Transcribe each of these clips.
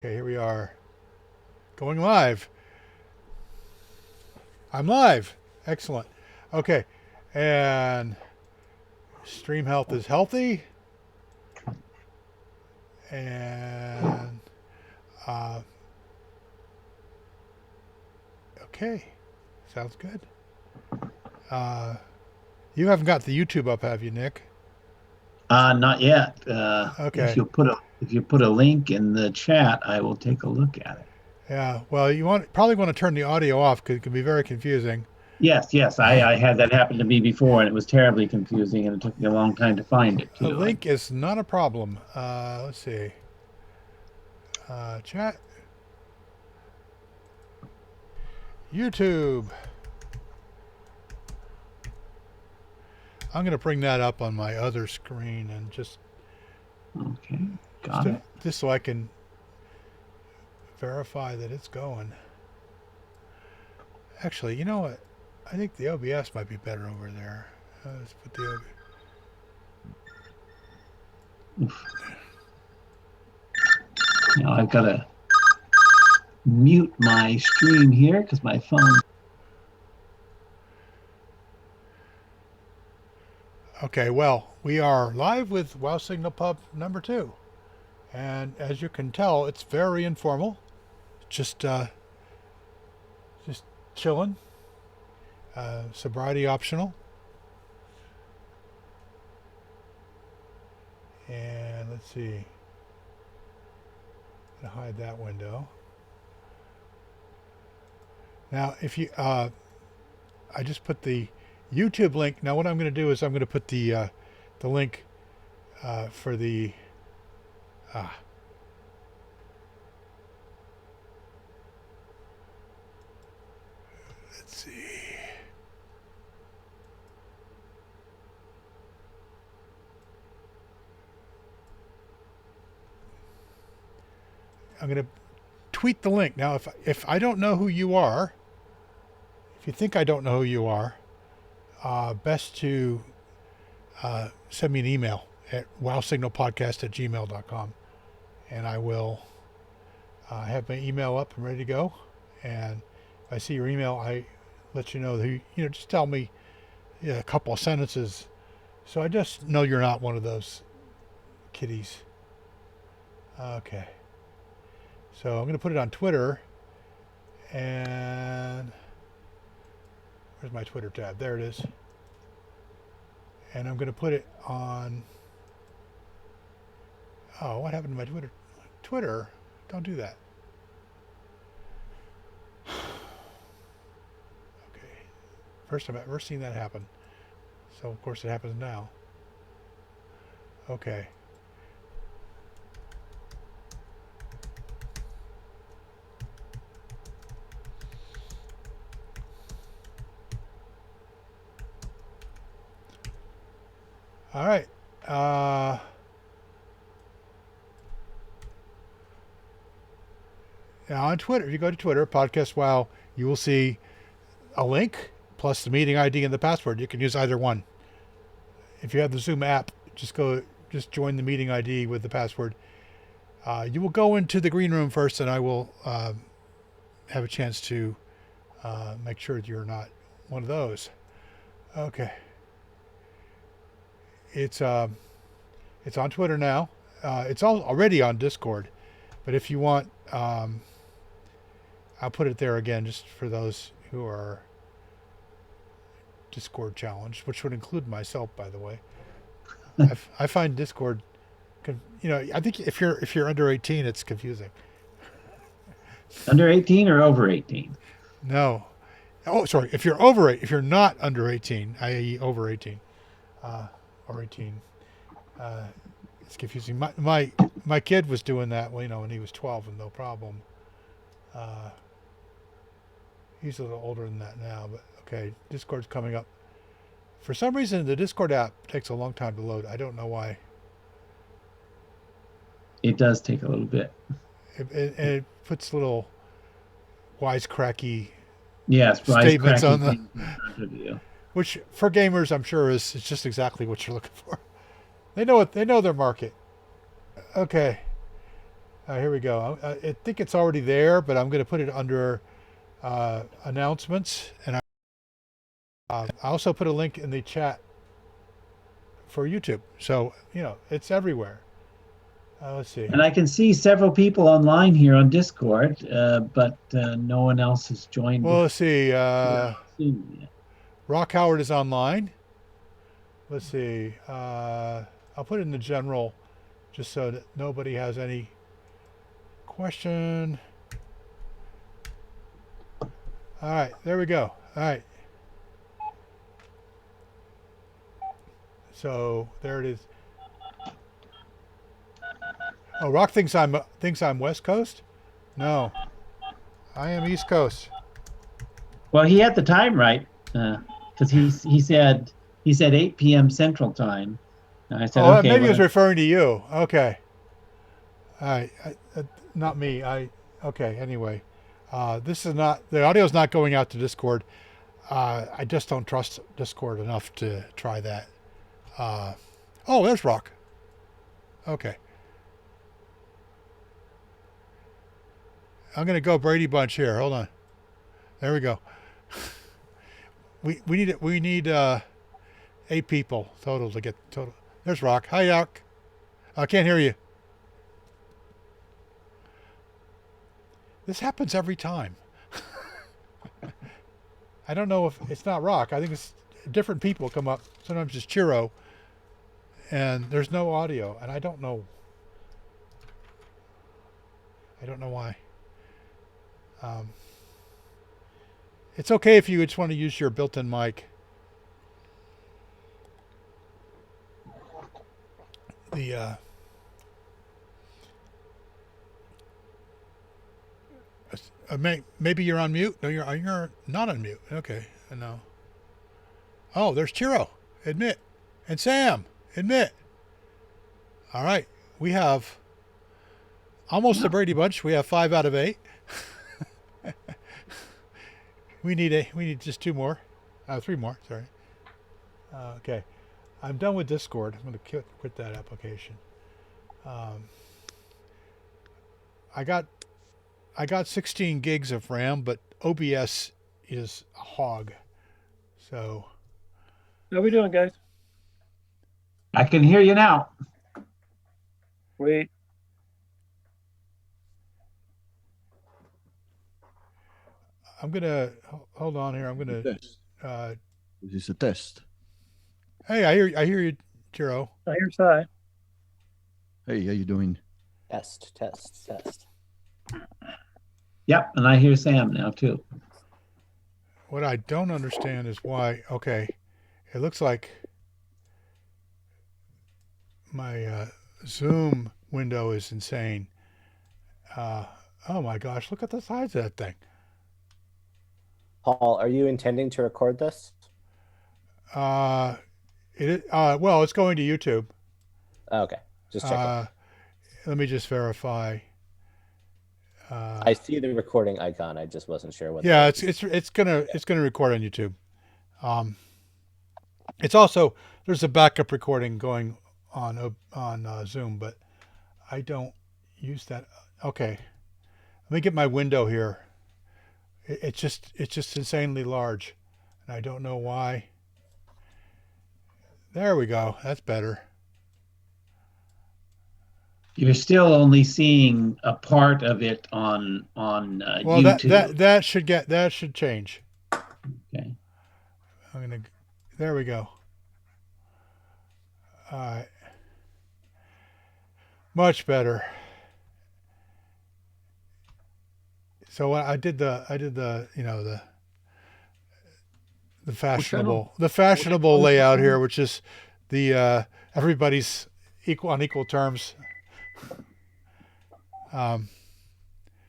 Okay, here we are. Going live. I'm live. Excellent. Okay. And stream health is healthy. And uh, okay. Sounds good. Uh, you haven't got the YouTube up, have you, Nick? Not yet. If Okay. you put a link in the chat, I will take a look at it. Yeah. Well, probably want to turn the audio off because it can be very confusing. Yes, yes, I had that happen to me before, and it was terribly confusing, and it took me a long time to find it A too. link is not a problem. Let's see. Chat. YouTube. I'm going to bring that up on my other screen and Okay, got it. just so I can verify that it's going. Actually, you know what? I think the OBS might be better over there. Let's put the OBS. Now I've got to mute my stream here because my phone. Okay, well, we are live with Wow Signal Pub number 2. And as you can tell, it's very informal. Just just chilling. Sobriety optional. And let's see. I'm gonna hide that window. Now, if you I just put the YouTube link. Now, what I'm going to do is I'm going to put the link for the ah. Let's see. I'm going to tweet the link. Now, if I don't know who you are, if you think I don't know who you are, best to send me an email at wowsignalpodcast@gmail.com, and I will have my email up and ready to go. And if I see your email, I let you know who. Just tell me a couple of sentences, so I just know you're not one of those kiddies. Okay. So I'm going to put it on Twitter, and where's my Twitter tab? There it is. And I'm going to put it on. Oh, what happened to my Twitter? Twitter? Don't do that. Okay. First time I've ever seen that happen. So of course it happens now. Okay. All right. Now on Twitter, if you go to Twitter, Podcast Wow, you will see a link plus the meeting ID and the password. You can use either one. If you have the Zoom app, just join the meeting ID with the password. You will go into the green room first, and I will have a chance to make sure that you're not one of those. Okay. It's on Twitter now. It's already on Discord, but if you want, I'll put it there again just for those who are Discord challenged, which would include myself, by the way. I find Discord, I think if you're under 18, it's confusing. Under 18 or over 18? No, oh sorry, if you're not under 18, i.e. over 18, or 18, uh, it's confusing. My kid was doing that, when he was 12, and no problem. Uh, he's a little older than that now, but okay, Discord's coming up. For some reason, the Discord app takes a long time to load. I don't know why. It does take a little bit. It puts little wisecracky Yes, statements on wisecracking the, things in front of you. which for gamers, I'm sure is just exactly what you're looking for. They know their market. Okay. Here we go. I think it's already there, but I'm going to put it under announcements, and I also put a link in the chat for YouTube. So it's everywhere. Let's see. And I can see several people online here on Discord, but no one else has joined. Well, let's see. Soon yet. Rock Howard is online. Let's see. I'll put it in the general, just so that nobody has any question. All right, there we go. All right. So there it is. Oh, Rock thinks I'm West Coast. No, I am East Coast. Well, he had the time right, because he said 8 p.m. Central Time. And I said, Oh, okay, maybe he well, was referring to you. Okay. All right, not me. Okay. Anyway, this is not the audio is not going out to Discord. I just don't trust Discord enough to try that. Oh, there's Rock. Okay. I'm gonna go Brady Bunch here. Hold on. There we go. We need 8 people total to get total. There's Rock. Hi, Rock. I can't hear you. This happens every time. I don't know if it's not Rock. I think it's different people come up. Sometimes it's Chiro, and there's no audio, and I don't know. I don't know why. It's okay if you just want to use your built-in mic. The maybe you're on mute. No, you're not on mute. Okay, no. Oh, there's Chiro. Admit, and Sam. Admit. All right, we have almost a Brady Bunch. We have 5 out of 8. We need just 2 more, 3 more. Sorry. Okay, I'm done with Discord. I'm going to quit that application. I got 16 gigs of RAM, but OBS is a hog. So. How we doing, guys? I can hear you now. Wait. I'm gonna hold on here. I'm gonna. Test. This is a test. Hey, I hear you, Chiro. I hear Sai. Hey, how you doing? Test. Yep, and I hear Sam now too. What I don't understand is why. Okay, it looks like my Zoom window is insane. Oh my gosh! Look at the size of that thing. Paul, are you intending to record this? Well, it's going to YouTube. Okay, just checking. Let me just verify. I see the recording icon. I just wasn't sure what. Yeah, it's gonna record on YouTube. It's also there's a backup recording going on Zoom, but I don't use that. Okay, let me get my window here. It's just insanely large, and I don't know why. There we go. That's better. You're still only seeing a part of it on Well, YouTube. that should change. Okay. There we go. All right. Much better. So I did the fashionable layout here, which is the everybody's on equal terms.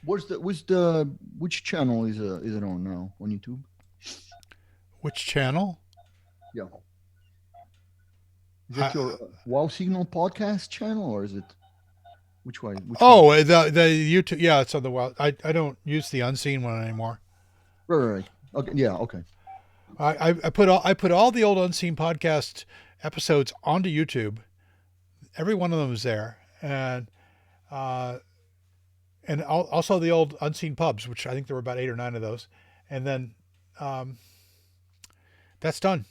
Which channel is it on now on YouTube? Which channel? Yeah. Is it your Wow Signal podcast channel, or is it which way? Which Oh, one? the YouTube. Yeah, it's on the wild. I don't use the unseen one anymore. Right. Okay. Yeah. Okay. I put all the old unseen podcast episodes onto YouTube. Every one of them is there, and and also the old Unseen Pubs, which I think there were about 8 or 9 of those. And then that's done.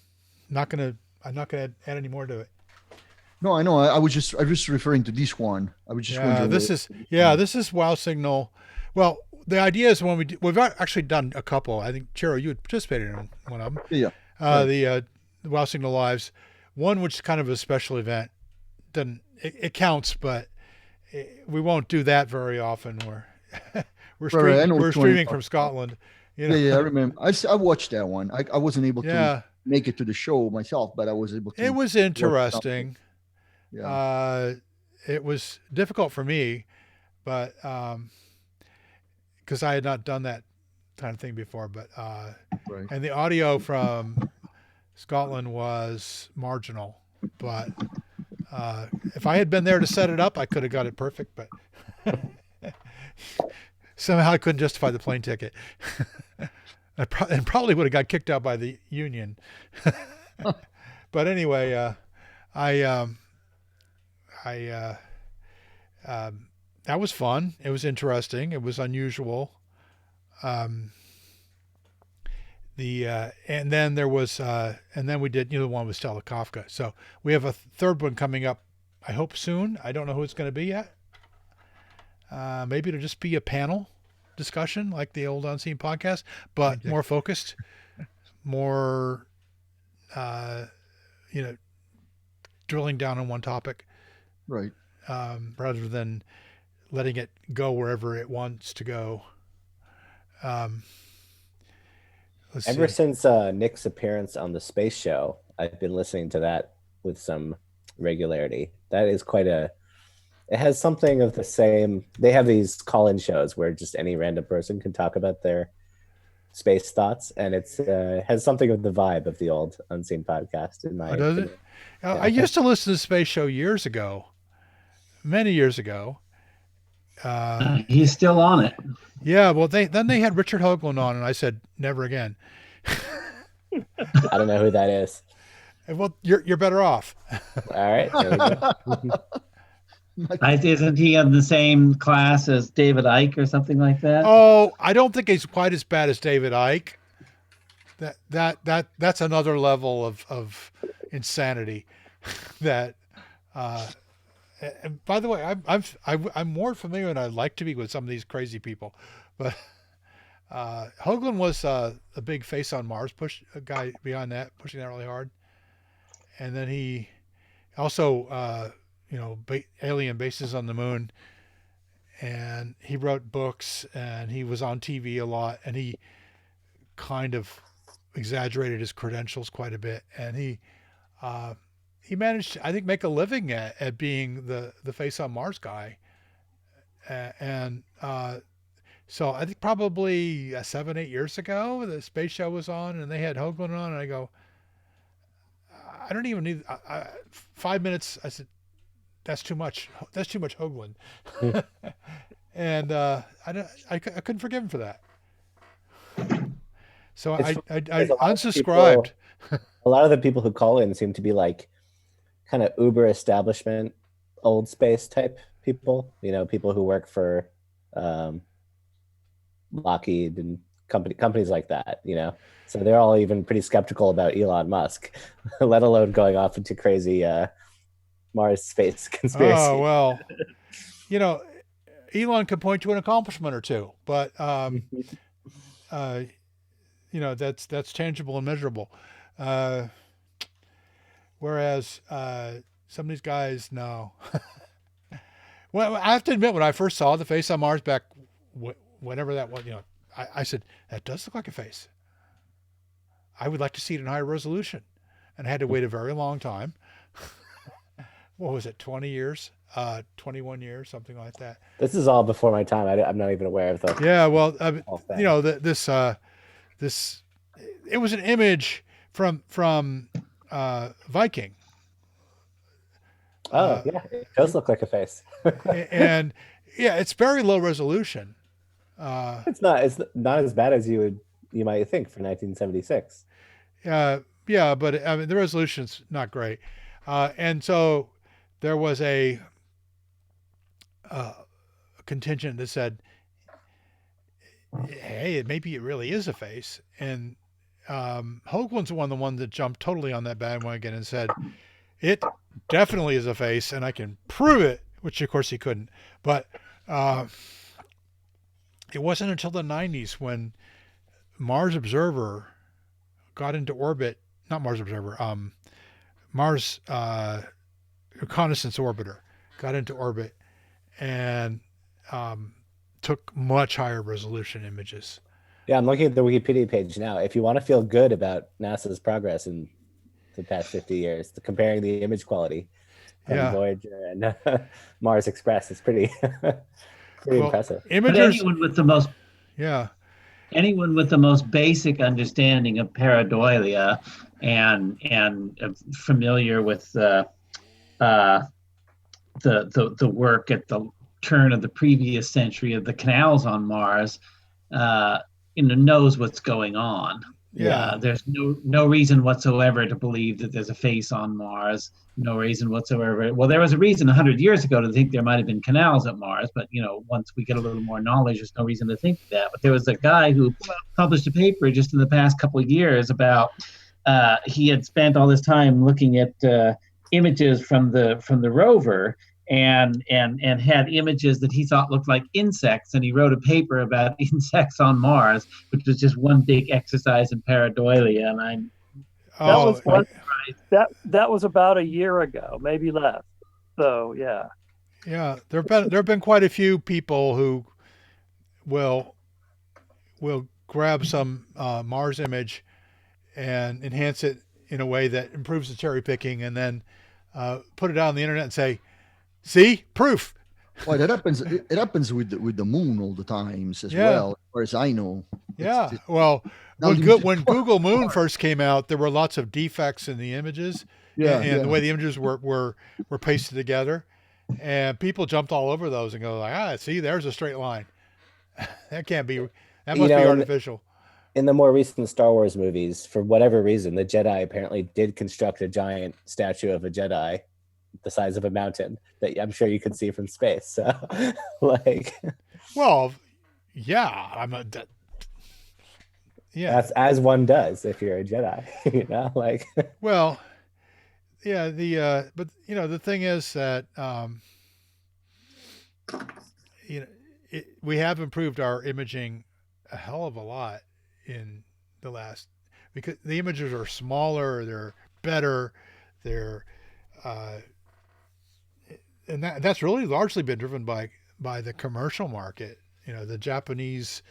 I'm not gonna add any more to it. No, I know. I was just referring to this one. I was just wondering. This is Wow Signal. Well, the idea is when we've actually done a couple. I think Chiro, you had participated in one of them. Yeah. The Wow Signal Lives, one which is kind of a special event. It counts, but we won't do that very often. We're streaming from Scotland. You know? Yeah, I remember. I watched that one. I wasn't able to make it to the show myself, but I was able to. It was interesting. Yeah. It was difficult for me, but because I had not done that kind of thing before. But Right. and the audio from Scotland was marginal. But if I had been there to set it up, I could have got it perfect. But somehow I couldn't justify the plane ticket. And probably would have got kicked out by the union. But anyway, that was fun. It was interesting. It was unusual. And then there was, and then we did, the one with Stella Kafka. So we have a third one coming up, I hope soon. I don't know who it's going to be yet. Maybe it'll just be a panel discussion like the old Unseen podcast, but more focused, more, drilling down on one topic. Right. Rather than letting it go wherever it wants to go. Ever since Nick's appearance on the Space Show, I've been listening to that with some regularity. That is it has something of the same. They have these call-in shows where just any random person can talk about their space thoughts, and it has something of the vibe of the old Unseen podcast in my opinion. Does it? I used to listen to the Space Show years ago, many years ago. He's still on it. Yeah, well, they had Richard Hoagland on, and I said never again. I don't know who that is. Well, you're better off. All right. There we go. Isn't he in the same class as David Icke or something like that? Oh, I don't think he's quite as bad as David Icke. That's another level of insanity. That. And by the way, I'm more familiar than I'd like to be with some of these crazy people, but Hoagland was a big Face on Mars guy behind that, pushing that really hard, and then he also alien bases on the moon, and he wrote books, and he was on TV a lot, and he kind of exaggerated his credentials quite a bit, and he managed to, I think, make a living at being the Face on Mars guy. So I think probably 7-8 years ago, the Space Show was on and they had Hoagland on, and I go, I don't even need 5 minutes. I said, that's too much. That's too much Hoagland. And I couldn't forgive him for that. So I unsubscribed. A lot of the people who call in seem to be like kind of uber establishment, old space type people, people who work for Lockheed and companies like that, so they're all even pretty skeptical about Elon Musk, let alone going off into crazy Mars space conspiracy. Oh, well, Elon could point to an accomplishment or two, but that's tangible and measurable. Whereas some of these guys, no. Well, I have to admit, when I first saw the Face on Mars back, whenever that was, I said, that does look like a face. I would like to see it in higher resolution. And I had to wait a very long time. What was it, 20 years? 21 years, something like that. This is all before my time. I'm not even aware of the. Yeah, well, this it was an image from Viking. Oh, yeah, it does look like a face. And yeah, it's very low resolution. It's not as bad as you might think for 1976. Yeah, but I mean the resolution's not great. And so there was a contingent that said, hey, maybe it really is a face. And Hoagland's the one that jumped totally on that bandwagon and said, it definitely is a face, and I can prove it, which of course he couldn't. But it wasn't until the 90s when Mars Observer got into orbit, not Mars Observer, Mars Reconnaissance Orbiter got into orbit and took much higher resolution images. Yeah, I'm looking at the Wikipedia page now. If you want to feel good about NASA's progress in the past 50 years, comparing the image quality from Voyager and Mars Express, it's pretty impressive. Imagers, anyone with the most anyone with the most basic understanding of pareidolia and familiar with the work at the turn of the previous century of the canals on Mars, knows what's going on. There's no reason whatsoever to believe that there's a face on Mars. No reason whatsoever. Well, there was a reason 100 years ago to think there might have been canals at Mars, but once we get a little more knowledge, there's no reason to think that. But there was a guy who published a paper just in the past couple of years about he had spent all this time looking at images from the rover and had images that he thought looked like insects, and he wrote a paper about insects on Mars, which was just one big exercise in pareidolia. And that was about a year ago, maybe less. So there have been quite a few people who will grab some Mars image and enhance it in a way that improves the cherry picking, and then put it out on the internet and say, "See, proof." Well, it happens with the moon all the times as well, as far as I know. When Google Moon first came out, there were lots of defects in the images, and the way the images were pasted together, and people jumped all over those and go like, see, there's a straight line. That can't be. That must be artificial. In the more recent Star Wars movies, for whatever reason, the Jedi apparently did construct a giant statue of a Jedi the size of a mountain that I'm sure you could see from space. So, that's as one does if you're a Jedi, but the thing is that we have improved our imaging a hell of a lot in the last, because the images are smaller, they're better, they're and that's really largely been driven by the commercial market. The Japanese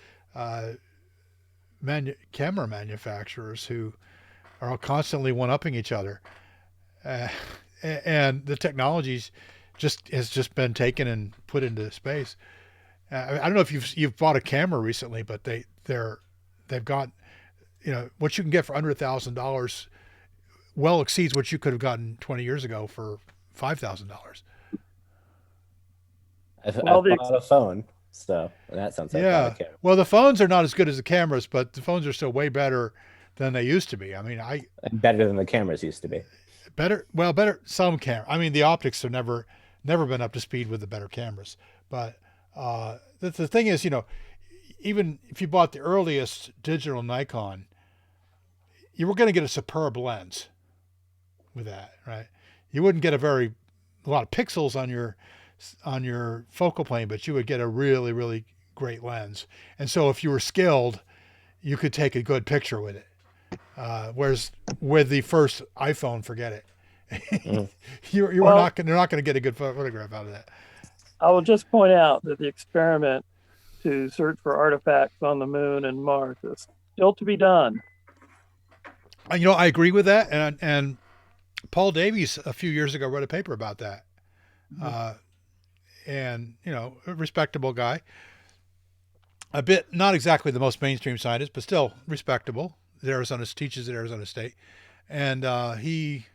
camera manufacturers who are all constantly one-upping each other, and the technologies has just been taken and put into space. I don't know if you've bought a camera recently, but they've got what you can get for under $1,000 well exceeds what you could have gotten 20 years ago for $5,000. I've bought a phone, so that sounds like a camera. Well, the phones are not as good as the cameras, but the phones are still way better than they used to be. I mean, and better than the cameras used to be. Better some camera. I mean, the optics have never been up to speed with the better cameras. But the thing is, even if you bought the earliest digital Nikon, you were going to get a superb lens with that, right? You wouldn't get a lot of pixels on your focal plane, but you would get a really, really great lens. And so if you were skilled, you could take a good picture with it. Whereas with the first iPhone, forget it. They're not going to get a good photograph out of that. I will just point out that the experiment to search for artifacts on the moon and Mars is still to be done. I agree with that. And Paul Davies a few years ago wrote a paper about that. And, a respectable guy, a bit, not exactly the most mainstream scientist, but still respectable. Teaches at Arizona State. And he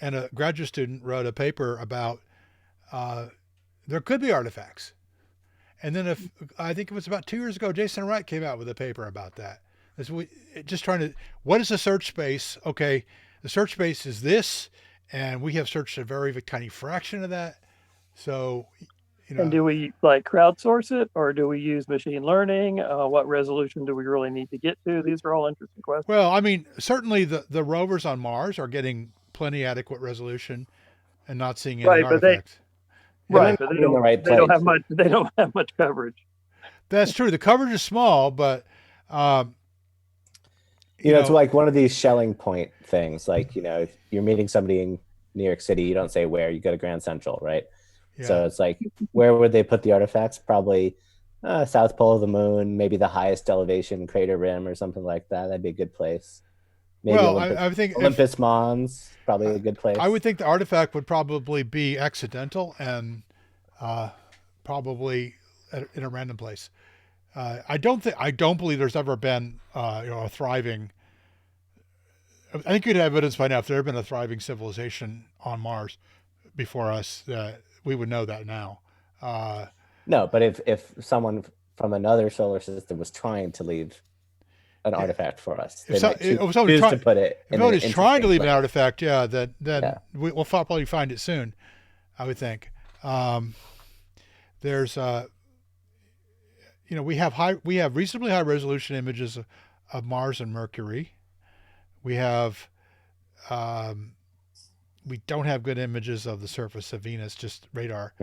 and a graduate student wrote a paper about there could be artifacts. And then I think it was about 2 years ago, Jason Wright came out with a paper about that. What is a search space? Okay, the search space is this, and we have searched a very tiny fraction of that. So, And do we like crowdsource it, or do we use machine learning? What resolution do we really need to get to? These are all interesting questions. Well, I mean, certainly the rovers on Mars are getting plenty adequate resolution and not seeing any artifacts. But they don't have much. They don't have much coverage. That's true. The coverage is small, but you know, it's like one of these Schelling point things. Like, you know, if you're meeting somebody in New York City, you don't say where, you go to Grand Central, right? Yeah. So it's like, where would they put the artifacts? Probably South Pole of the Moon, maybe the highest elevation crater rim or something like that. That'd be a good place. Maybe I think Olympus Mons, probably a good place. I would think the artifact would probably be accidental and probably in a random place. I don't believe there's ever been a thriving. I think you'd have evidence by now if there had been a thriving civilization on Mars before us. We would know that now. No, but if someone from another solar system was trying to leave an artifact for us, if someone's trying to leave an artifact, then we'll probably find it soon. I would think. There's we have reasonably high resolution images of Mars and Mercury. We have we don't have good images of the surface of Venus, just radar.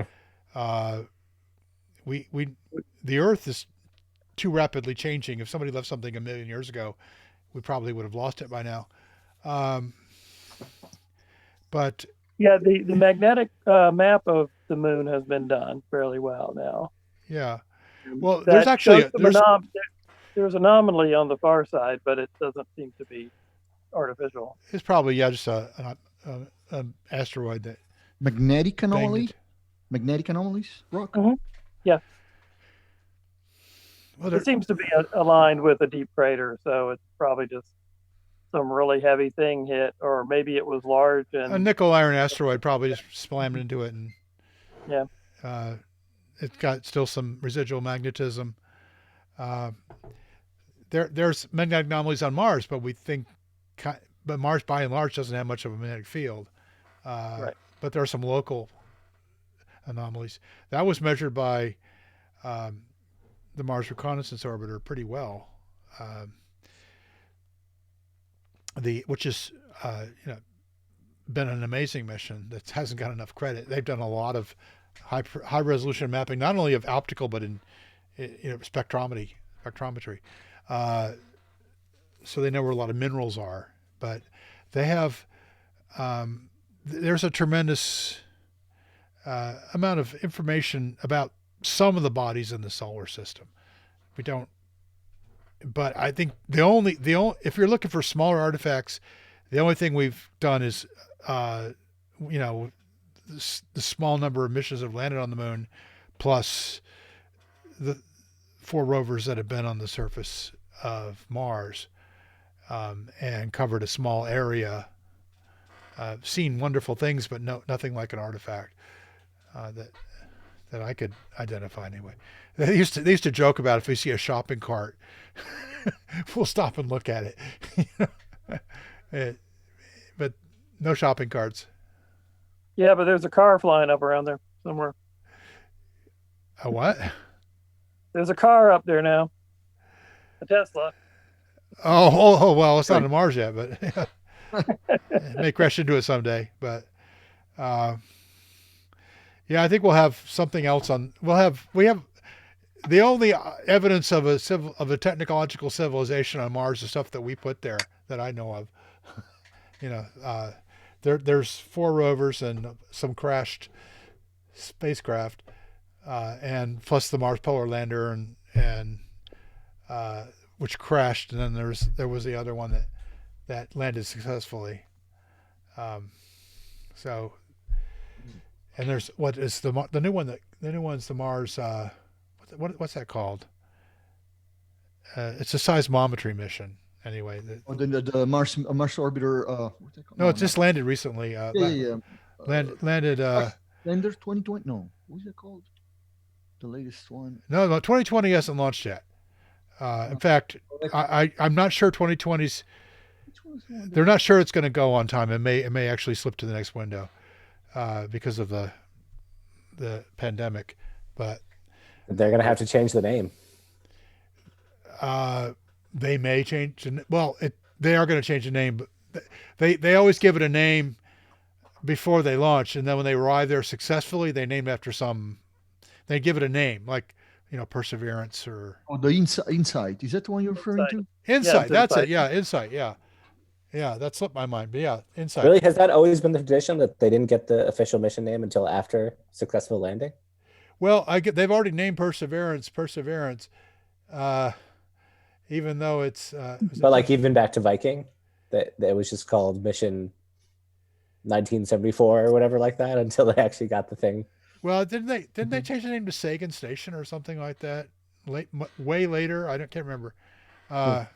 The Earth is too rapidly changing. If somebody left something 1 million years ago, we probably would have lost it by now. But yeah, the magnetic map of the moon has been done fairly well now. Yeah. Well, there's actually there's an anomaly on the far side, but it doesn't seem to be artificial. It's probably just an asteroid that magnetic anomalies, rock. Mm-hmm. Yeah. Well, it seems to be aligned with a deep crater, so it's probably just some really heavy thing hit, or maybe it was large and a nickel iron asteroid probably just slammed into it, and it's got still some residual magnetism. There's magnetic anomalies on Mars, but Mars by and large doesn't have much of a magnetic field. Right. But there are some local anomalies. That was measured by the Mars Reconnaissance Orbiter pretty well, which is been an amazing mission that hasn't got enough credit. They've done a lot of high resolution mapping, not only of optical but in spectrometry. So they know where a lot of minerals are, but they have there's a tremendous amount of information about some of the bodies in the solar system. We don't, but I think the only if you're looking for smaller artifacts, the only thing we've done is the small number of missions that have landed on the moon, plus the 4 rovers that have been on the surface of Mars and covered a small area. Seen wonderful things, but nothing like an artifact that I could identify anyway. They used to joke about if we see a shopping cart, we'll stop and look at it. But no shopping carts. Yeah, but there's a car flying up around there somewhere. A what? There's a car up there now. A Tesla. Oh well, it's not on Mars yet, but it may crash into it someday. But I think we'll have something else on. We have the only evidence of a technological civilization on Mars is stuff that we put there that I know of. There's 4 rovers and some crashed spacecraft, and plus the Mars Polar Lander and which crashed, and then there was the other one that landed successfully. So, and there's the new one's the Mars. What's that called? It's a seismometry mission. Anyway, the Mars orbiter. What's that called? No, it just landed recently. Landed. Lander 2020. No, what's it called? The latest one. No, 2020 hasn't launched yet. In fact, I'm not sure 2020's. They're not sure it's going to go on time. It may actually slip to the next window because of the pandemic. but They're gonna have to change the name. they may change. They are going to change the name, but they always give it a name before they launch, and then when they arrive there successfully, they name it after some. They give it a name, like Perseverance or. Oh, the Insight. Is that the one you're referring to? Insight. That's it. Yeah, Insight. Yeah, that slipped my mind, but yeah, Insight. Really, has that always been the tradition that they didn't get the official mission name until after successful landing? Well, they've already named Perseverance, even though it's. But like even back to Viking, that was just called Mission 1974 or whatever like that until they actually got the thing. Well, didn't they change the name to Sagan Station or something like that? Way later, can't remember. But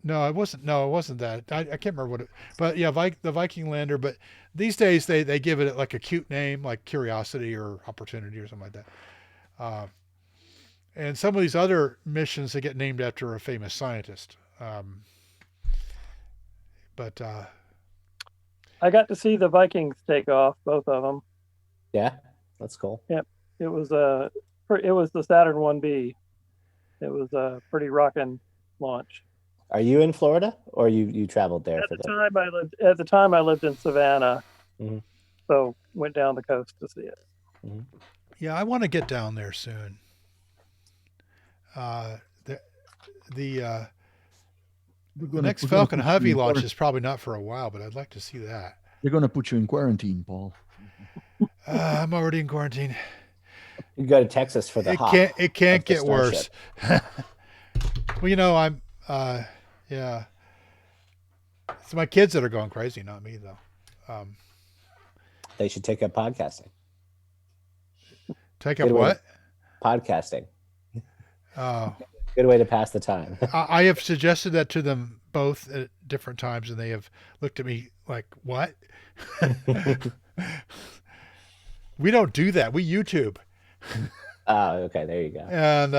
no, it wasn't. No, it wasn't that. I can't remember what it. But yeah, the Viking lander. But these days they give it like a cute name, like Curiosity or Opportunity or something like that. And some of these other missions they get named after a famous scientist. But I got to see the Vikings take off, both of them. Yeah, that's cool. Yep, it was the Saturn 1B. It was a pretty rocking launch. Are you in Florida, or you traveled there? At the time I lived in Savannah, so went down the coast to see it. Mm-hmm. Yeah, I want to get down there soon. The next Falcon Heavy launch is probably not for a while, but I'd like to see that. They're going to put you in quarantine, Paul. I'm already in quarantine. You go to Texas for the hop. It can't get worse. Well, I'm yeah. It's my kids that are going crazy, not me though. They should take up podcasting. Take up what? Podcasting. Oh. Good way to pass the time. I have suggested that to them both at different times, and they have looked at me like, "What?" We don't do that. We YouTube. Oh, okay. There you go. And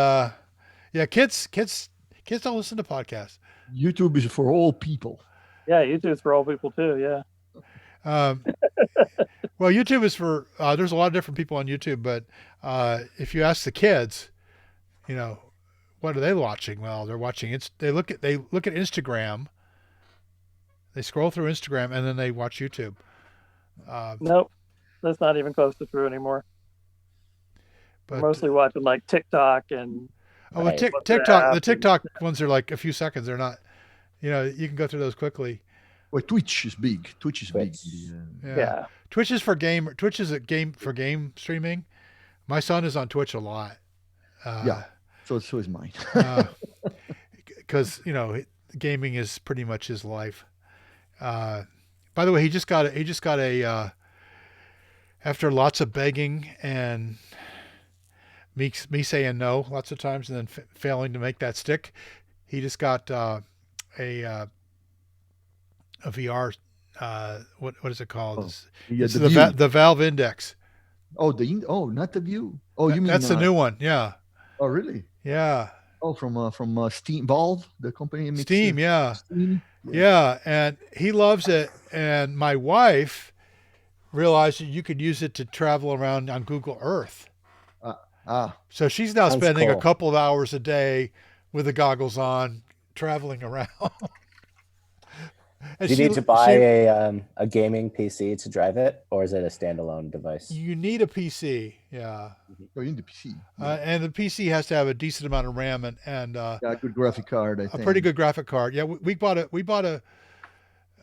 yeah, kids don't listen to podcasts. YouTube is for all people. Yeah, YouTube's for all people too. Yeah. Well, YouTube is for. There's a lot of different people on YouTube, but if you ask the kids, what are they watching? Well, they're watching it. They look at Instagram. They scroll through Instagram and then they watch YouTube. Nope, that's not even close to true anymore. But we're mostly watching like TikTok and. Oh, well, TikTok. The TikTok ones are like a few seconds. They're not. You can go through those quickly. Well, Twitch is big. Big. Yeah. Twitch is for game. Twitch is a game for game streaming. My son is on Twitch a lot. Yeah. So is mine. Because gaming is pretty much his life. By the way, he just got a after lots of begging and me saying no lots of times and then failing to make that stick, he just got a VR. What is it called? It's the Valve Index. Oh, not the View. Oh, you mean that's the new one? Yeah. Oh, really? Yeah. Oh, from Steam, Valve, the company. Steam, yeah. Steam. Yeah, and he loves it. And my wife realized that you could use it to travel around on Google Earth. So she's now spending a couple of hours a day with the goggles on, traveling around. Do you need to buy a gaming PC to drive it, or is it a standalone device? You need a PC, yeah. Oh, you need a PC. And the PC has to have a decent amount of RAM and a good graphic card. I think. A pretty good graphic card. Yeah, we bought a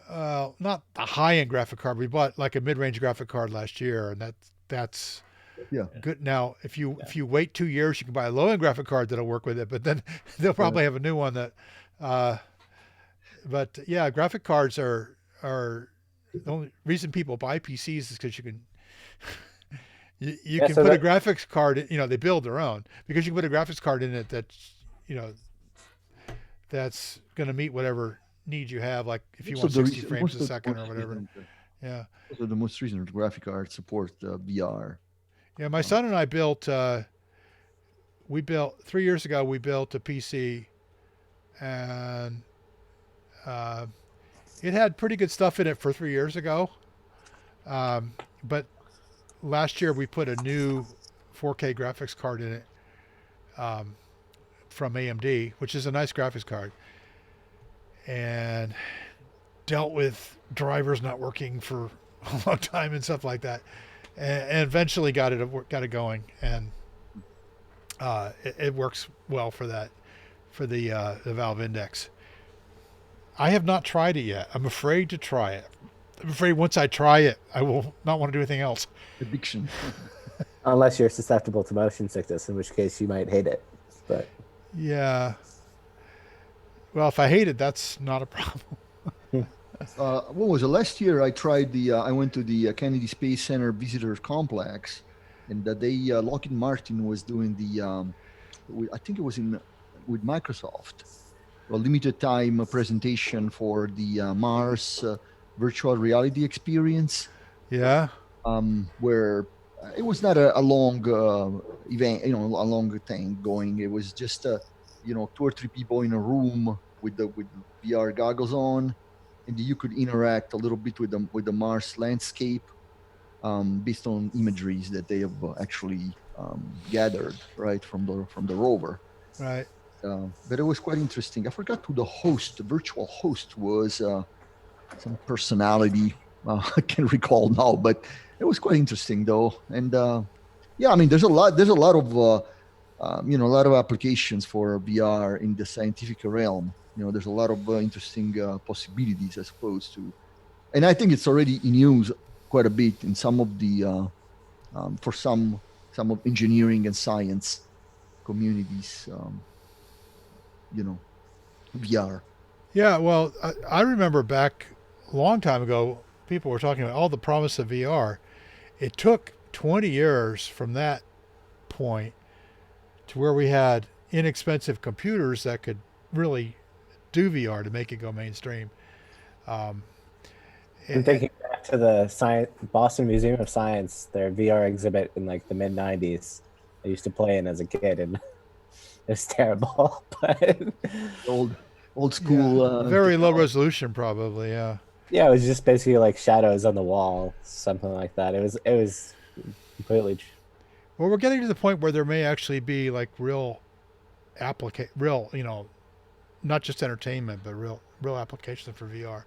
not a high-end graphic card. We bought like a mid-range graphic card last year, and that's good. Now, if you wait 2 years, you can buy a low-end graphic card that'll work with it. But then they'll probably have a new one that. But yeah, graphic cards are the only reason people buy PCs is because you can you can put a graphics card in, they build their own because you can put a graphics card in it that's going to meet whatever need you have, like if you want 60 frames a second or whatever. Yeah. So the most recent graphic card support VR. Yeah, my son and I built 3 years ago we built a PC and it had pretty good stuff in it for 3 years ago. But last year we put a new 4K graphics card in it from AMD, which is a nice graphics card, and dealt with drivers not working for a long time and stuff like that, and eventually got it going, and it works well for that, for the Valve Index. I have not tried it yet. I'm afraid to try it. I'm afraid once I try it, I will not want to do anything else. Addiction. Unless you're susceptible to motion sickness, in which case you might hate it. But yeah. Well, if I hate it, that's not a problem. What was it? Last year I tried I went to the Kennedy Space Center Visitor Complex, and that day Lockheed Martin was doing I think it was with Microsoft, a limited time presentation for the Mars virtual reality experience. Yeah. Where it was not a long event, a long thing going. It was just 2 or 3 people in a room with VR goggles on, and you could interact a little bit with the Mars landscape based on imageries that they have actually gathered right from the rover. Right. But it was quite interesting. I forgot who the virtual host was. Some personality I can't recall now, but it was quite interesting though. And yeah, I mean, there's a lot of a lot of applications for VR in the scientific realm. There's a lot of interesting possibilities, I suppose, and I think it's already in use quite a bit in some of the for some of engineering and science communities. VR. Yeah, well, I remember back a long time ago, people were talking about all the promise of VR. It took 20 years from that point to where we had inexpensive computers that could really do VR to make it go mainstream. I'm thinking back to the Boston Museum of Science, their VR exhibit in like the mid 90s. I used to play in as a kid, and it's terrible. But old school, very low resolution, probably. Yeah. Yeah, it was just basically like shadows on the wall, something like that. It was completely. Well, we're getting to the point where there may actually be like real, not just entertainment, but real applications for VR.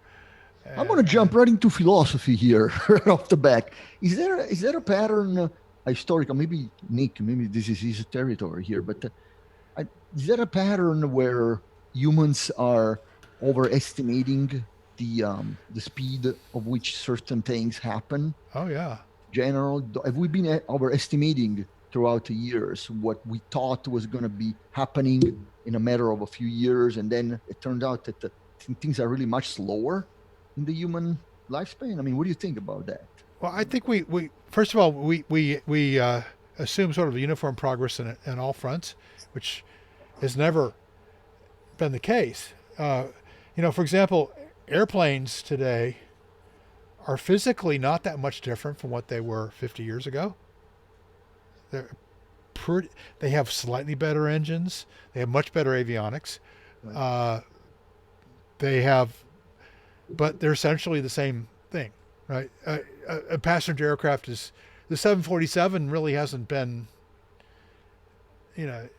I'm going to jump right into philosophy here, right off the back. Is there a pattern, historical? Maybe Nick, maybe this is his territory here, but is there a pattern where humans are overestimating the speed of which certain things happen? Oh yeah. General, have we been overestimating throughout the years what we thought was going to be happening in a matter of a few years, and then it turned out that things are really much slower in the human lifespan? I mean, what do you think about that? Well, I think we first of all we assume sort of a uniform progress in all fronts, which has never been the case. For example, airplanes today are physically not that much different from what they were 50 years ago. They have slightly better engines. They have much better avionics. Right. But they're essentially the same thing, right? A passenger aircraft is, the 747 really hasn't been, You're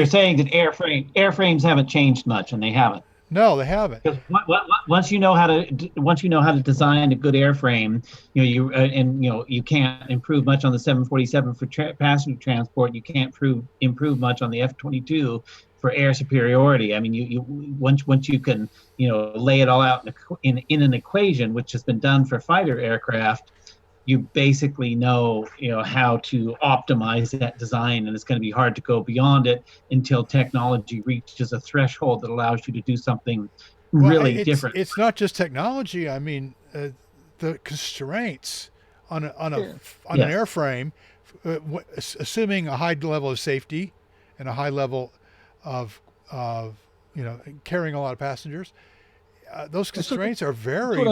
saying that airframes haven't changed much, and they haven't. No, they haven't. Because once you know how to design a good airframe, you can't improve much on the 747 for passenger transport. You can't improve much on the F-22 for air superiority. I mean, once you can lay it all out in an equation, which has been done for fighter aircraft, you basically know how to optimize that design, and it's going to be hard to go beyond it until technology reaches a threshold that allows you to do something really different. It's not just technology. I mean, the constraints on an airframe, assuming a high level of safety and a high level of carrying a lot of passengers, those constraints are very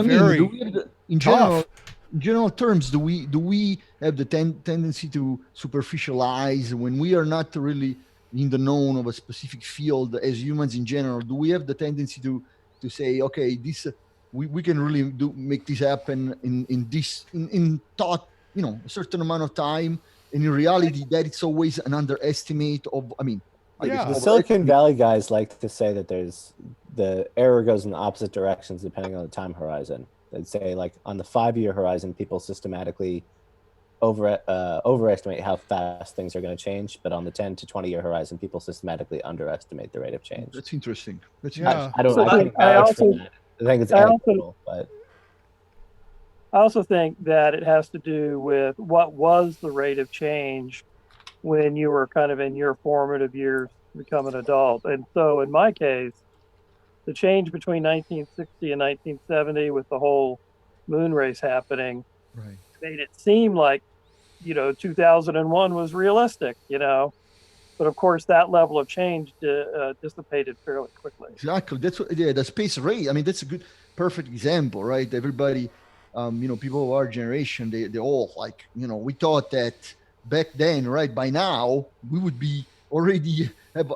tough. In general terms, do we have the tendency to superficialize when we are not really in the known of a specific field as humans in general? Do we have the tendency to say, okay, we can really make this happen in thought, a certain amount of time. And in reality, that it's always an underestimate of, the Silicon Valley guys like to say that the error goes in the opposite directions depending on the time horizon. They'd say, like, on the 5-year horizon, people systematically overestimate how fast things are going to change, but on the 10 to 20-year horizon, people systematically underestimate the rate of change. That's interesting. Yeah. I think it's anecdotal, but I also think that it has to do with what was the rate of change when you were kind of in your formative years to become an adult. And so in my case, the change between 1960 and 1970 with the whole moon race happening made it seem like, 2001 was realistic, But of course, that level of change dissipated fairly quickly. Exactly. That's what, the space race. I mean, that's a perfect example, right? Everybody, people of our generation, they all we thought that back then, right? By now, we would be already have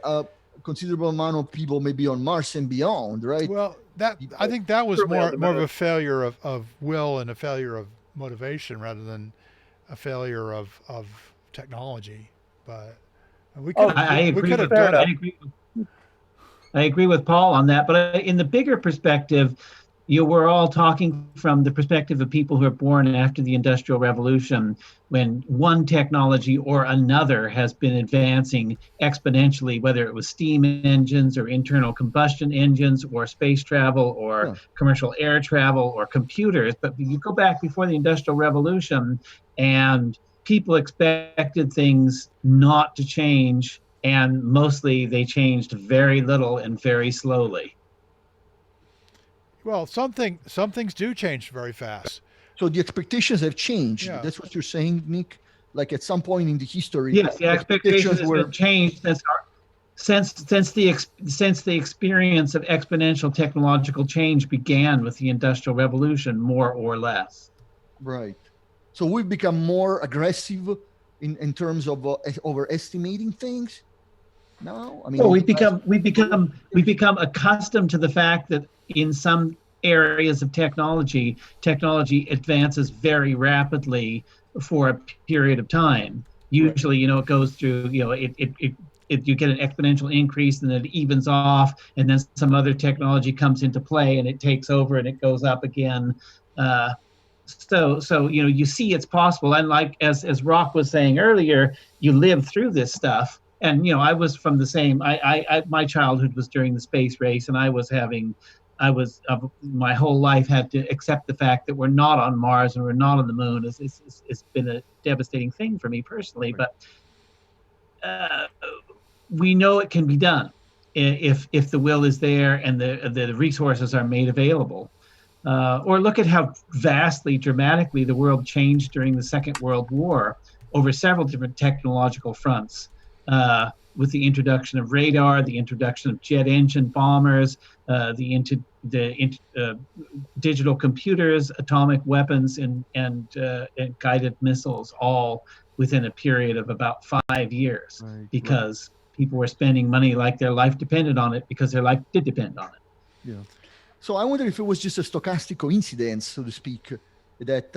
a considerable amount of people maybe on Mars and beyond, right? Well, I think that was more of a failure of will and a failure of motivation rather than a failure of technology. But we could have done it. I agree with Paul on that. But in the bigger perspective, we're all talking from the perspective of people who are born after the Industrial Revolution, when one technology or another has been advancing exponentially, whether it was steam engines or internal combustion engines or space travel or commercial air travel or computers. But you go back before the Industrial Revolution and people expected things not to change, and mostly they changed very little and very slowly. Well, some things do change very fast. So the expectations have changed. Yeah. That's what you're saying, Nick? Like at some point in the history. Yes, the expectations have changed since the experience of exponential technological change began with the Industrial Revolution, more or less. Right. So we've become more aggressive in terms of overestimating things. No, I mean, we become accustomed to the fact that in some areas of technology advances very rapidly for a period of time. Usually, it goes through, you get an exponential increase and then it evens off, and then some other technology comes into play and it takes over and it goes up again. So you see it's possible, and like as Rock was saying earlier, you live through this stuff. And I was from the same. My childhood was during the space race, and my whole life had to accept the fact that we're not on Mars and we're not on the moon. It's been a devastating thing for me personally, but we know it can be done if the will is there and the resources are made available. Or look at how vastly, dramatically the world changed during the Second World War over several different technological fronts. With the introduction of radar, the introduction of jet engine bombers, the digital computers, atomic weapons, and guided missiles, all within a period of about 5 years, because people were spending money like their life depended on it, because their life did depend on it. Yeah. So I wonder if it was just a stochastic coincidence, so to speak, that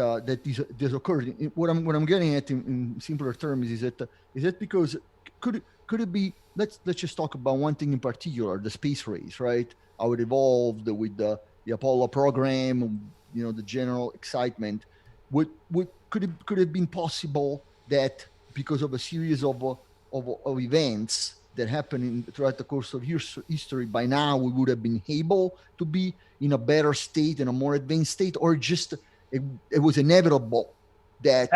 this occurred. What I'm getting at in simpler terms is that because could it be? Let's just talk about one thing in particular: the space race, right? How it evolved with the Apollo program, the general excitement. Could it have been possible that because of a series of events that happened throughout the course of history, by now we would have been able to be in a better state, in a more advanced state, or just it was inevitable that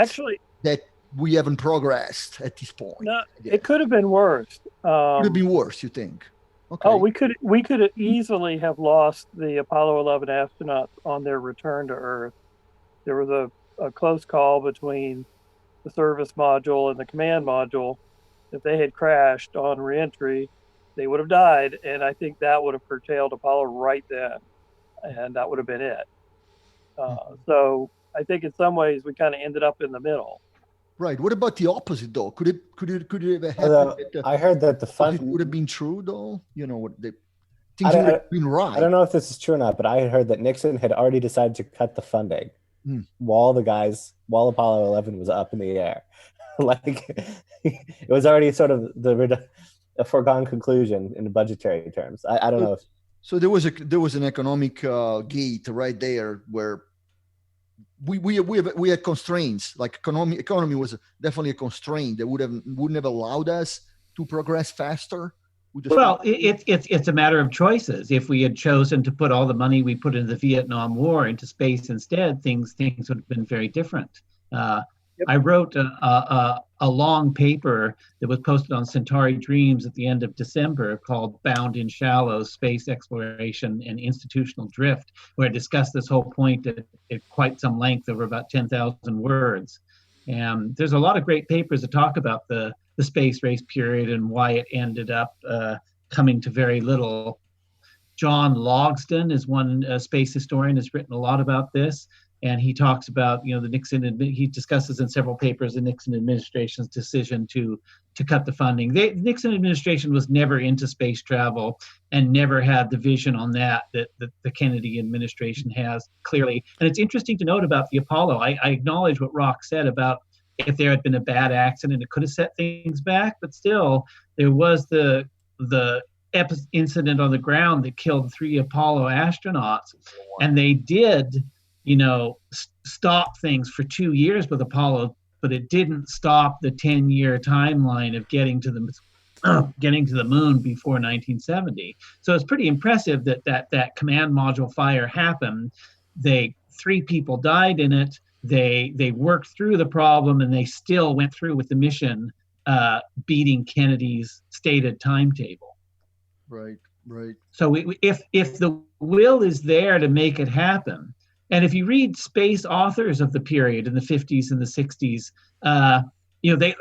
we haven't progressed at this point? No, it could have been worse. Could have been worse, you think? Okay. Oh, we could easily have lost the Apollo 11 astronauts on their return to Earth. There was a close call between the service module and the command module. If they had crashed on reentry, they would have died, and I think that would have curtailed Apollo right then, and that would have been it. So I think in some ways we kind of ended up in the middle. Right. What about the opposite, though? Could it have happened? I heard that the fun would have been true, though. things would have been right. I don't know if this is true or not, but I had heard that Nixon had already decided to cut the funding while Apollo 11 was up in the air. Like, it was already sort of a foregone conclusion in budgetary terms. I don't know if. So there was an economic gate right there where we had constraints. Like economy was definitely a constraint that wouldn't have allowed us to progress faster. Well, it's a matter of choices. If we had chosen to put all the money we put into the Vietnam War into space instead, things would have been very different. I wrote a long paper that was posted on Centauri Dreams at the end of December called Bound in Shallows, Space Exploration and Institutional Drift, where I discussed this whole point at quite some length over about 10,000 words. And there's a lot of great papers that talk about the space race period and why it ended up coming to very little. John Logsdon is one space historian, has written a lot about this. And he talks about, he discusses in several papers the Nixon administration's decision to cut the funding. The Nixon administration was never into space travel and never had the vision on that the Kennedy administration has, clearly. And it's interesting to note about the Apollo. I acknowledge what Rock said about if there had been a bad accident, it could have set things back. But still, there was the incident on the ground that killed 3 Apollo astronauts. And they did stop things for 2 years with Apollo, but it didn't stop the 10-year timeline of getting to the moon before 1970. So it's pretty impressive that command module fire happened. 3 people died in it. They worked through the problem, and they still went through with the mission, beating Kennedy's stated timetable. Right. So if the will is there to make it happen. And if you read space authors of the period in the 50s and the 60s,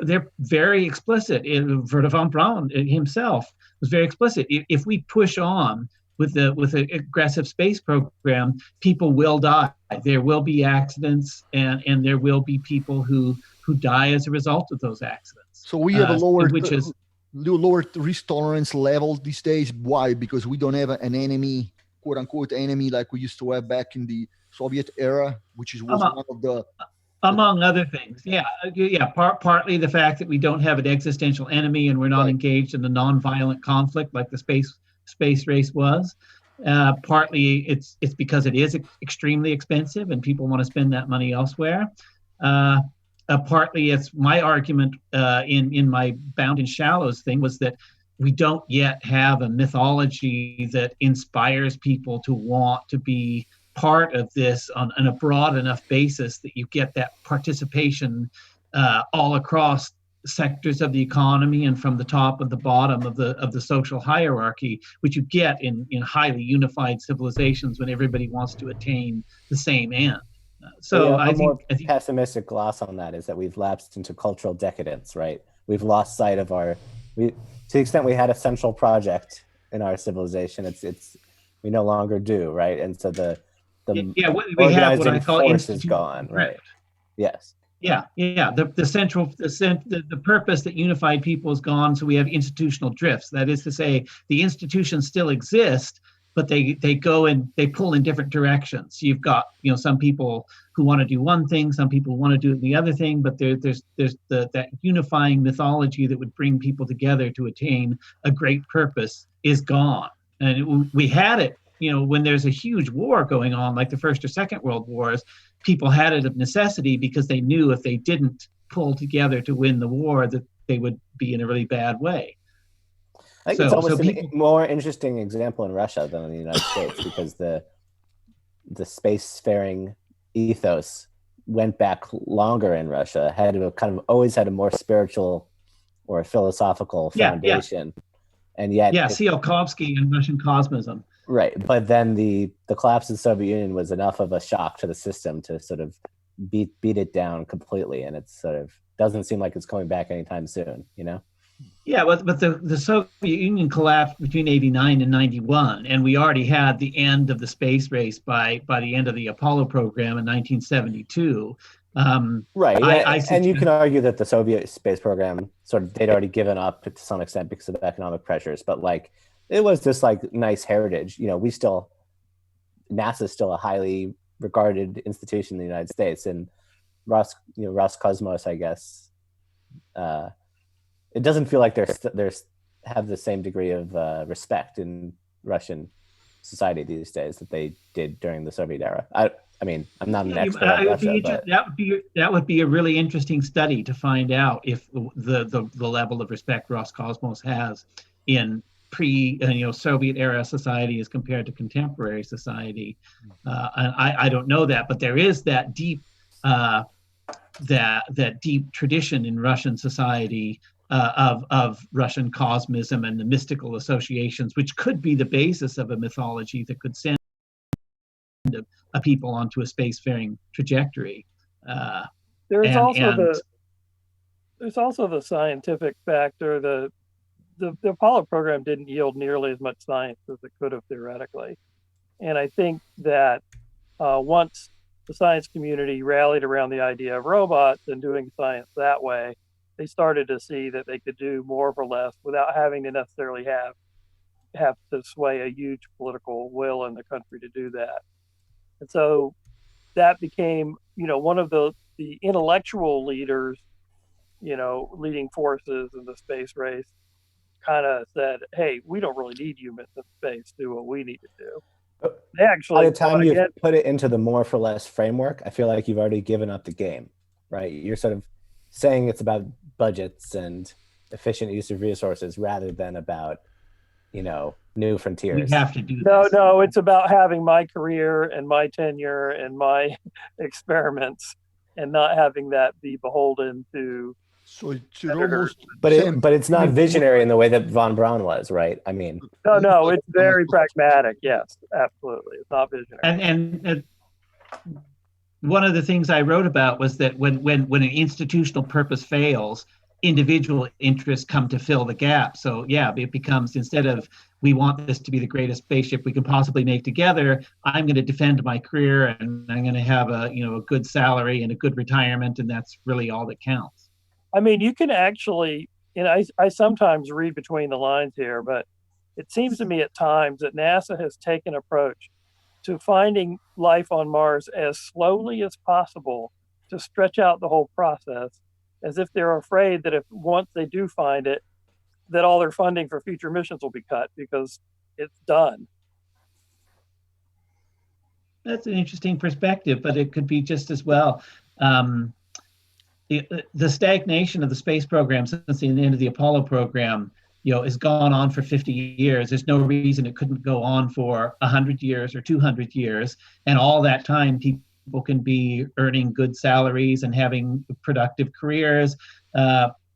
they're very explicit. Wernher von Braun himself was very explicit. If we push on with the aggressive space program, people will die. There will be accidents, and there will be people who die as a result of those accidents. So we have a lower risk tolerance level these days. Why? Because we don't have an enemy, quote unquote enemy, like we used to have back in the Soviet era, which was one of the... Among other things, partly the fact that we don't have an existential enemy and we're not engaged in a non-violent conflict like the space race was. Partly it's because it is extremely expensive and people want to spend that money elsewhere. Partly it's my argument in my Bound in Shallows thing was that we don't yet have a mythology that inspires people to want to be part of this on a broad enough basis that you get that participation all across sectors of the economy and from the top and the bottom of the social hierarchy, which you get in highly unified civilizations when everybody wants to attain the same end. I think pessimistic gloss on that is that we've lapsed into cultural decadence, right? We've lost sight of to the extent we had a central project in our civilization, it's we no longer do, right? And so we have what I call force is gone, right? Yes. Yeah. The purpose that unified people is gone. So we have institutional drifts. That is to say, the institutions still exist, but they go and they pull in different directions. So you've got some people who want to do one thing, some people want to do the other thing, but there's that unifying mythology that would bring people together to attain a great purpose is gone. And we had it. When there's a huge war going on, like the First or Second World Wars, people had it of necessity because they knew if they didn't pull together to win the war, that they would be in a really bad way. I think it's almost a more interesting example in Russia than in the United States because the spacefaring ethos went back longer in Russia, had always had a more spiritual or philosophical foundation. And yet Tsiolkovsky and Russian cosmism. Right, but then the collapse of the Soviet Union was enough of a shock to the system to sort of beat it down completely, and it sort of doesn't seem like it's coming back anytime soon, Yeah, but the Soviet Union collapsed between 89 and 91, and we already had the end of the space race by the end of the Apollo program in 1972. Right, and you can argue that the Soviet space program they'd already given up to some extent because of economic pressures, but it was this like nice heritage. NASA's still a highly regarded institution in the United States, and Roscosmos, I guess, it doesn't feel like there's have the same degree of respect in Russian society these days that they did during the Soviet era. I mean, I'm not an expert on Russia, but that would be a really interesting study to find out if the level of respect Roscosmos has in Soviet era society as compared to contemporary society. I don't know that, but there is that deep that deep tradition in Russian society of Russian cosmism and the mystical associations, which could be the basis of a mythology that could send a people onto a spacefaring trajectory. There's also the scientific factor. The Apollo program didn't yield nearly as much science as it could have theoretically. And I think that once the science community rallied around the idea of robots and doing science that way, they started to see that they could do more for less without having to necessarily have to sway a huge political will in the country to do that. And so that became, one of the intellectual leaders, leading forces in the space race, kind of said, hey, we don't really need humans in space to do what we need to do. They actually, by the time you put it into the more for less framework, I feel like you've already given up the game, right? You're sort of saying it's about budgets and efficient use of resources rather than about, new frontiers. We have to do this. No, it's about having my career and my tenure and my experiments and not having that be beholden to. So it should almost. But it's not visionary in the way that von Braun was, right? I mean. No, it's very pragmatic. Yes, absolutely. It's not visionary. And one of the things I wrote about was that when an institutional purpose fails, individual interests come to fill the gap. So yeah, it becomes, instead of we want this to be the greatest spaceship we can possibly make together, I'm going to defend my career and I'm going to have a good salary and a good retirement, and that's really all that counts. I mean, you can actually, I sometimes read between the lines here, but it seems to me at times that NASA has taken an approach to finding life on Mars as slowly as possible to stretch out the whole process, as if they're afraid that if once they do find it, that all their funding for future missions will be cut because it's done. That's an interesting perspective, but it could be just as well. The stagnation of the space program since the end of the Apollo program, has gone on for 50 years. There's no reason it couldn't go on for 100 years or 200 years. And all that time, people can be earning good salaries and having productive careers,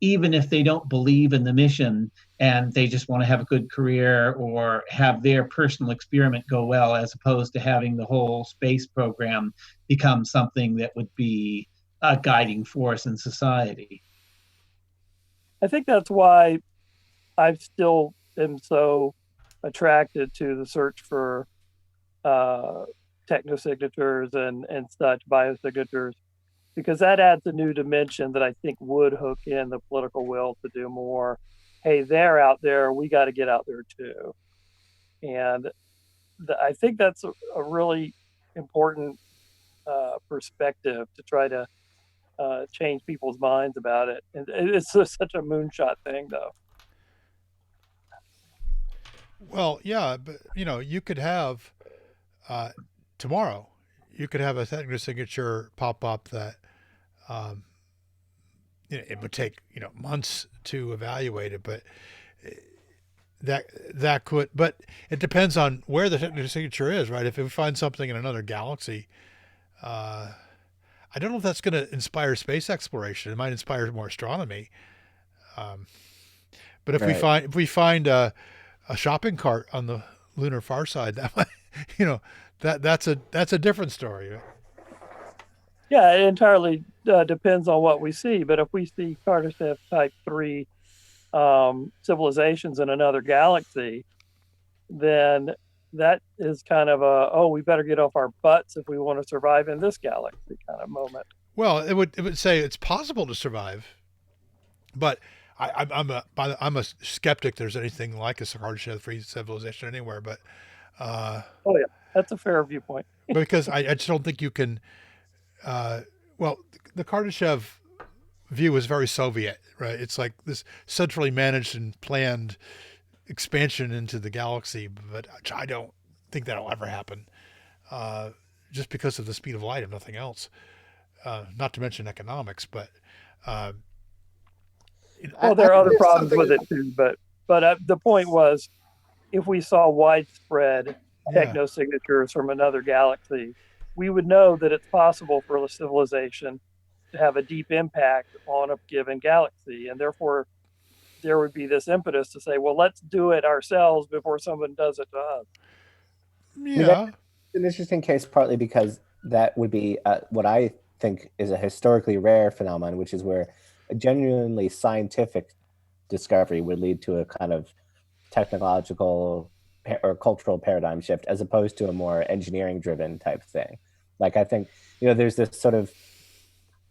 even if they don't believe in the mission and they just want to have a good career or have their personal experiment go well, as opposed to having the whole space program become something that would be a guiding force in society. I think that's why I still am so attracted to the search for technosignatures and such biosignatures, because that adds a new dimension that I think would hook in the political will to do more. Hey, they're out there, we got to get out there too. And I think that's a really important perspective to try to change people's minds about it. And it's just such a moonshot thing, though. Well, yeah, but you could have tomorrow. You could have a technosignature pop up that it would take months to evaluate it, but that could. But it depends on where the technosignature is, right? If we find something in another galaxy, I don't know if that's going to inspire space exploration. It might inspire more astronomy. But if we find a shopping cart on the lunar far side, that might, that's a different story. Yeah, it entirely depends on what we see. But if we see Kardashev Type 3 civilizations in another galaxy, then that is kind of we better get off our butts if we want to survive in this galaxy kind of moment. Well, it would say it's possible to survive, but I'm a skeptic. There's anything like a Kardashev free civilization anywhere, but Oh yeah, that's a fair viewpoint. because I just don't think you can. Well, the Kardashev view is very Soviet, right? It's like this centrally managed and planned expansion into the galaxy, but I don't think that'll ever happen, just because of the speed of light, if nothing else. Not to mention economics, but Well, there are other there's problems something- with it too, but the point was, if we saw widespread techno signatures from another galaxy, we would know that it's possible for a civilization to have a deep impact on a given galaxy, and therefore there would be this impetus to say, well, let's do it ourselves before someone does it to us. yeah, It's an interesting case, partly because that would be what I think is a historically rare phenomenon, which is where a genuinely scientific discovery would lead to a kind of technological or cultural paradigm shift, as opposed to a more engineering-driven type thing. Like, I think, there's this sort of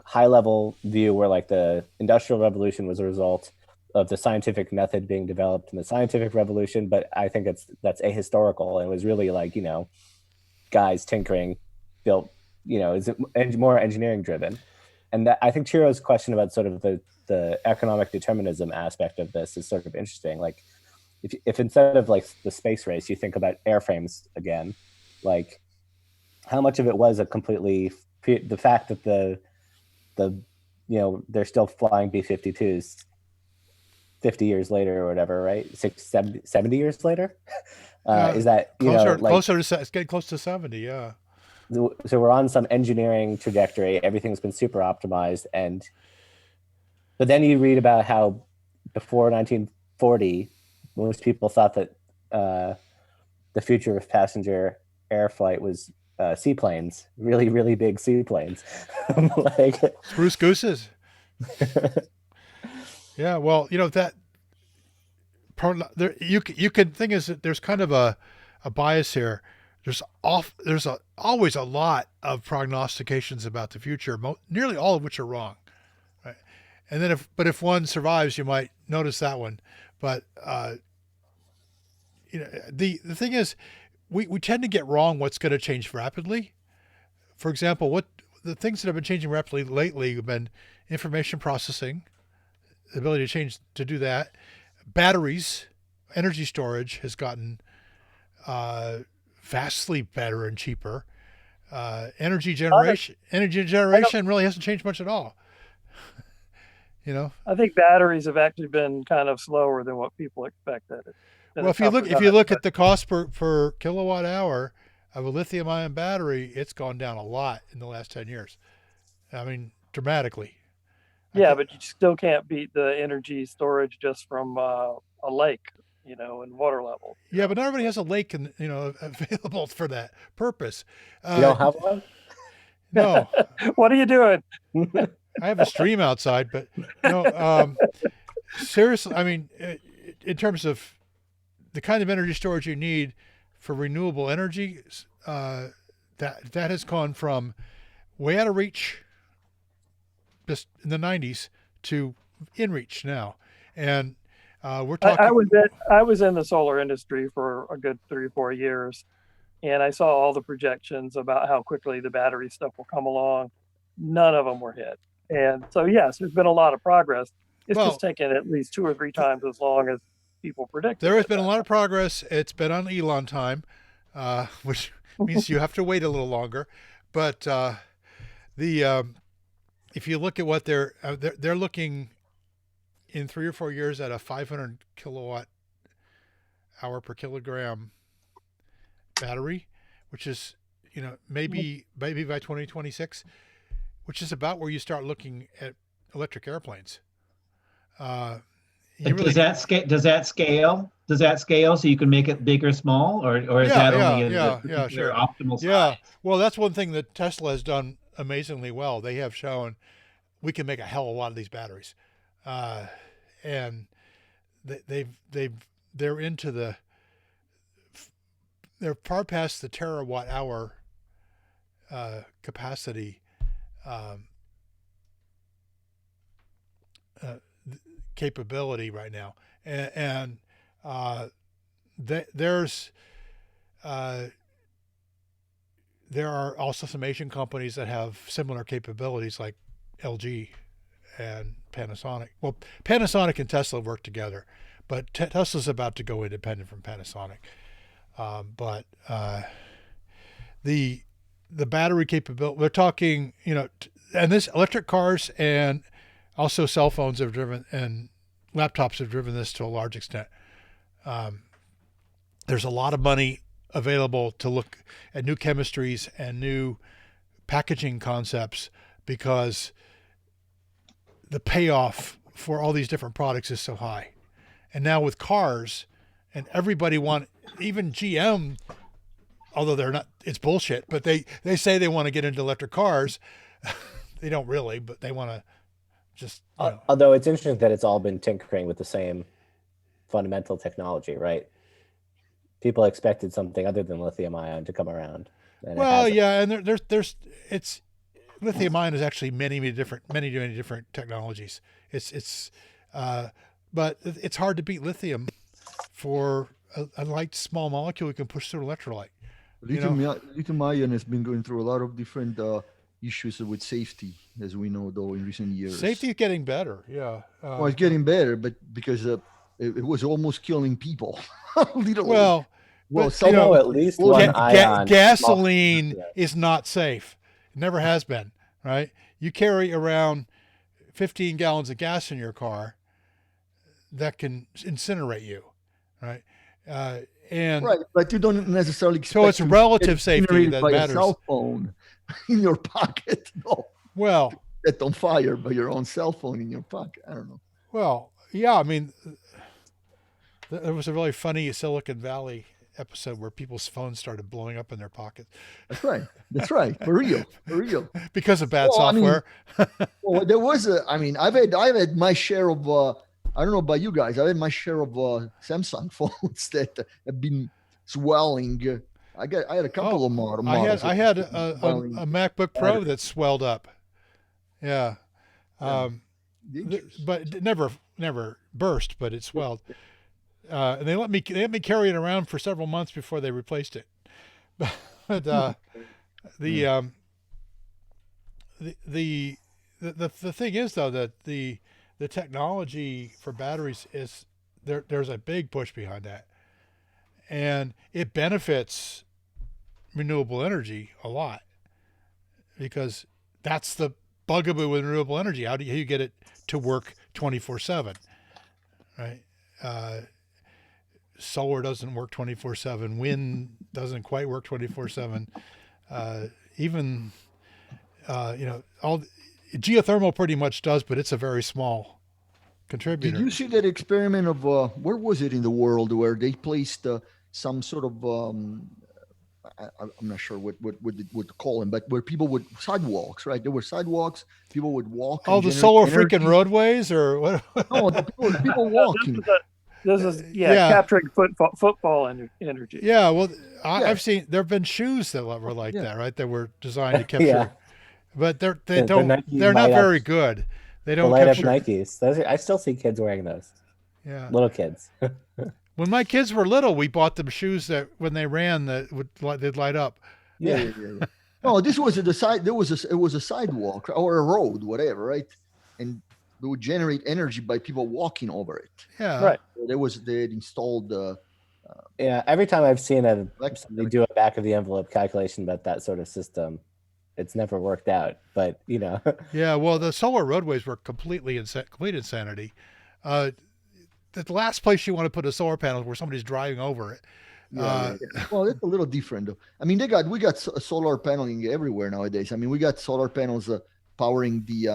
high-level view where, like, the Industrial Revolution was a result of the scientific method being developed in the scientific revolution, but I think that's ahistorical, and it was really like, guys tinkering built, is more engineering driven. And that, I think Chiro's question about sort of the economic determinism aspect of this is sort of interesting. Like, if instead of like the space race, you think about airframes again, like how much of it was a completely, the fact that they're still flying B-52s 50 years later or whatever, right? 70 years later? Is that, it's getting close to 70, yeah. So we're on some engineering trajectory. Everything's been super optimized. But then you read about how before 1940, most people thought that the future of passenger air flight was seaplanes, really, really big seaplanes. Like Spruce gooses. Yeah, well, that there you can thing is that there's kind of a bias here. There's always a lot of prognostications about the future, nearly all of which are wrong. Right? And then if one survives, you might notice that one. But the thing is, we tend to get wrong what's going to change rapidly. For example, what the things that have been changing rapidly lately have been information processing, the ability to do that. Batteries, energy storage has gotten vastly better and cheaper. Energy generation really hasn't changed much at all. I think batteries have actually been kind of slower than what people expected. Well, if you look at the cost per kilowatt hour of a lithium-ion battery, it's gone down a lot in the last 10 years. I mean, dramatically. Yeah, but you still can't beat the energy storage just from a lake, and water level. Yeah, but not everybody has a lake available for that purpose. You don't have one? No. What are you doing? I have a stream outside, but no. Seriously, I mean, in terms of the kind of energy storage you need for renewable energy, that has gone from way out of reach just in the 90s to in reach now. And we're talking. I was in the solar industry for a good 3 or 4 years, and I saw all the projections about how quickly the battery stuff will come along. None of them were hit. And so, yes, there's been a lot of progress. It's just taken at least 2 or 3 times as long as people predicted. There has been a lot of progress. It's been on Elon time, which means you have to wait a little longer. But if you look at what they're looking in 3 or 4 years at a 500 kilowatt hour per kilogram battery, which is maybe by 2026, which is about where you start looking at electric airplanes. Does that scale? Does that scale so you can make it big or small, or is that only sure. optimal size? Yeah, well, that's one thing that Tesla has done amazingly well. They have shown we can make a hell of a lot of these batteries, and they're into they're far past the terawatt hour capacity capability right now, and there's there are also some Asian companies that have similar capabilities, like LG and Panasonic. Well, Panasonic and Tesla work together, but Tesla's about to go independent from Panasonic. But the battery capability, we're talking, and this electric cars and also cell phones have driven, and laptops have driven this to a large extent. There's a lot of money available to look at new chemistries and new packaging concepts because the payoff for all these different products is so high. And now with cars, and everybody even GM, although they're not, it's bullshit, but they say they want to get into electric cars. They don't really, but they want to just, although it's interesting that it's all been tinkering with the same fundamental technology, right? People expected something other than lithium ion to come around. Well, yeah, and it's lithium ion is actually many different technologies. But it's hard to beat lithium for a light small molecule you can push through electrolyte. Lithium ion has been going through a lot of different issues with safety, as we know, though, in recent years. Safety is getting better, yeah. Well, it's getting better, but because it was almost killing people. Literally. Well, somehow at least one ion. Gasoline is not safe. It never has been, right? You carry around 15 gallons of gas in your car that can incinerate you, right? Right, but you don't necessarily expect so it's relative safety that by matters. A cell phone in your pocket. No. Well, set on fire by your own cell phone in your pocket. I don't know. Well, yeah, I mean, there was a really funny Silicon Valley episode where people's phones started blowing up in their pockets. That's right. For real. Because of bad software. There was I've had my share of I don't know about you guys. I've had my share of Samsung phones that have been swelling. I had a couple of models. I had a MacBook Pro that swelled up. Yeah. But it never burst, but it swelled. And they let me carry it around for several months before they replaced it. But the thing is, though, that the technology for batteries is there's a big push behind that, and it benefits renewable energy a lot because that's the bugaboo with renewable energy. How do you get it to work 24/7, right? Solar doesn't work 24/7. Wind doesn't quite work 24/7. Even all geothermal pretty much does, but it's a very small contributor. Did you see that experiment of where was it in the world where they placed some sort of I'm not sure what to call them, but where people would sidewalks, right? There were sidewalks. People would walk. Oh, the solar freaking roadways, or what? No, people walking. This is capturing football energy. Yeah, well, I've seen there have been shoes that were like that, right? That were designed to capture, but they're not very good. They don't light capture up Nikes. I still see kids wearing those. Yeah, little kids. When my kids were little, we bought them shoes that when they ran they'd light up. Yeah. No, this was the side. It was a sidewalk or a road, whatever, right? And they would generate energy by people walking over it. Yeah, right. They had installed. Every time I've seen somebody do a back of the envelope calculation about that sort of system, it's never worked out. But Yeah, well, the solar roadways were complete insanity. The last place you want to put a solar panel is where somebody's driving over it. Well, it's a little different, though. I mean, we got solar paneling everywhere nowadays. I mean, we got solar panels powering the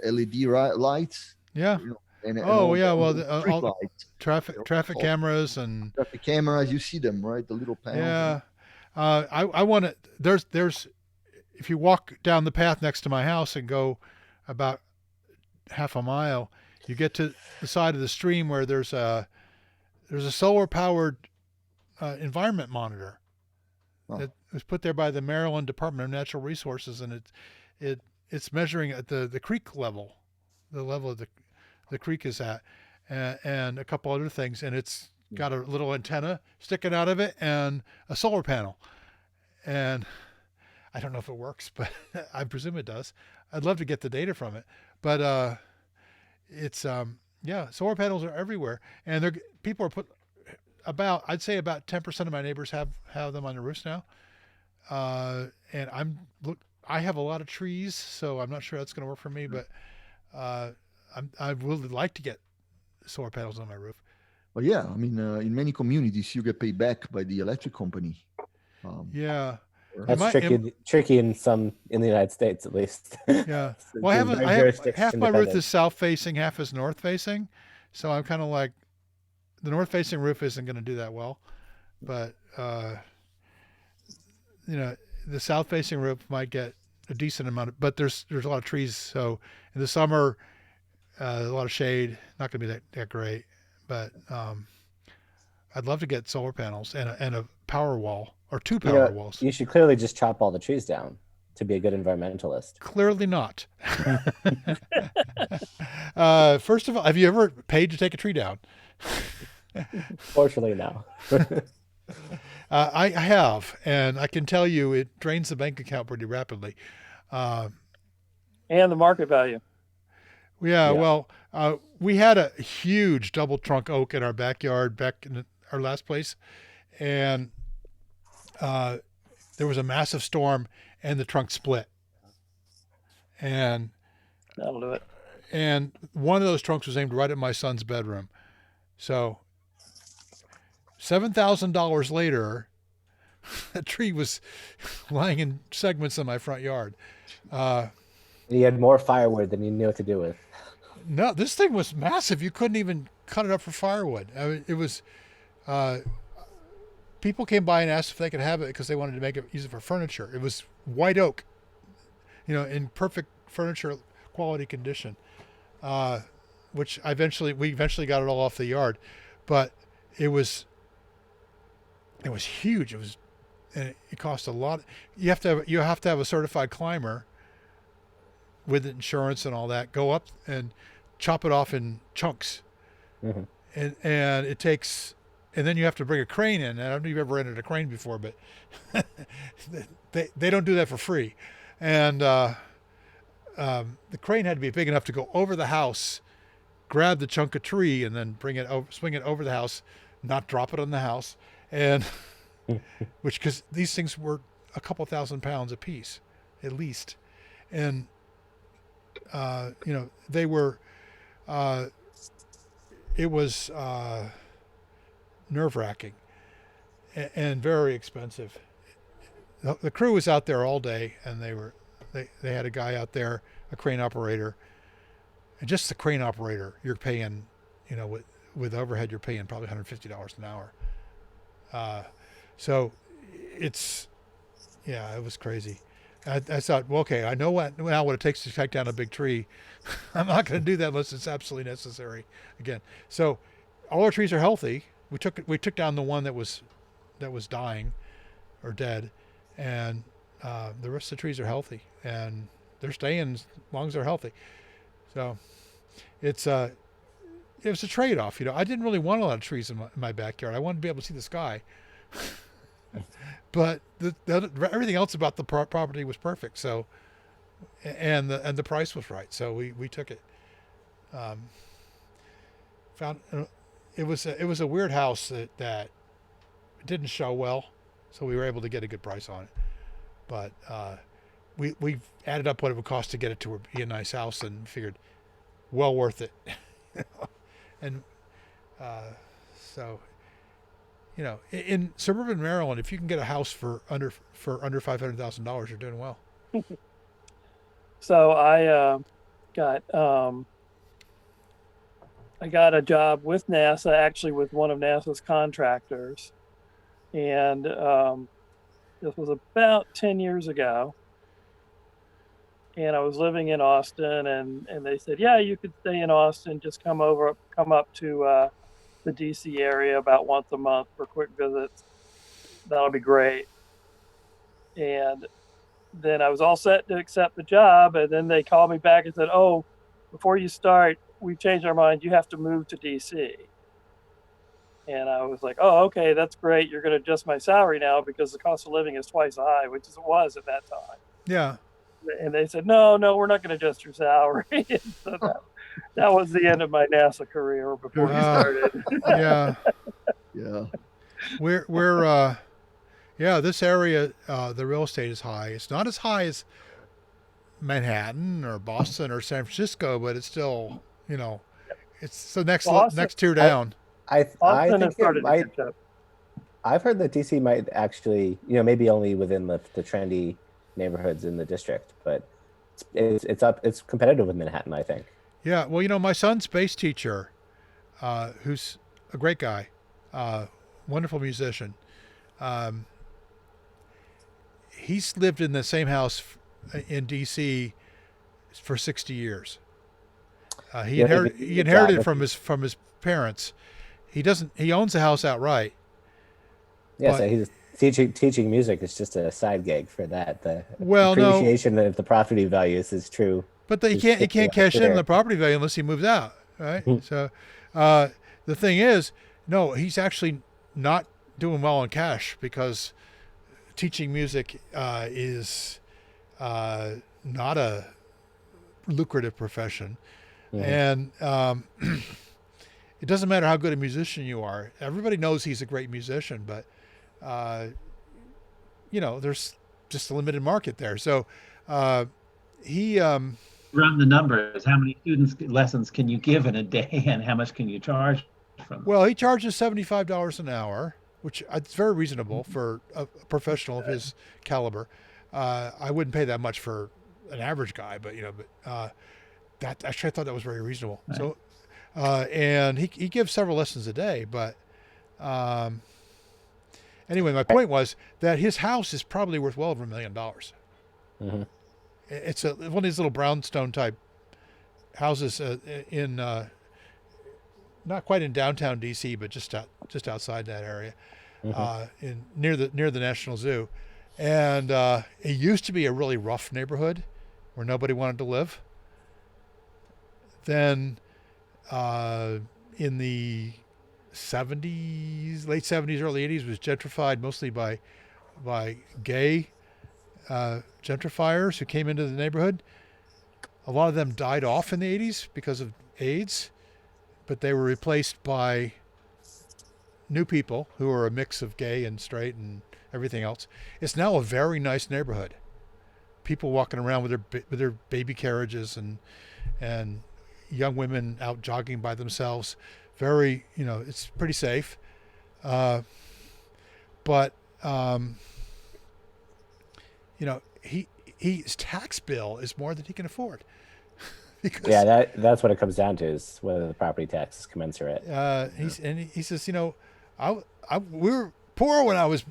LED lights. Yeah. Traffic cameras and traffic cameras. You see them, right? The little panels. Yeah. I want to. There's if you walk down the path next to my house and go about half a mile, you get to the side of the stream where there's a solar powered environment monitor that was put there by the Maryland Department of Natural Resources, and it's measuring at the creek level, the level of the creek is at, and a couple other things. And it's got a little antenna sticking out of it and a solar panel. And I don't know if it works, but I presume it does. I'd love to get the data from it. But it's solar panels are everywhere, and people are I'd say about 10% of my neighbors have them on their roofs now. And I have a lot of trees, so I'm not sure that's going to work for me, but I would like to get solar panels on my roof. Well, yeah, I mean, in many communities, you get paid back by the electric company. Yeah. That's tricky in the United States, at least. Yeah. Well, I have half my roof is south facing, half is north facing. So I'm kind of like, the north facing roof isn't going to do that well, but, the south facing roof might get a decent amount but there's a lot of trees. So in the summer, a lot of shade, not going to be that great, but, I'd love to get solar panels and a power wall or two power walls. You should clearly just chop all the trees down to be a good environmentalist. Clearly not. First of all, have you ever paid to take a tree down? Fortunately, no. I have, and I can tell you it drains the bank account pretty rapidly. And the market value. Yeah. Well, we had a huge double trunk oak in our backyard back in our last place, and there was a massive storm, and the trunk split. And that'll do it. And one of those trunks was aimed right at my son's bedroom. So $7,000 later, the tree was lying in segments in my front yard. You had more firewood than you knew what to do with. No, this thing was massive. You couldn't even cut it up for firewood. I mean, it was. People came by and asked if they could have it because they wanted to use it for furniture. It was white oak, in perfect furniture quality condition. Which we eventually got it all off the yard, but it was huge. And it cost a lot. You have to have a certified climber with insurance and all that. Go up and chop it off in chunks, and it takes. And then you have to bring a crane in. I don't know if you've ever rented a crane before, but they don't do that for free. And the crane had to be big enough to go over the house, grab the chunk of tree, and then swing it over the house, not drop it on the house, and because these things were a couple thousand pounds a piece, at least, and they were. It was. Nerve-wracking and very expensive. The crew was out there all day, and they had a guy out there, a crane operator, and just the crane operator, you're paying, with overhead, you're paying probably $150 an hour. So it was crazy. I thought, well, okay, I know now what it takes to take down a big tree. I'm not going to do that unless it's absolutely necessary again. So all our trees are healthy. We took down the one that was dying or dead, and the rest of the trees are healthy, and they're staying as long as they're healthy. So it was a trade-off. I didn't really want a lot of trees in my backyard. I wanted to be able to see the sky, but everything else about the property was perfect. So and the price was right. So we took it. It was a weird house that didn't show well, so we were able to get a good price on it. But we added up what it would cost to get it to be a nice house, and figured well worth it. And so in suburban Maryland, if you can get a house for under $500,000, you're doing well. So I got a job with NASA, actually with one of NASA's contractors. And this was about 10 years ago. And I was living in Austin, and they said, yeah, you could stay in Austin, just come up to the DC area about once a month for quick visits. That'll be great. And then I was all set to accept the job, and then they called me back and said, oh, before you start, we've changed our mind. You have to move to DC. And I was like, oh, okay, that's great. You're going to adjust my salary now because the cost of living is twice as high, which it was at that time. Yeah. And they said, no, we're not going to adjust your salary. So that was the end of my NASA career before we started. Yeah. Yeah. We're this area, the real estate is high. It's not as high as Manhattan or Boston or San Francisco, but it's still, it's the next tier down. I think it might. I've heard that DC might actually, maybe only within the trendy neighborhoods in the district, but it's competitive with Manhattan, I think. Yeah, well, my son's bass teacher, who's a great guy, wonderful musician. He's lived in the same house in DC for 60 years. He inherited it from his parents. He owns the house outright. Yeah, so he's teaching music is just a side gig for that. The appreciation of the property values is true. But he can't cash in on the property value unless he moves out, right? So the thing is, no, he's actually not doing well on cash because teaching music is not a lucrative profession. And it doesn't matter how good a musician you are. Everybody knows he's a great musician, but there's just a limited market there. So he run the numbers. How many lessons can you give in a day, and how much can you charge from? Well, he charges $75 an hour, which is very reasonable for a professional of his caliber. I wouldn't pay that much for an average guy, but that actually I thought that was very reasonable. Right. So, and he gives several lessons a day. But anyway, my point was that his house is probably worth well over $1 million. Mm-hmm. It's one of these little brownstone type houses in not quite in downtown DC, but just outside that area, near the National Zoo. And it used to be a really rough neighborhood where nobody wanted to live. Then in the 70s, late 70s, early 80s, was gentrified mostly by gay gentrifiers who came into the neighborhood. A lot of them died off in the 80s because of AIDS, but they were replaced by new people who are a mix of gay and straight and everything else. It's now a very nice neighborhood. People walking around with their baby carriages and young women out jogging by themselves. Very, it's pretty safe. But his tax bill is more than he can afford. Because, that's what it comes down to, is whether the property tax is commensurate. He says, we were poor when I was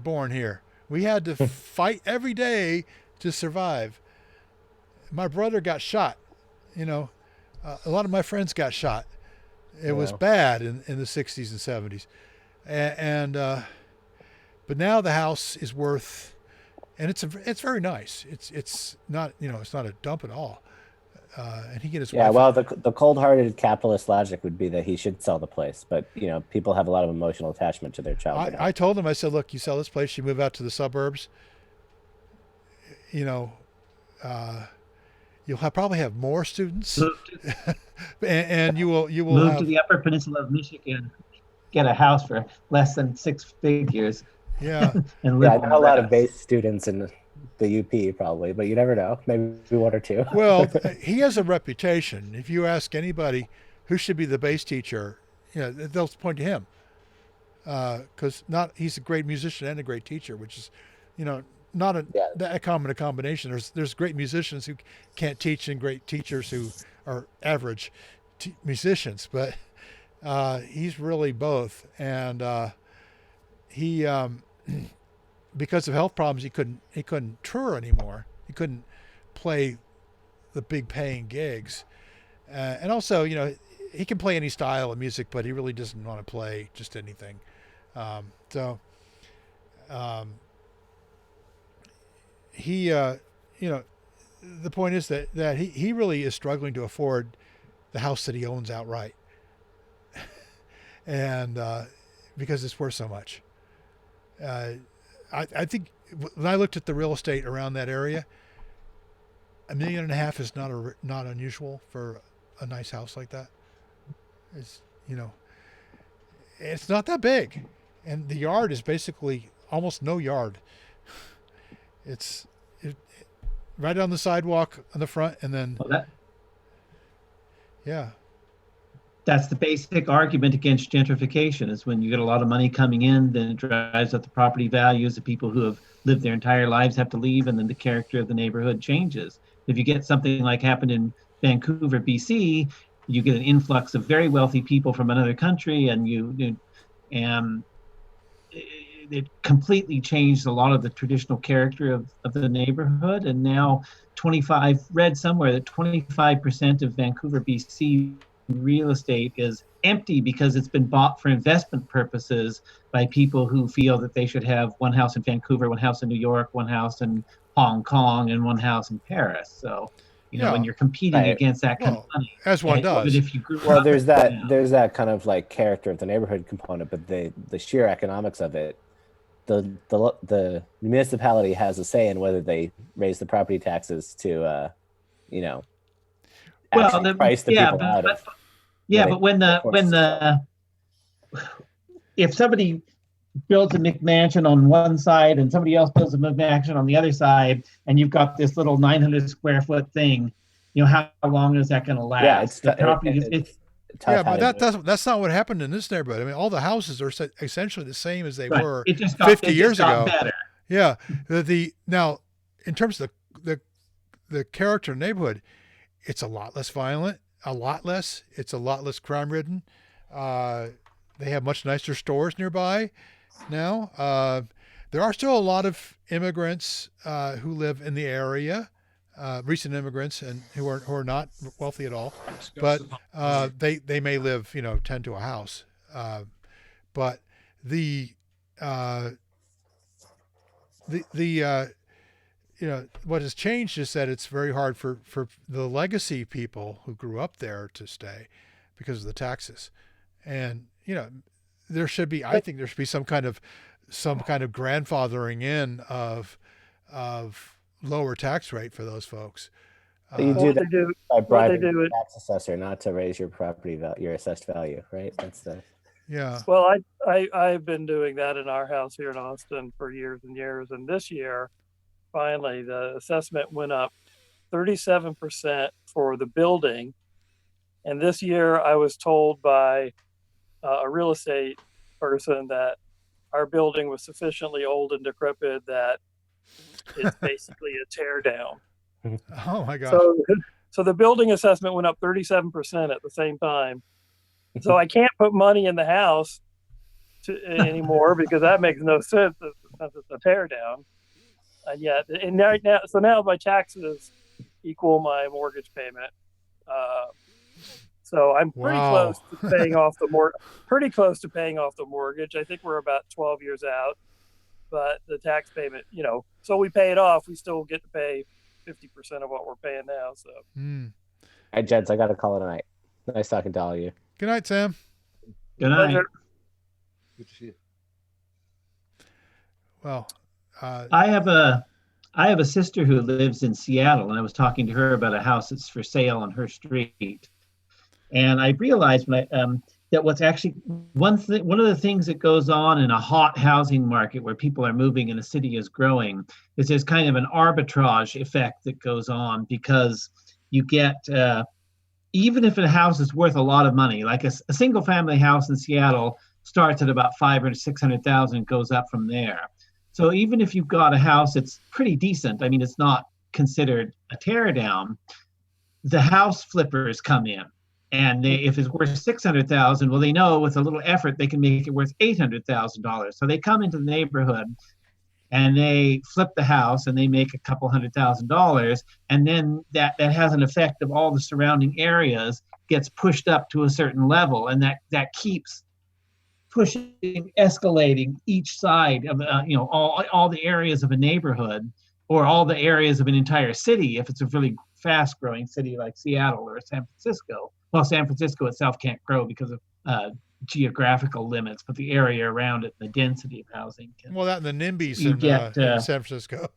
born here. We had to fight every day to survive. My brother got shot. A lot of my friends got shot. It was bad in the 60s and 70s. But now the house is worth, and it's very nice. It's not, it's not a dump at all. And he get his wife. Well, the cold-hearted capitalist logic would be that he should sell the place, but people have a lot of emotional attachment to their child. I told him, I said, look, you sell this place, you move out to the suburbs. You'll probably have more students, and you will move to the Upper Peninsula of Michigan, get a house for less than six figures. Yeah, and live I know a lot of base students in the UP probably, but you never know. Maybe one or two. Well, he has a reputation. If you ask anybody who should be the bass teacher, they'll point to him, because he's a great musician and a great teacher, which is, not a common combination. There's great musicians who can't teach and great teachers who are average musicians, but he's really both. And he because of health problems, he couldn't tour anymore. He couldn't play the big paying gigs, and also he can play any style of music, but he really doesn't want to play just anything. He the point is that he really is struggling to afford the house that he owns outright, and because it's worth so much. I think when I looked at the real estate around that area, $1.5 million is not unusual for a nice house like that. It's, it's not that big, and the yard is basically almost no yard. It's right on the sidewalk on the front, and then yeah. That's the basic argument against gentrification, is when you get a lot of money coming in, then it drives up the property values. The people who have lived their entire lives have to leave, and then the character of the neighborhood changes. If you get something like happened in Vancouver, BC, you get an influx of very wealthy people from another country, and it completely changed a lot of the traditional character of the neighborhood. And now read somewhere that 25% of Vancouver, BC real estate is empty because it's been bought for investment purposes by people who feel that they should have one house in Vancouver, one house in New York, one house in Hong Kong, and one house in Paris. So, when you're competing against that kind of money, as one does. But if you grew well, up, there's that kind of like character of the neighborhood component, but the sheer economics of it, the municipality has a say in whether they raise the property taxes to, price the people out of. But if somebody builds a McMansion on one side and somebody else builds a McMansion on the other side, and you've got this little 900 square foot thing, how long is that going to last? But that's not what happened in this neighborhood. I mean, all the houses are essentially the same as they were 50 years ago. Better. Yeah. Now, in terms of the character of the neighborhood, it's a lot less violent, It's a lot less crime ridden. They have much nicer stores nearby now. There are still a lot of immigrants who live in the area, recent immigrants, and who are not wealthy at all, but they may live 10 to a house. But what has changed is that it's very hard for the legacy people who grew up there to stay because of the taxes. And there should be some kind of grandfathering in of lower tax rate for those folks. You do that by bribing the tax assessor not to raise your property value, your assessed value, right? Yeah. Well, I've been doing that in our house here in Austin for years and years, and this year, finally, the assessment went up 37% for the building. And this year I was told by a real estate person that our building was sufficiently old and decrepit that it's basically a tear down. Oh my God. So the building assessment went up 37% at the same time. So I can't put money in the house anymore because that makes no sense since it's a tear down. And now my taxes equal my mortgage payment. So I'm pretty close to paying off the mortgage. I think we're about 12 years out, but the tax payment, so we pay it off. We still get to pay 50% of what we're paying now. So. All right, gents, I got to call it a night. Nice talking to all of you. Good night, Sam. Good night. Good to see you. Well, I have a sister who lives in Seattle, and I was talking to her about a house that's for sale on her street. And I realized that what's actually one of the things that goes on in a hot housing market where people are moving and a city is growing is there's kind of an arbitrage effect that goes on, because you get even if a house is worth a lot of money, like a single family house in Seattle starts at about $500,000 or $600,000, goes up from there. So even if you've got a house that's pretty decent, I mean, it's not considered a tear down, the house flippers come in. And if it's worth $600,000, well, they know with a little effort they can make it worth $800,000. So they come into the neighborhood and they flip the house and they make a couple $100,000, and then that has an effect of all the surrounding areas gets pushed up to a certain level, and that keeps pushing, escalating each side of all the areas of a neighborhood, or all the areas of an entire city if it's a really fast growing city like Seattle or San Francisco. well, San Francisco itself can't grow because of geographical limits, but the area around it, the density of housing. Well, that and the NIMBYs in San Francisco.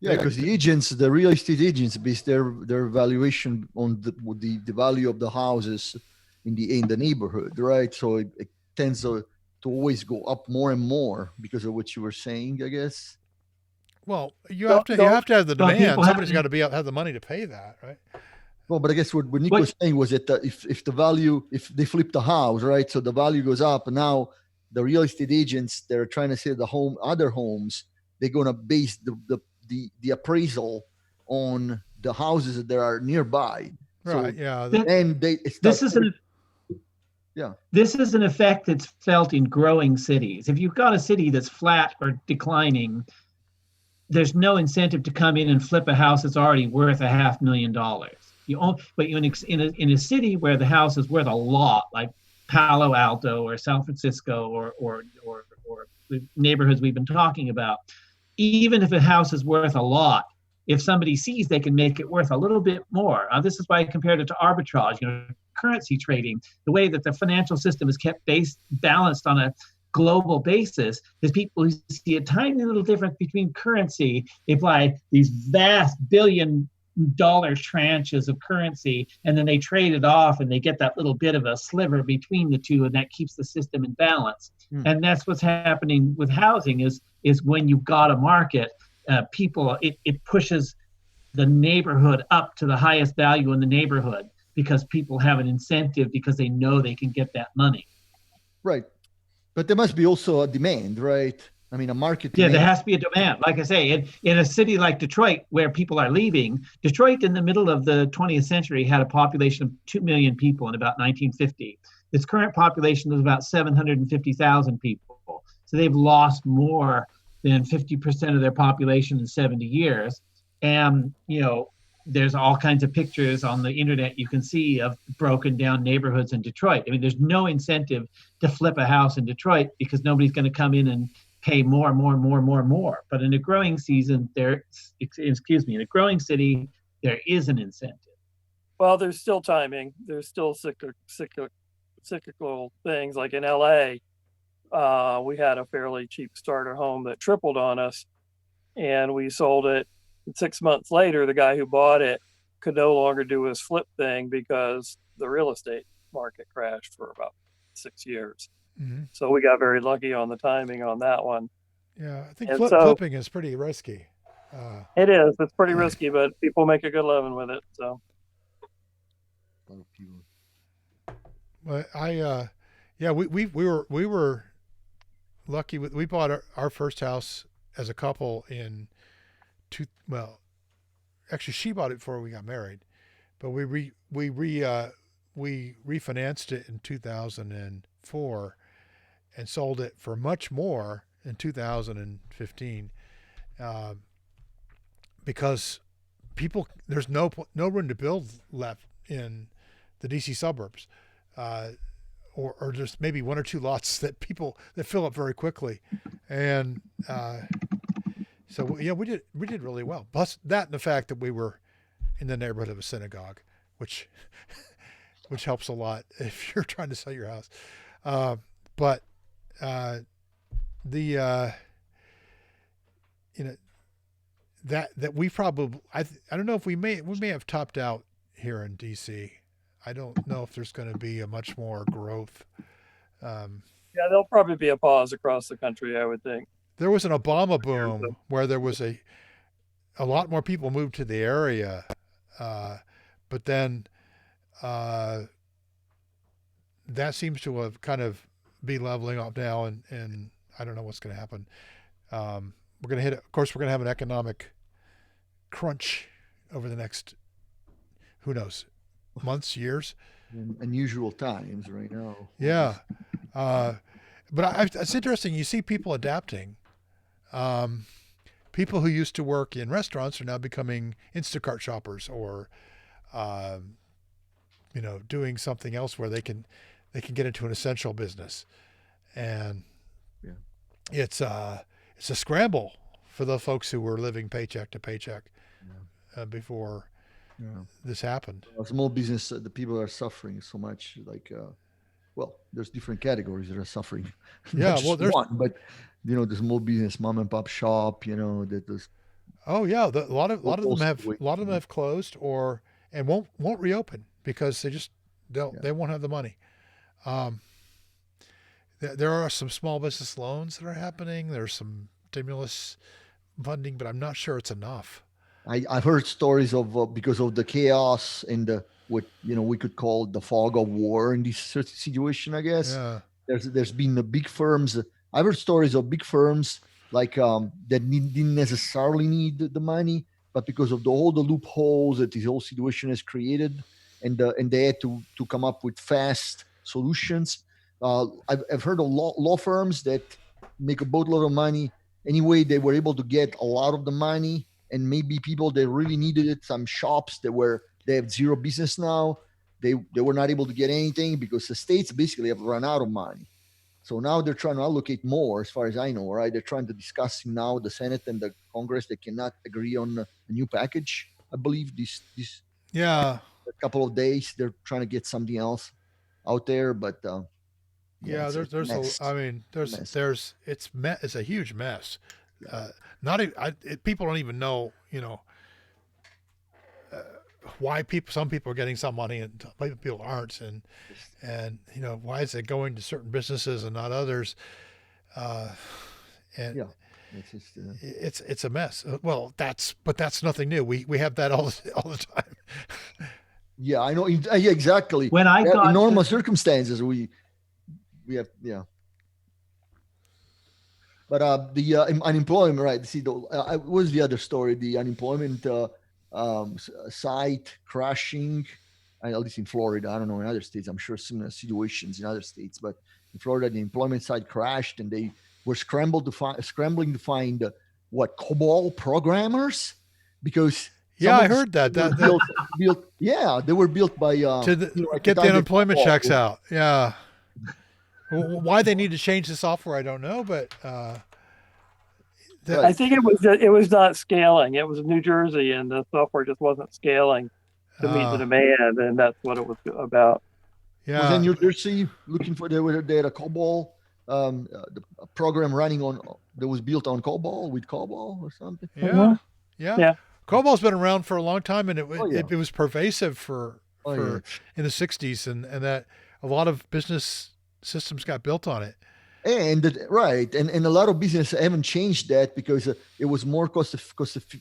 Yeah, because the agents, the real estate agents, base their valuation on the value of the houses in the neighborhood, right? So it tends to always go up more and more because of what you were saying, I guess. Well, you have to have the demand. Somebody's got to have the money to pay that, right? Well, but I guess what Nick was saying was that if they flip the house, right, so the value goes up, and now the real estate agents, they're trying to sell other homes, they're going to base the appraisal on the houses that are nearby. Right. So, yeah. And this is an effect that's felt in growing cities. If you've got a city that's flat or declining, there's no incentive to come in and flip a house that's already worth $500,000. But in a city where the house is worth a lot, like Palo Alto or San Francisco or the neighborhoods we've been talking about, even if a house is worth a lot, if somebody sees they can make it worth a little bit more. This is why I compared it to arbitrage, currency trading. The way that the financial system is kept balanced on a global basis is people who see a tiny little difference between currency, they apply these vast billion-dollar tranches of currency, and then they trade it off and they get that little bit of a sliver between the two, and that keeps the system in balance. And that's what's happening with housing is when you've got a market, it pushes the neighborhood up to the highest value in the neighborhood because people have an incentive because they know they can get that money. Right. But there must be also a demand, right? I mean, a market. Yeah, there has to be a demand. Like I say, in a city like Detroit, where people are leaving, Detroit in the middle of the 20th century had a population of 2 million people in about 1950. Its current population is about 750,000 people. So they've lost more than 50% of their population in 70 years. And, there's all kinds of pictures on the internet you can see of broken down neighborhoods in Detroit. I mean, there's no incentive to flip a house in Detroit because nobody's going to come in and pay more. But in a growing season, in a growing city, there is an incentive. Well, there's still timing. There's still cyclical things. Like in LA, we had a fairly cheap starter home that tripled on us, and we sold it. And 6 months later, the guy who bought it could no longer do his flip thing because the real estate market crashed for about 6 years. Mm-hmm. So we got very lucky on the timing on that one. Yeah, I think flipping is pretty risky. It is. It's pretty risky, but people make a good living with it. So. But we were lucky. We bought our first house as a couple in actually she bought it before we got married, but we refinanced it in 2004 and sold it for much more in 2015 because there's no room to build left in the DC suburbs, or just maybe one or two lots that fill up very quickly, and so yeah, we did really well. Plus that and the fact that we were in the neighborhood of a synagogue, which helps a lot if you're trying to sell your house. But that we probably I don't know if we may have topped out here in DC. I don't know if there's going to be a much more growth. Yeah, there'll probably be a pause across the country, I would think. There was an Obama boom where there was a lot more people moved to the area, but then that seems to have kind of be leveling off now, and I don't know what's going to happen. We're going to have an economic crunch over the next, who knows, months, years. Unusual times right now. Yeah. But it's interesting. You see people adapting. People who used to work in restaurants are now becoming Instacart shoppers, or, doing something else where they can get into an essential business, and it's a scramble for the folks who were living paycheck to paycheck before. this happened. Small business, the people are suffering so much. Like, well, there's different categories that are suffering. Yeah, Not well, just there's one, but the small business, mom and pop shop. That was. Oh yeah, a lot of them have Situation. closed and won't reopen because they just don't they won't have the money. There are some small business loans that are happening. There's some stimulus funding, but I'm not sure it's enough. I've heard stories of because of the chaos and what we could call the fog of war in this situation. I guess Yeah. there's been the big firms. I've heard stories of big firms like that didn't necessarily need the money, but because of all the loopholes that this whole situation has created, and they had to come up with fast solutions. I've heard of law firms that make a boatload of money. Anyway, they were able to get a lot of the money, and maybe people that really needed it, some shops they have zero business now, they were not able to get anything because the states basically have run out of money. So now they're trying to allocate more, as far as I know, right? They're trying to discuss now, the Senate and the Congress, they cannot agree on a new package. I believe this Yeah. a couple of days they're trying to get something else out there, but Yeah, it's there's mess. it's a huge mess. Yeah. People don't even know, why some people are getting some money and other people aren't, and why is it going to certain businesses and not others? And Yeah. It's just it's a mess. Well, that's nothing new. We have that all the time. yeah, I know. Yeah, exactly. When I Yeah, got in normal to- circumstances, we have But the unemployment, right? See, what was the other story? The unemployment site crashing, at least in Florida. I don't know in other states. I'm sure similar situations in other states, but in Florida, the employment site crashed, and they were scrambling to find COBOL programmers because Yeah, I some of heard that. them That were built. Yeah, they were built by to at get the time that unemployment COBOL checks was- out. Yeah. Why they need to change the software, I don't know, but I think it was not scaling. It was New Jersey, and the software just wasn't scaling to meet the demand, and that's what it was about. yeah. Was in New Jersey looking for they had a COBOL a program running on that was built on COBOL with COBOL or something. Yeah, Mhm. yeah. Yeah. COBOL's been around for a long time, and it yeah. it was pervasive for in the '60s, and that a lot of business systems got built on it. And a lot of business haven't changed that because it was more cost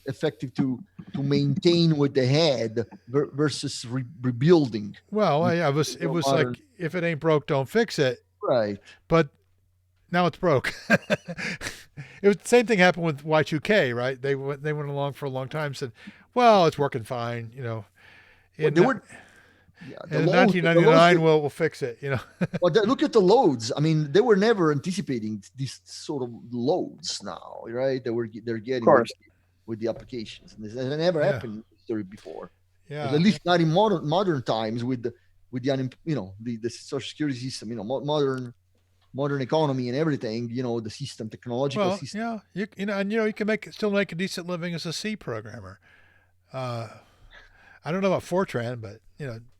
effective to maintain what they had versus rebuilding. Well, it was modern- like, if it ain't broke, don't fix it. Right. But now it's broke. It was the same thing happened with Y2K, right? They went along for a long time, said, well, it's working fine, Well, In, they were. Yeah, in 1999, we'll fix it, Well, look at the loads. I mean, they were never anticipating these sort of loads now, right? They're getting with the applications, and this has never happened in history before. Yeah. At least not in modern times with the the social security system, modern economy and everything. The system, technological system. Yeah, you can still make a decent living as a C programmer. I don't know about Fortran, but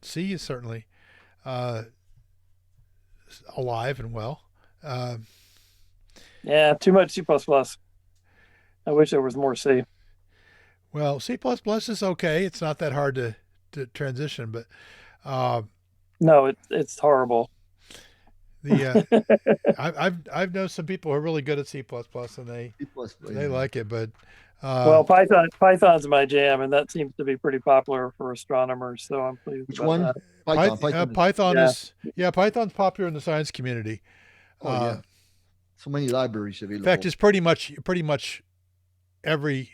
C is certainly alive and well. Yeah, too much C++. I wish there was more C. Well, C++ is okay. It's not that hard to transition, but no, it's horrible. I've known some people who are really good at C++, and they like it, but well, Python's my jam, and that seems to be pretty popular for astronomers. So I'm pleased. Which about one? that. Python's popular in the science community. So many libraries available. In fact, it's pretty much every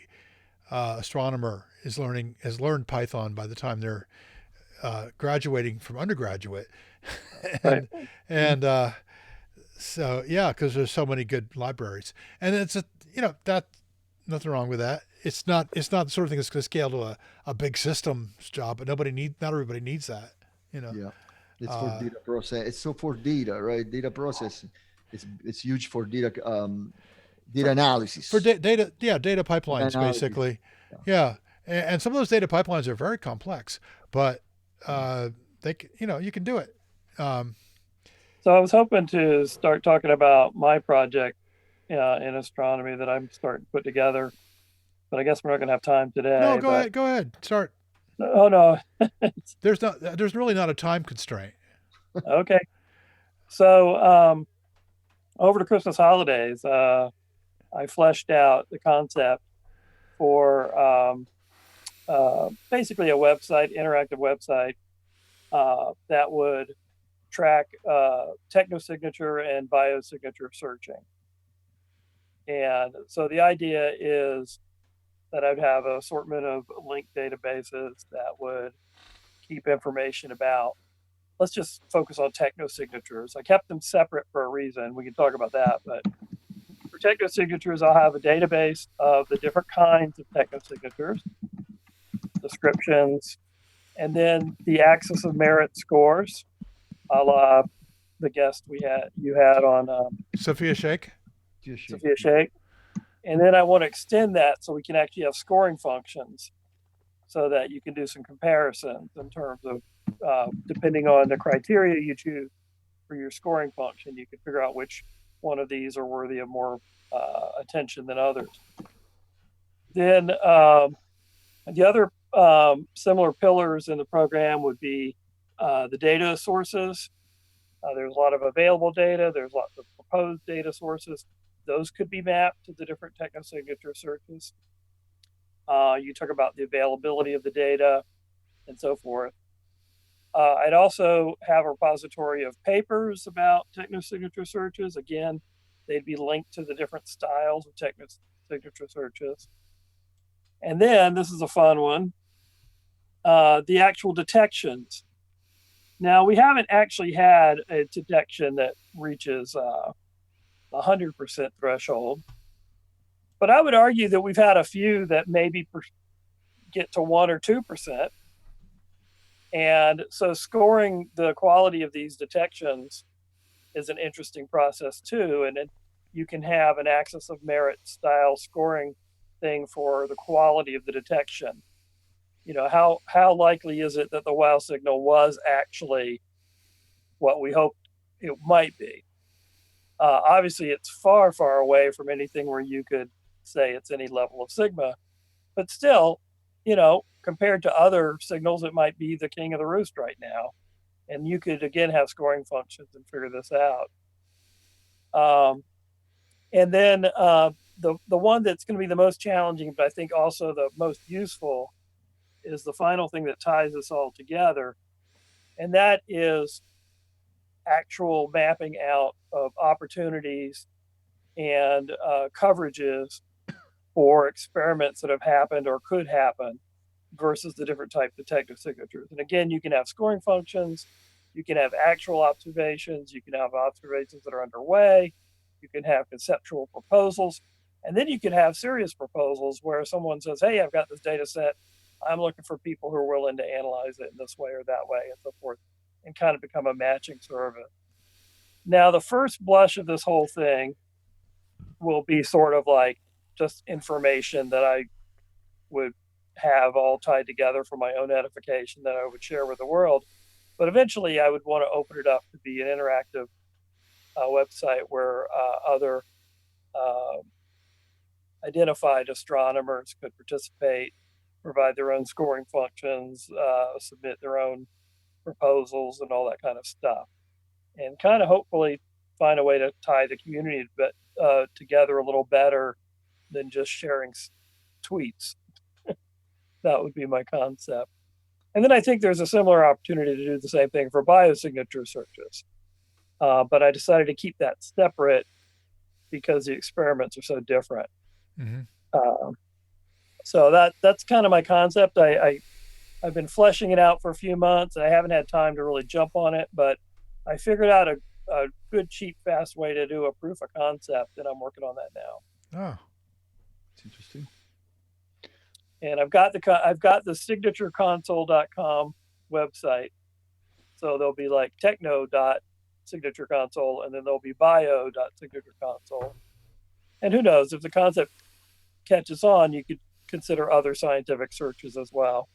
astronomer has learned Python by the time they're graduating from undergraduate. and so yeah, because there's so many good libraries, and it's nothing wrong with that. It's not the sort of thing that's going to scale to a big systems job, but not everybody needs that. Yeah, it's for data process. It's so for data, right? Data processing. It's huge for data analysis. For data pipelines, basically. Yeah. And some of those data pipelines are very complex, but you can do it. So I was hoping to start talking about my project in astronomy that I'm starting to put together, but I guess we're not going to have time today. No, go ahead. Go ahead. Start. Oh no. There's really not a time constraint. Okay. So over the Christmas holidays, I fleshed out the concept for basically a website, interactive website that would track technosignature and biosignature searching. And so the idea is that I'd have an assortment of linked databases that would keep information about, let's just focus on technosignatures. I kept them separate for a reason. We can talk about that. But for technosignatures, I'll have a database of the different kinds of technosignatures, descriptions, and then the axis of merit scores, a la the guest you had on Sophia Shake. Sophia Shake. And then I want to extend that so we can actually have scoring functions so that you can do some comparisons in terms of depending on the criteria you choose for your scoring function, you can figure out which one of these are worthy of more attention than others. Then the other similar pillars in the program would be the data sources. There's a lot of available data. There's lots of proposed data sources. Those could be mapped to the different technosignature searches. You talk about the availability of the data and so forth. I'd also have a repository of papers about technosignature searches. Again, they'd be linked to the different styles of technosignature searches. And then, this is a fun one, the actual detections. Now, we haven't actually had a detection that reaches 100% threshold, but I would argue that we've had a few that maybe get to 1 or 2%. And so scoring the quality of these detections is an interesting process too. And then you can have an axis of merit style scoring thing for the quality of the detection. You know, how likely is it that the wow signal was actually what we hoped it might be? Obviously, it's far, far away from anything where you could say it's any level of sigma, but still, you know, compared to other signals, it might be the king of the roost right now. And you could, again, have scoring functions and figure this out. And then the one that's going to be the most challenging, but I think also the most useful, is the final thing that ties this all together. And that is actual mapping out of opportunities and coverages for experiments that have happened or could happen versus the different types of technosignatures. And again, you can have scoring functions, you can have actual observations, you can have observations that are underway, you can have conceptual proposals, and then you can have serious proposals where someone says, hey, I've got this data set, I'm looking for people who are willing to analyze it in this way or that way and so forth, and kind of become a matching service. Now, the first blush of this whole thing will be sort of like just information that I would have all tied together for my own edification that I would share with the world. But eventually I would want to open it up to be an interactive website where other identified astronomers could participate, provide their own scoring functions, submit their own proposals and all that kind of stuff. And kind of hopefully find a way to tie the community together a little better than just sharing tweets. That would be my concept. And then I think there's a similar opportunity to do the same thing for biosignature searches. But I decided to keep that separate because the experiments are so different. Mm-hmm. So that's kind of my concept. I've been fleshing it out for a few months. And I haven't had time to really jump on it, but I figured out a good, cheap, fast way to do a proof of concept, and I'm working on that now. Oh, it's interesting. And I've got the signatureconsole.com website. So there'll be like techno.signatureconsole, and then there'll be bio.signatureconsole. And who knows, if the concept catches on, you could consider other scientific searches as well.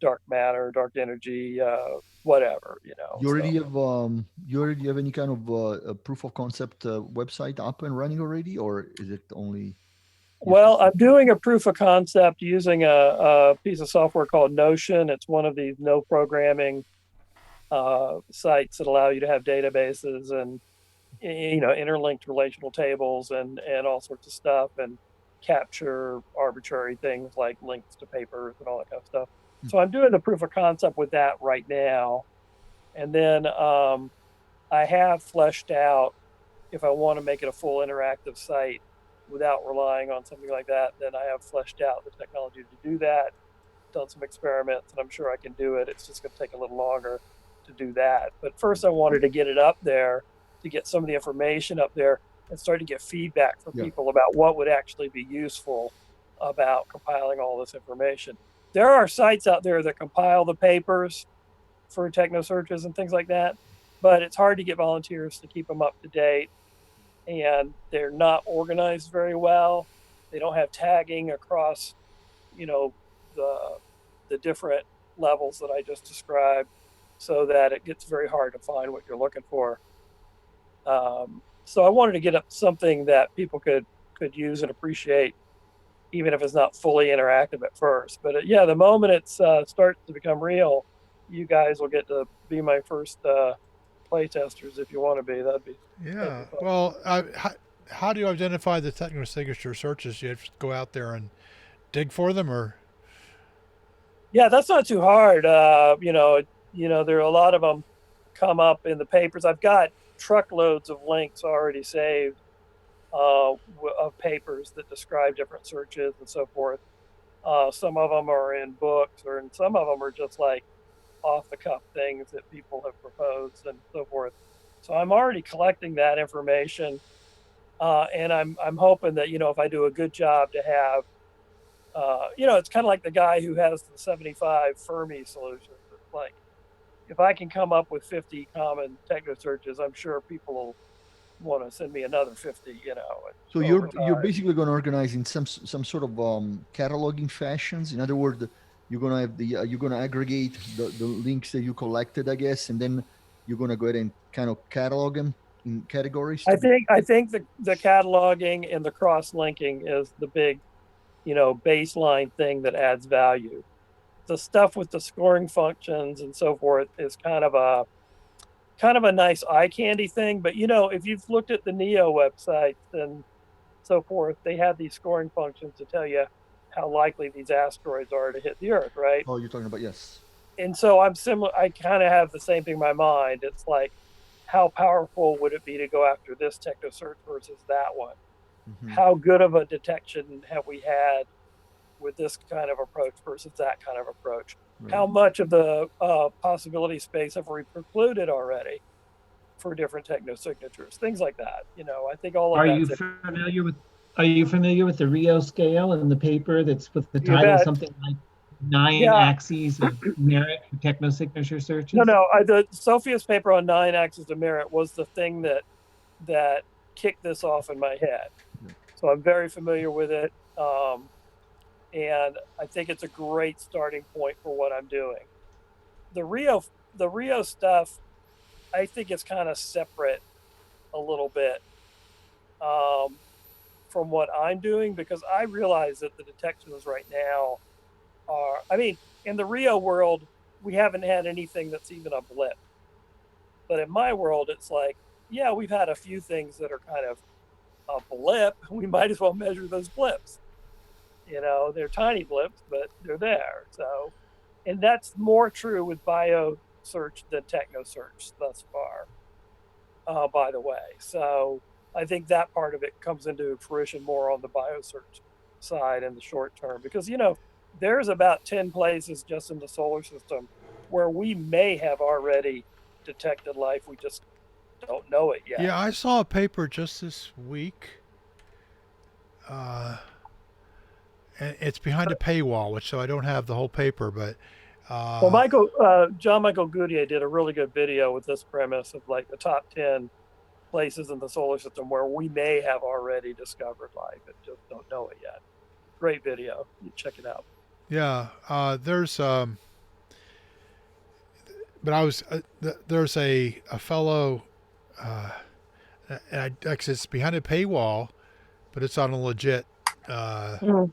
Dark matter, dark energy, whatever, you know. You already have any kind of a proof of concept website up and running already, or is it only? Well, I'm doing a proof of concept using a piece of software called Notion. It's one of these no programming sites that allow you to have databases and, you know, interlinked relational tables and all sorts of stuff, and capture arbitrary things like links to papers and all that kind of stuff. So I'm doing the proof of concept with that right now. And then I have fleshed out, if I want to make it a full interactive site without relying on something like that, then I have fleshed out the technology to do that, done some experiments, and I'm sure I can do it. It's just going to take a little longer to do that. But first I wanted to get it up there, to get some of the information up there and start to get feedback from people about what would actually be useful about compiling all this information. There are sites out there that compile the papers for techno searches and things like that, but it's hard to get volunteers to keep them up to date, and they're not organized very well. They don't have tagging across, you know, the different levels that I just described, so that it gets very hard to find what you're looking for. So I wanted to get up something that people could use and appreciate, even if it's not fully interactive at first. But yeah, the moment it starts to become real, you guys will get to be my first play testers if you want to be. That'd be fun. Well, how do you identify the techno signature searches? You have to go out there and dig for them, or? Yeah, that's not too hard. You know, there are a lot of them come up in the papers. I've got truckloads of links already saved of papers that describe different searches and so forth. Some of them are in books, and some of them are just like off the cuff things that people have proposed and so forth. So I'm already collecting that information, and I'm hoping that, you know, if I do a good job to have, you know, it's kind of like the guy who has the 75 Fermi solutions. It's like, if I can come up with 50 common techno searches, I'm sure people will want to send me another 50, you know. So you're basically going to organize in some sort of cataloging fashions. In other words, you're going to have you're going to aggregate the links that you collected, I guess, and then you're going to go ahead and kind of catalog them in categories. I think the cataloging and the cross linking is the big, you know, baseline thing that adds value. The stuff with the scoring functions and so forth is kind of a nice eye candy thing. But, you know, if you've looked at the NEO websites and so forth, they have these scoring functions to tell you how likely these asteroids are to hit the Earth, right? Oh, you're talking about, yes. And so I'm similar. I kind of have the same thing in my mind. It's like, how powerful would it be to go after this techno search versus that one? Mm-hmm. How good of a detection have we had with this kind of approach versus that kind of approach? Right. How much of the possibility space have we precluded already for different techno signatures? Things like that. You know, I think all of that. Are you familiar with the Rio scale in the paper that's with the title something like 9 axes of merit for techno signature searches? No. The Sophia's paper on 9 axes of merit was the thing that kicked this off in my head. So I'm very familiar with it. And I think it's a great starting point for what I'm doing. The Rio stuff, I think it's kind of separate a little bit from what I'm doing, because I realize that the detections right now are, I mean, in the Rio world, we haven't had anything that's even a blip. But in my world, it's like, yeah, we've had a few things that are kind of a blip. We might as well measure those blips. You know, they're tiny blips, but they're there. So, and that's more true with bio search than techno search thus far, by the way. So I think that part of it comes into fruition more on the bio search side in the short term, because, you know, there's about 10 places just in the solar system where we may have already detected life. We just don't know it yet. Yeah, I saw a paper just this week. And it's behind a paywall, which so I don't have the whole paper, but well, John Michael Goudier did a really good video with this premise of like the top 10 places in the solar system where we may have already discovered life and just don't know it yet. great video. You check it out. Yeah, there's but I was there's a fellow, and it's behind a paywall, but it's on a legit. Yeah,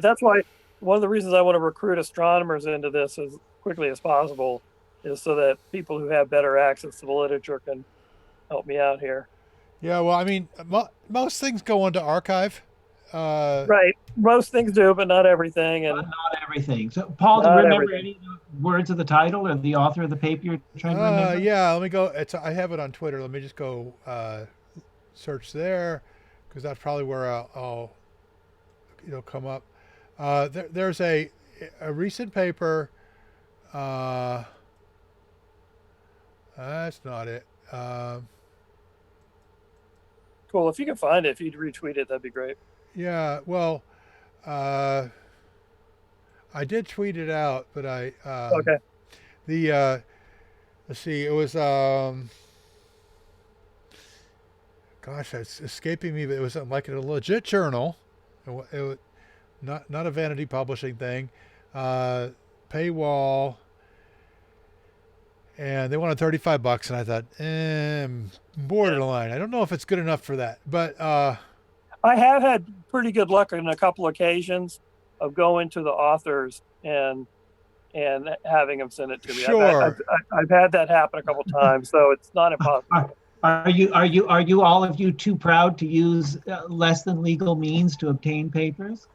that's why one of the reasons I want to recruit astronomers into this as quickly as possible is so that people who have better access to the literature can help me out here. Yeah, well, I mean, most things go onto archive. Right, most things do, but not everything. And not everything. So, Paul, do you remember any of the words of the title or the author of the paper you're trying to remember? Yeah, let me go. I have it on Twitter. Let me just go search there, because that's probably where I'll come up. There's a recent paper. That's not it. Cool. If you can find it, if you'd retweet it, that'd be great. Yeah. Well, I did tweet it out, but okay. Let's see. It was gosh, it's escaping me, but it was like a legit journal. It not a vanity publishing thing. Paywall. And they wanted $35, and I thought, borderline. I don't know if it's good enough for that, but I have had pretty good luck on a couple occasions of going to the authors and having them send it to me. Sure. I've had that happen a couple times, so it's not impossible. Are you all of you too proud to use less than legal means to obtain papers?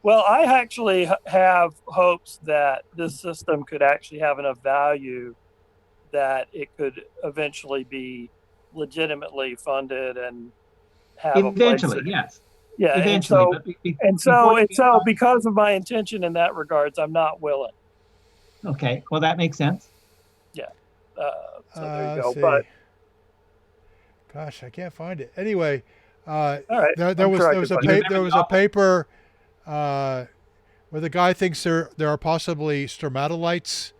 Well, I actually have hopes that this system could actually have enough value that it could eventually be legitimately funded and have eventually, a place. Yes. Yeah, eventually. And so because of my intention in that regards, I'm not willing. Okay, well that makes sense. Yeah. So there you go. See. But gosh, I can't find it. Anyway, all right. There was a paper where the guy thinks there are possibly stromatolites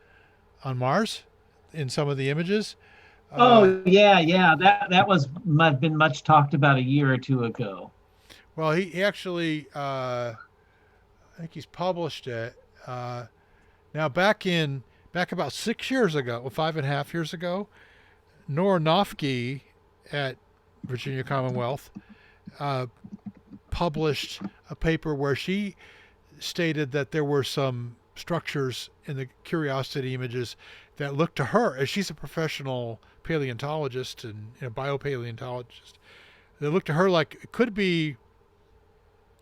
on Mars in some of the images. Yeah. That was been much talked about a year or two ago. Well, he actually, I think he's published it. Now back about 6 years ago, 5.5 years ago, Nora Nofke at Virginia Commonwealth published a paper where she stated that there were some structures in the Curiosity images that looked to her, as she's a professional paleontologist and biopaleontologist, they looked to her like it could be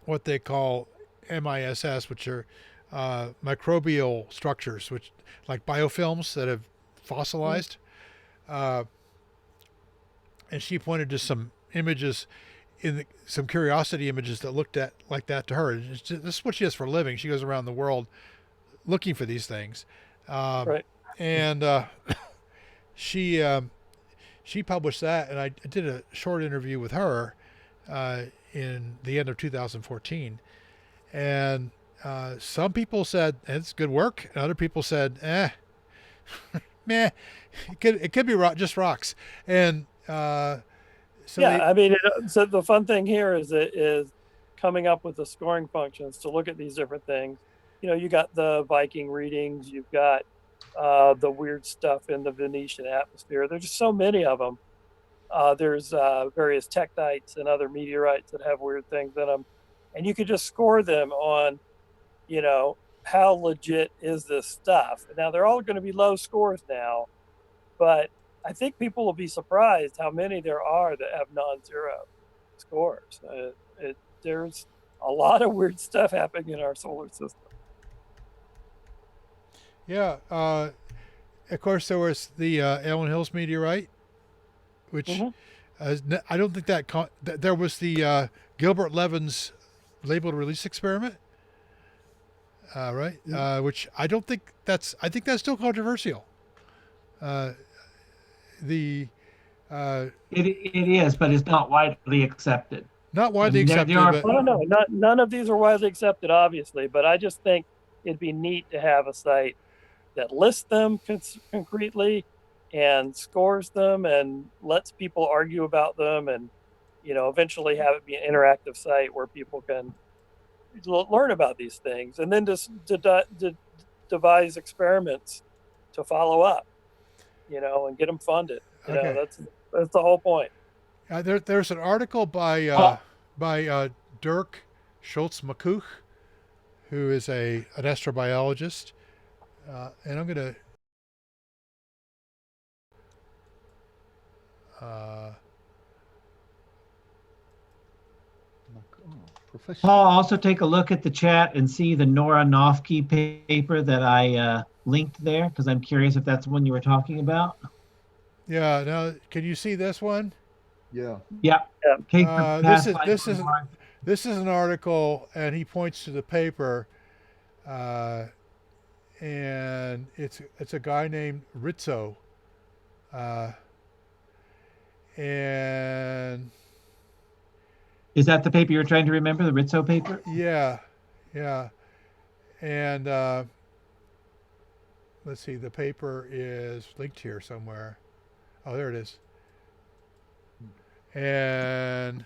what they call MISS, which are microbial structures, which like biofilms that have fossilized. And she pointed to some images some Curiosity images that looked at like that to her. This is what she does for a living. She goes around the world looking for these things. Right. And she published that, and I did a short interview with her in the end of 2014. And some people said it's good work, and other people said, meh, it could be just rocks. And so so the fun thing here is coming up with the scoring functions to look at these different things. You got the Viking readings, you've got the weird stuff in the Venetian atmosphere. There's just so many of them. There's various tektites and other meteorites that have weird things in them. And you could just score them on, how legit is this stuff? Now, they're all going to be low scores now, but I think people will be surprised how many there are that have non-zero scores. There's a lot of weird stuff happening in our solar system. Yeah. Of course, there was the Allen Hills meteorite, which I don't think there was the Gilbert Levin's labeled release experiment, right? Which I don't think I think that's still controversial. It is, but it's not widely accepted. Not widely accepted. None of these are widely accepted, obviously, but I just think it'd be neat to have a site that lists them concretely and scores them and lets people argue about them, and eventually have it be an interactive site where people can learn about these things, and then just to devise experiments to follow up, and get them funded. Okay. That's the whole point. There's an article by Dirk Schultz-McCuch, who is an astrobiologist, and I'm gonna. Professor. Paul, also take a look at the chat and see the Nora Nofke paper that I linked there, because I'm curious if that's the one you were talking about. Yeah. Now, can you see this one? Yeah. Yeah. Yeah. This is an article, and he points to the paper, and it's a guy named Rizzo, and Is that the paper you're trying to remember, the Rizzo paper? yeah, and let's see, the paper is linked here somewhere. Oh, there it is. And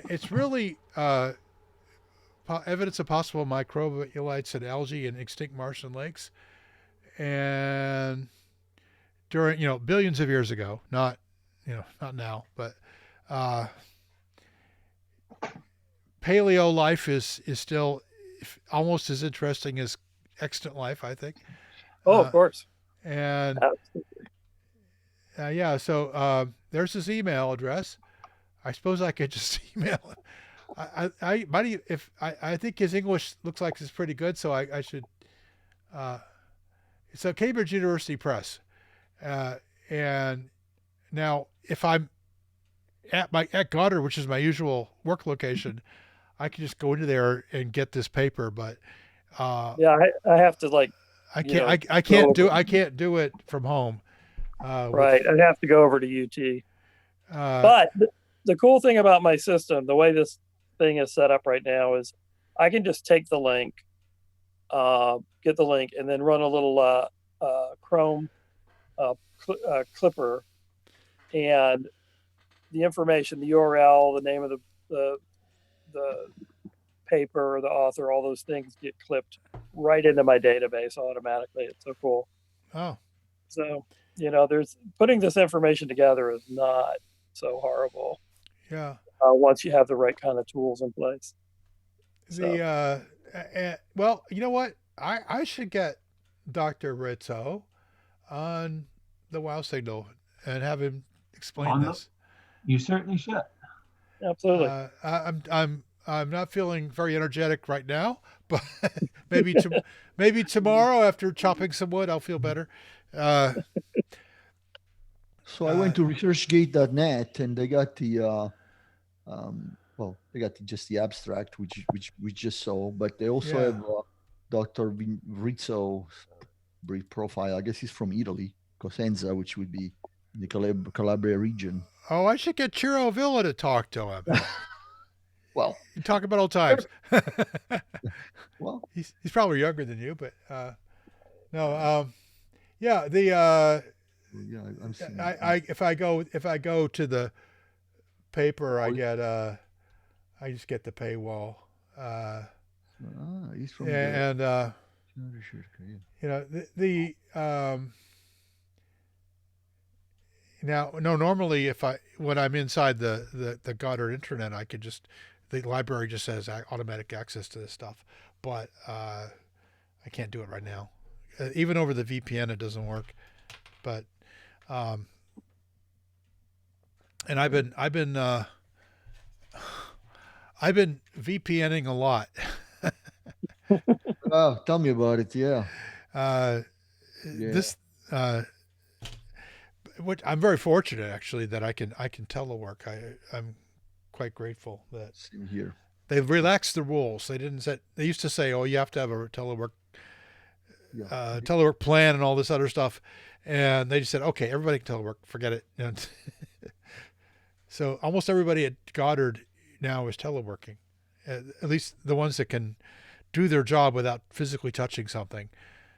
it's really evidence of possible microbialites in algae in extinct Martian lakes, and during billions of years ago, not now, but paleo life is still almost as interesting as extant life, I think. Of course. And yeah, so there's his email address. I suppose I could just email him. I might if I think his English looks like it's pretty good, so I should. It's a Cambridge University Press, and now if I'm at Goddard, which is my usual work location, I can just go into there and get this paper. But yeah, I have to I can't do it from home. Right, I'd have to go over to UT. But the cool thing about my system, the way this thing is set up right now, is I can just take the link, get the link, and then run a little Chrome clipper, and the information, the URL, the name of the paper, the author, all those things get clipped right into my database automatically. It's so cool. Oh, so there's putting this information together is not so horrible. Yeah. Once you have the right kind of tools in place. Well, you know what? I should get Dr. Rizzo on the Wow Signal and have him explain this. You certainly should. Absolutely. I'm not feeling very energetic right now, but maybe tomorrow after chopping some wood, I'll feel better. So I went to researchgate.net and they got the just the abstract, which we just saw, but they also have Dr. Rizzo's brief profile. I guess he's from Italy, Cosenza, which would be in the Calabria region. Oh, I should get Ciro Villa to talk to him. Well, you talk about old times. Well, he's probably younger than you, but no. Yeah, I'm seeing if I go to the paper, I just get the paywall. He's from normally when I'm inside the Goddard internet, the library just has automatic access to this stuff, but I can't do it right now. Even over the VPN, it doesn't work. But and I've been VPNing a lot. Oh, tell me about it. Yeah. This which I'm very fortunate actually that I can telework. I'm quite grateful that Same here. They've relaxed the rules. They used to say, oh, you have to have a telework plan and all this other stuff. And they just said, okay, everybody can telework, forget it. And so almost everybody at Goddard now is teleworking, at least the ones that can do their job without physically touching something.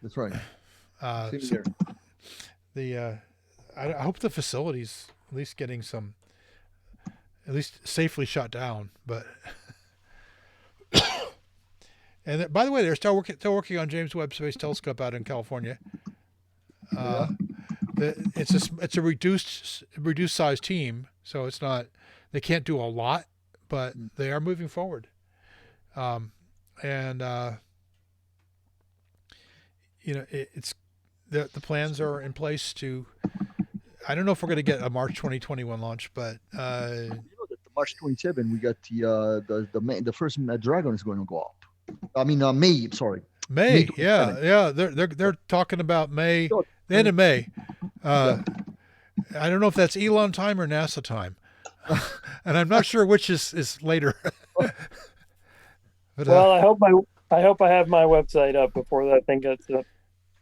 That's right. Same here. I hope the facility's at least getting some at least safely shut down. But and by the way, they're still working on James Webb Space Telescope out in California. It's a reduced size team, so it's not, they can't do a lot, but they are moving forward. It's the plans are in place to. I don't know if we're going to get a March 2021 launch, but that the March 27 we got the first Dragon is going to go up. I mean May. Sorry. May. Yeah. They're talking about May. The end of May. I don't know if that's Elon time or NASA time, and I'm not sure which is later. But, well, I hope I have my website up before that thing gets up.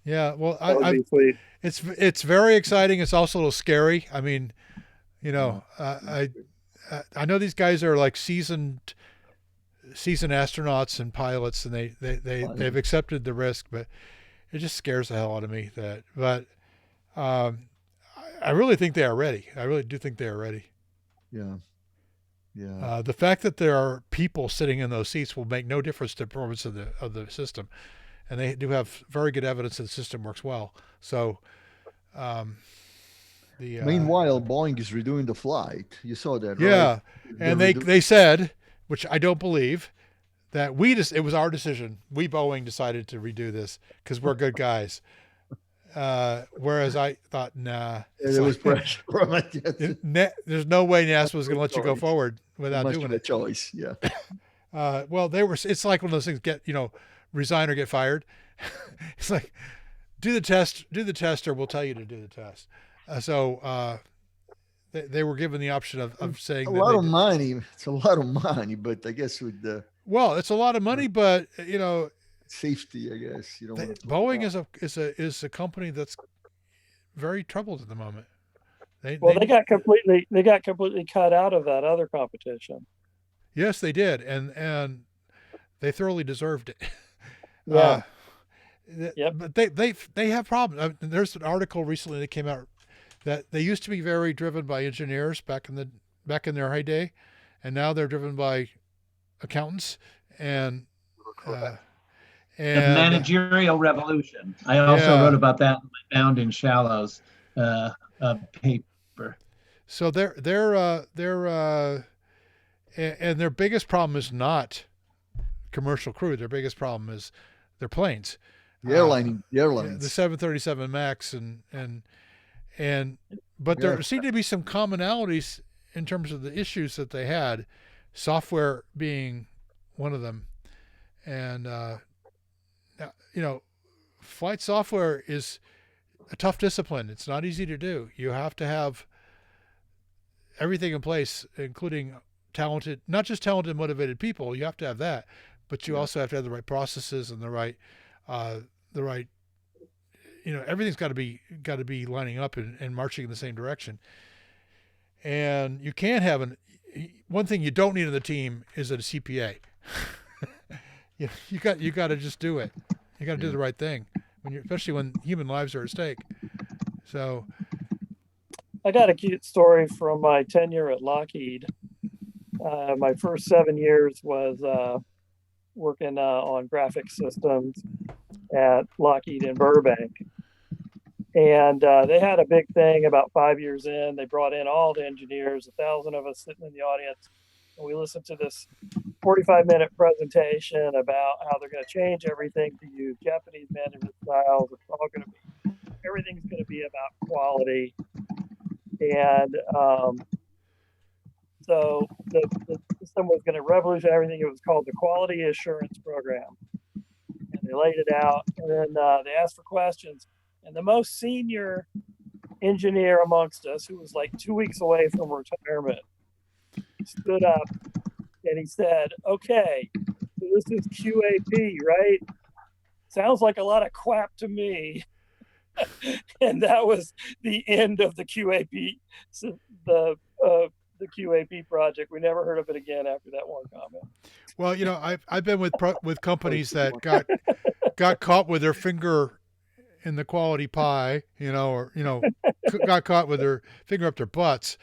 Yeah, well, that would be sweet. It's very exciting. It's also a little scary. I mean, I know these guys are like seasoned astronauts and pilots, and they've accepted the risk, but it just scares the hell out of me. But I really think they are ready. I really do think they are ready. Yeah. The fact that there are people sitting in those seats will make no difference to the performance of the system, and they do have very good evidence that the system works well. So, meanwhile, Boeing is redoing the flight. You saw that, right? Yeah, and they said, which I don't believe, that it was our decision. We Boeing decided to redo this because we're good guys. Whereas I thought, nah. There was pressure from it. There's no way NASA was going to let you go forward without doing it. Choice, yeah. Well, it's like one of those things, resign or get fired. It's like, do the test, or we'll tell you to do the test. They were given the option of saying a lot of money. It's a lot of money, but I guess with the it's a lot of money, but safety, I guess Boeing is a company that's very troubled at the moment. They got completely cut out of that other competition. Yes, they did, and they thoroughly deserved it. Yeah. But they have problems. There's an article recently that came out that they used to be very driven by engineers back in their heyday, and now they're driven by accountants and the managerial revolution. I also wrote about that in my Bound in Shallows paper. So and their biggest problem is not commercial crew. Their biggest problem is their planes. The airlines. The 737 MAX but there seem to be some commonalities in terms of the issues that they had, software being one of them. And flight software is a tough discipline. It's not easy to do. You have to have everything in place, including not just talented, motivated people. You have to have that, but you also have to have the right processes and the right everything's got to be lining up and marching in the same direction. And you can't have one thing you don't need in the team is a CPA. You got to just do it. You got to do the right thing especially when human lives are at stake. So, I got a cute story from my tenure at Lockheed. My first 7 years was working on graphics systems at Lockheed in Burbank. And they had a big thing about 5 years in. They brought in all the engineers, 1,000 of us sitting in the audience. And we listened to this 45-minute presentation about how they're going to change everything to use Japanese management styles. Everything's going to be about quality. And so the system was going to revolutionize everything. It was called the Quality Assurance Program. And they laid it out, and then they asked for questions. And the most senior engineer amongst us, who was like 2 weeks away from retirement, stood up and he said, "Okay, so this is QAP, right? Sounds like a lot of quap to me." And that was the end of the QAP, the QAP project. We never heard of it again after that one comment. Well, I've been with companies that got caught with their finger in the quality pie, got caught with their finger up their butts.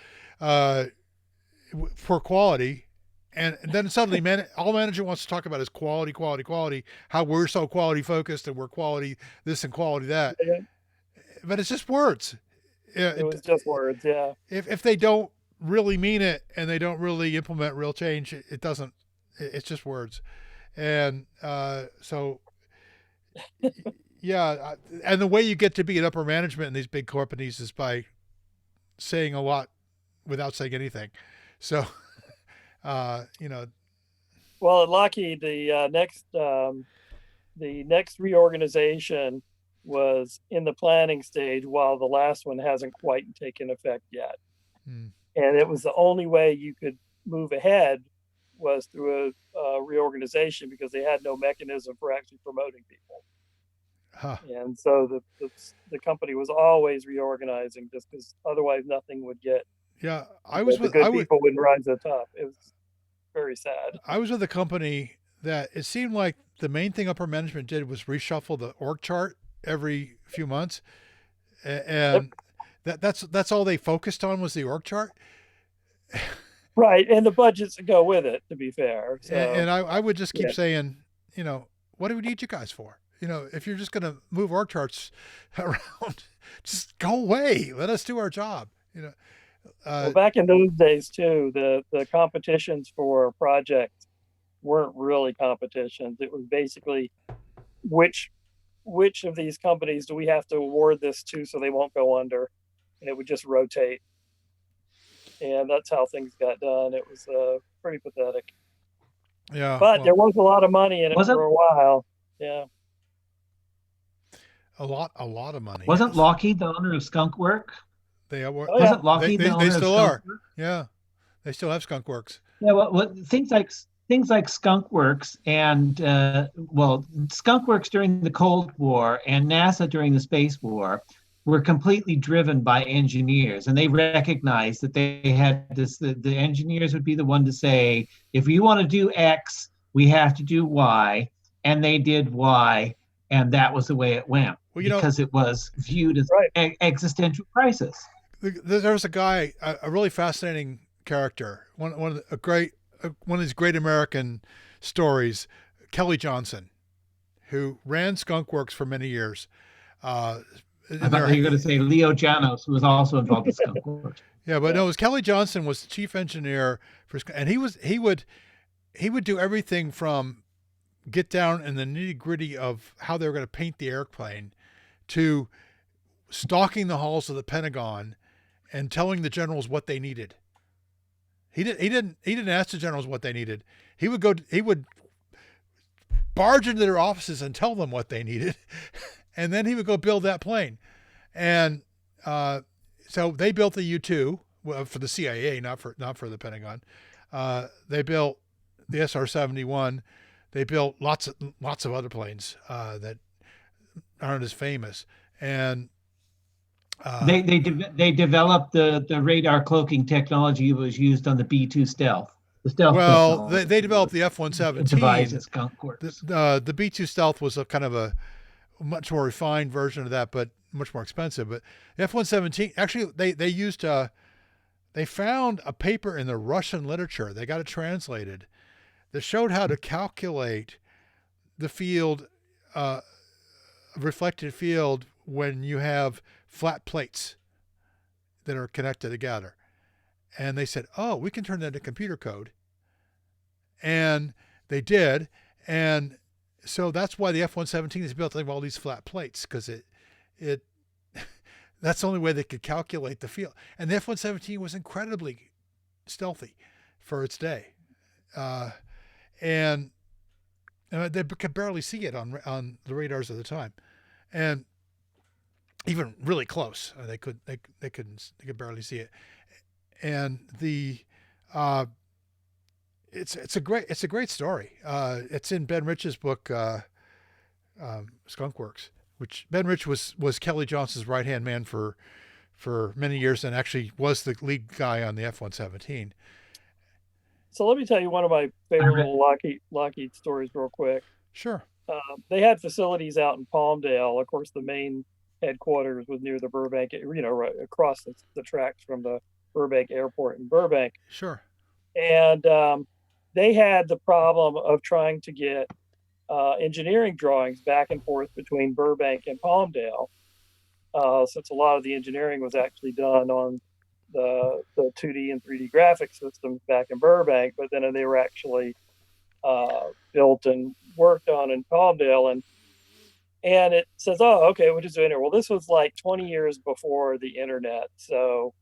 for quality. And then suddenly, all manager wants to talk about is quality, quality, quality. How we're so quality focused and we're quality this and quality that. Yeah. But it's just words. It was just words, yeah. If they don't really mean it and they don't really implement real change, it doesn't. It's just words, and so yeah. And the way you get to be an upper management in these big companies is by saying a lot without saying anything. So. You know. Well, at Lockheed, the next reorganization was in the planning stage, while the last one hasn't quite taken effect yet. And it was the only way you could move ahead was through a reorganization, because they had no mechanism for actually promoting people. Huh. And so the company was always reorganizing, just because otherwise nothing would get. Yeah, people wouldn't rise to the top. It was very sad. I was with a company that it seemed like the main thing upper management did was reshuffle the org chart every few months, and that's all they focused on was the org chart. Right, and the budgets that go with it, to be fair. So, and I would just keep saying, what do we need you guys for? If you're just going to move org charts around, just go away. Let us do our job. Well, back in those days too, the competitions for projects weren't really competitions. It was basically which of these companies do we have to award this to so they won't go under, and it would just rotate. And that's how things got done. It was pretty pathetic. Yeah, but there was a lot of money in it for a while. Yeah, a lot of money. Wasn't Lockheed the owner of Skunk Works? They are. Wasn't Lockheed the owner they still of are. Skunk Works? Yeah, they still have Skunk Works. Yeah, well, things like Skunk Works and Skunk Works during the Cold War and NASA during the Space War were completely driven by engineers, and they recognized that they had this. The engineers would be the one to say, if you want to do X, we have to do Y, and they did Y, and that was the way it went, because it was viewed as existential crisis. There was a guy, a really fascinating character, one of these great American stories, Kelly Johnson, who ran Skunk Works for many years. I thought you were going to say Leo Janos, who was also involved in Skunk Works. Yeah, but no, it was Kelly Johnson was the chief engineer and he would do everything from get down in the nitty gritty of how they were going to paint the airplane to stalking the halls of the Pentagon and telling the generals what they needed. He didn't ask the generals what they needed. He would barge into their offices and tell them what they needed, and then he would go build that plane. And so they built the U-2 for the CIA, not for the Pentagon. They built the SR-71. They built lots of other planes that aren't as famous, and they developed the radar cloaking technology that was used on the B-2 Stealth. The Stealth. Well, they developed the F-117. Devised at Skunk Works. The B-2 Stealth was a kind of a much more refined version of that, but much more expensive. But the F-117, actually, they used they found a paper in the Russian literature. They got it translated that showed how to calculate the field, reflected field, when you have flat plates that are connected together. And they said, oh, we can turn that into computer code. And they did. And so that's why the F-117 is built to have all these flat plates, because it that's the only way they could calculate the field. And the F-117 was incredibly stealthy for its day. And they could barely see it on the radars of the time. And even really close, they could barely see it. And it's a great story. It's in Ben Rich's book, Skunk Works, which Ben Rich was Kelly Johnson's right hand man for many years, and actually was the lead guy on the F-117. So let me tell you one of my favorite little Lockheed stories real quick. Sure. They had facilities out in Palmdale. Of course, the main headquarters was near the Burbank, right across the tracks from the Burbank Airport in Burbank. Sure. And they had the problem of trying to get engineering drawings back and forth between Burbank and Palmdale, since a lot of the engineering was actually done on the 2D and 3D graphic systems back in Burbank, but then they were actually built and worked on in Palmdale. And it says, oh, okay, we're just doing it. Well, this was like 20 years before the internet. So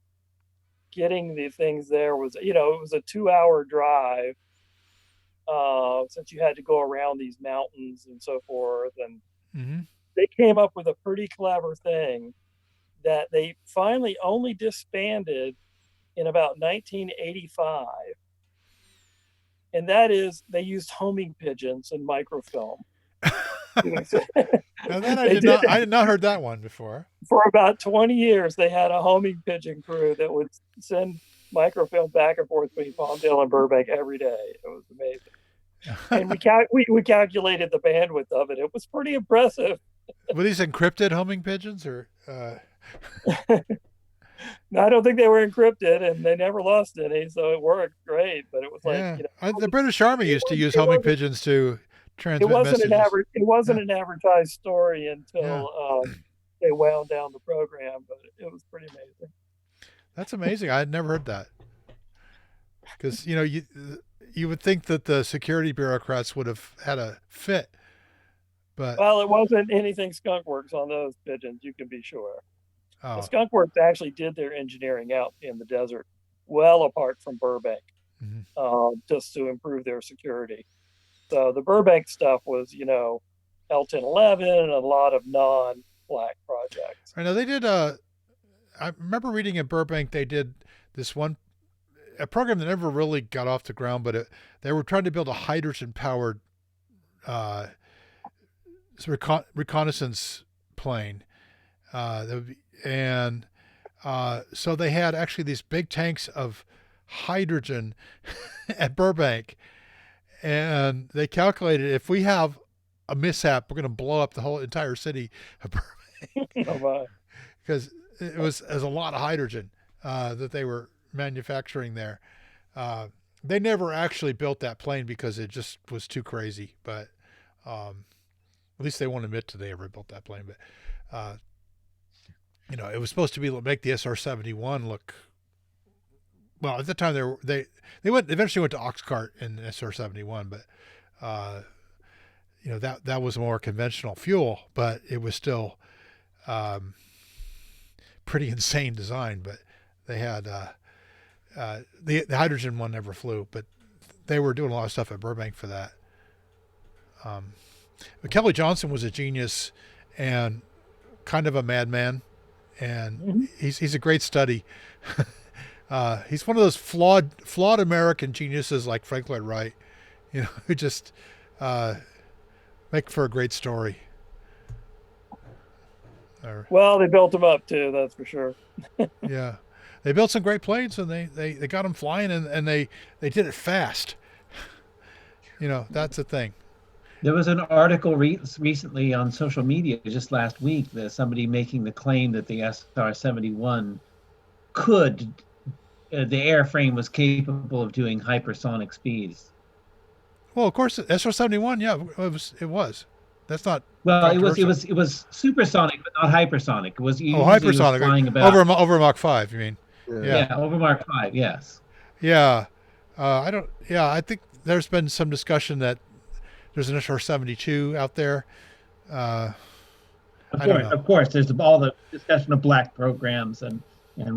getting the things there was, it was a 2-hour drive, since you had to go around these mountains and so forth. And they came up with a pretty clever thing that they finally only disbanded in about 1985. And that is, they used homing pigeons and microfilm. Now that I did not heard that one before. For about 20 years, they had a homing pigeon crew that would send microfilm back and forth between Palmdale and Burbank every day. It was amazing. And we calculated the bandwidth of it. It was pretty impressive. Were these encrypted homing pigeons, or? No, I don't think they were encrypted, and they never lost any, so it worked great. But it was like, the British Army used to use homing pigeons to transmit messages. It wasn't an advertised story until they wound down the program, but it was pretty amazing. That's amazing. I had never heard that. Because you would think that the security bureaucrats would have had a fit, but well, it wasn't anything Skunkworks on those pigeons, you can be sure. Oh. Skunkworks actually did their engineering out in the desert, well apart from Burbank, just to improve their security. So the Burbank stuff was, L1011 and a lot of non-black projects. I know they did. I remember reading in Burbank they did this a program that never really got off the ground, but they were trying to build a hydrogen-powered reconnaissance plane. So they had actually these big tanks of hydrogen at Burbank, and they calculated if we have a mishap, we're going to blow up the whole entire city of Burbank. Oh my! Because it was a lot of hydrogen that they were manufacturing there. They never actually built that plane because it just was too crazy. But at least they won't admit that they ever built that plane. But it was supposed to make the SR-71 look. Well, at the time they eventually went to Oxcart in the SR-71, but that was a more conventional fuel, but it was still pretty insane design. But they had the hydrogen one never flew, but they were doing a lot of stuff at Burbank for that. But Kelly Johnson was a genius and kind of a madman, and he's a great study. He's one of those flawed American geniuses like Frank Lloyd Wright, who just make for a great story. Well, they built him up too, that's for sure. Yeah, they built some great planes, and they got them flying, and they did it fast. That's the thing. There was an article recently on social media just last week that somebody making the claim that the SR-71 the airframe was capable of doing hypersonic speeds. Well, of course, SR-71, yeah, it was. That's not. Well, it was supersonic, but not hypersonic. It was hypersonic. Flying about over Mach 5. You mean? Yeah, over Mach 5. Yes. Yeah, I think there's been some discussion that there's an SR-72 out there. Of course, there's all the discussion of black programs and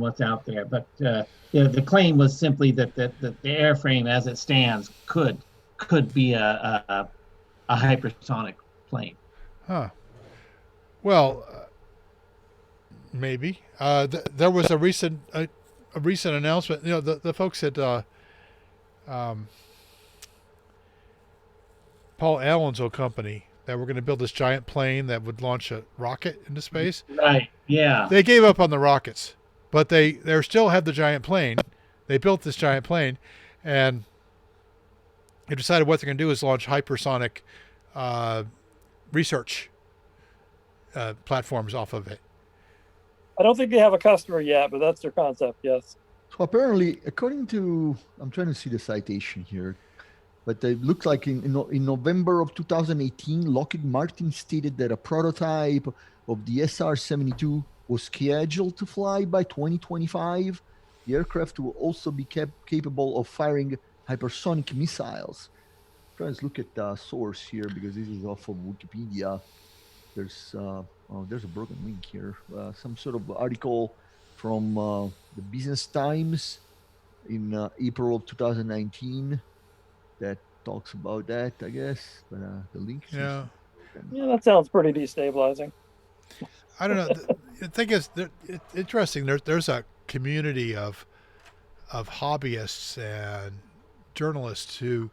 what's out there, but the claim was simply that the airframe as it stands could be a hypersonic plane. Huh. Well, maybe. There was a recent announcement. The folks at Paul Allen's old company that were going to build this giant plane that would launch a rocket into space. Right. Yeah. They gave up on the rockets, but they still have the giant plane. They built this giant plane, and they decided what they're going to do is launch hypersonic research platforms off of it. I don't think they have a customer yet, but that's their concept. Yes. So apparently, according to, I'm trying to see the citation here, but it looks like in November of 2018, Lockheed Martin stated that a prototype of the SR-72 was scheduled to fly by 2025. The aircraft will also be capable of firing hypersonic missiles. Trying to look at the source here because this is off of Wikipedia. There's a broken link here. Some sort of article from the Business Times in April of 2019 that talks about that, I guess. But the link. Yeah. Yeah, that sounds pretty destabilizing. I don't know. The thing is, it's interesting. There's a community of hobbyists and journalists who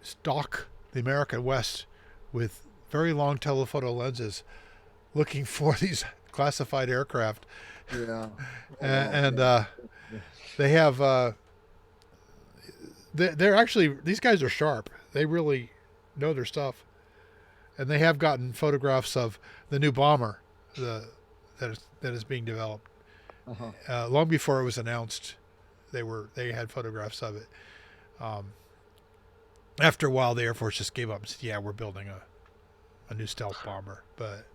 stalk the American West with very long telephoto lenses, looking for these classified aircraft. Yeah. And they have. They're actually, these guys are sharp. They really know their stuff, and they have gotten photographs of the new bomber that is being developed. Long before it was announced, they had photographs of it. After a while, the Air Force just gave up and said, "Yeah, we're building a new stealth bomber." But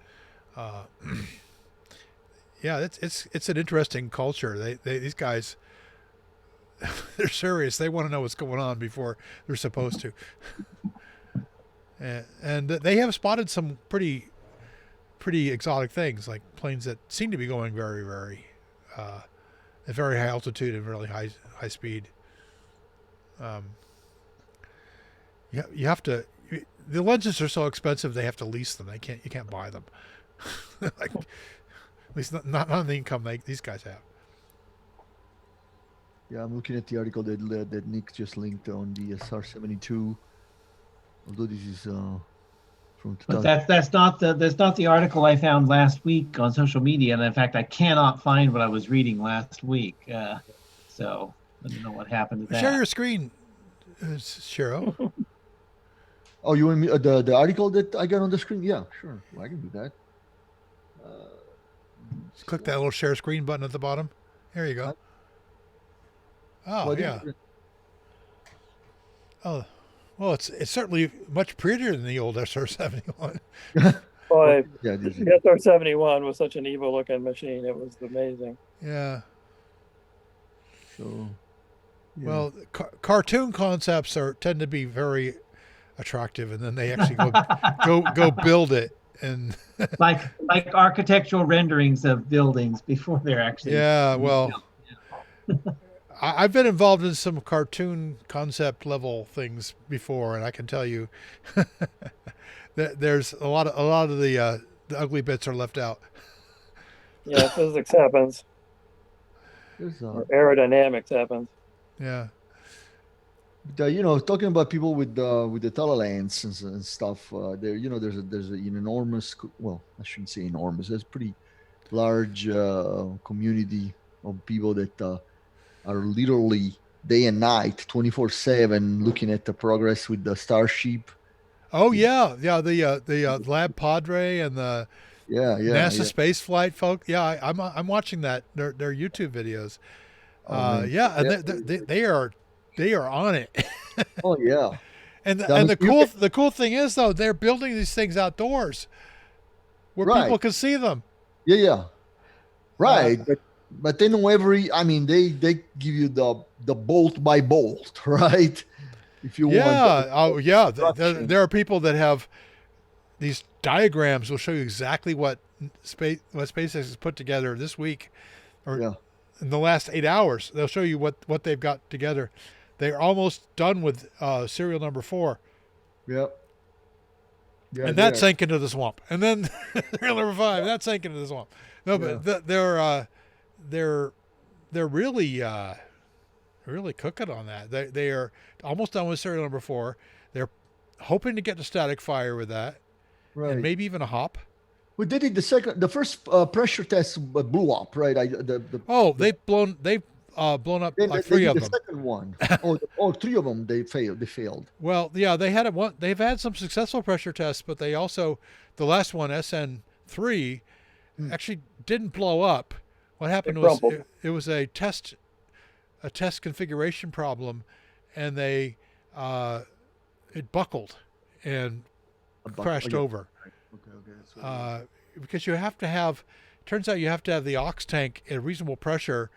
yeah, it's an interesting culture. These guys, they're serious. They want to know what's going on before they're supposed to. And they have spotted some pretty exotic things, like planes that seem to be going very, very at very high altitude and really high speed. You have to. The lenses are so expensive; they have to lease them. You can't buy them. Like, at least not on the income these guys have. Yeah, I'm looking at the article that Nick just linked on the SR-72. Although this is from 2000. But that's not the article I found last week on social media, and in fact, I cannot find what I was reading last week. So I don't know what happened to that. Share your screen, Shiro. Oh, you want me the article that I got on the screen? Yeah, sure. Well, I can do that. Just click that little share screen button at the bottom. There you go. Oh, Well, yeah. Oh, well, it's certainly much prettier than the old SR-71. Boy, Yeah, the SR-71 was such an evil-looking machine. It was amazing. Yeah. So. Yeah. Well, cartoon concepts tend to be very attractive, and then they actually go build it, and like architectural renderings of buildings before they're actually. Yeah, well, I've been involved in some cartoon concept level things before, and I can tell you that there's a lot of the ugly bits are left out. Yeah, physics happens. Or aerodynamics happens. Yeah. But, talking about people with the Telelens and stuff, there's an enormous, well, I shouldn't say enormous, there's a pretty large community of people that are literally day and night, 24/7, looking at the progress with the Starship. Oh yeah, the Lab Padre and the NASA space flight folk. Yeah, I'm watching that their YouTube videos. They are on it. Oh yeah. And the cool thing is though, they're building these things outdoors where people can see them. Yeah. Right. But they know they give you the bolt by bolt, right? If you want. Oh yeah. There are people that have these diagrams will show you exactly what SpaceX has put together this week or in the last 8 hours. They'll show you what they've got together. They're almost done with serial number 4. Yep. Yeah, and that sank into the swamp. And then serial number 5, that sank into the swamp. No, but they're really cooking on that. They are almost done with serial number 4. They're hoping to get to static fire with that, and maybe even a hop. We did it the first pressure test blew up, right? They've blown up like 3 of them. The second one, 3 of them, they failed. Well, yeah, they've had some successful pressure tests, but they also, the last one, SN3, actually didn't blow up, What happened It was crumbled. it was a test configuration problem, and they it buckled and crashed over. Okay. That's what it is. Because you have to have, turns out you have to have the ox tank at a reasonable pressure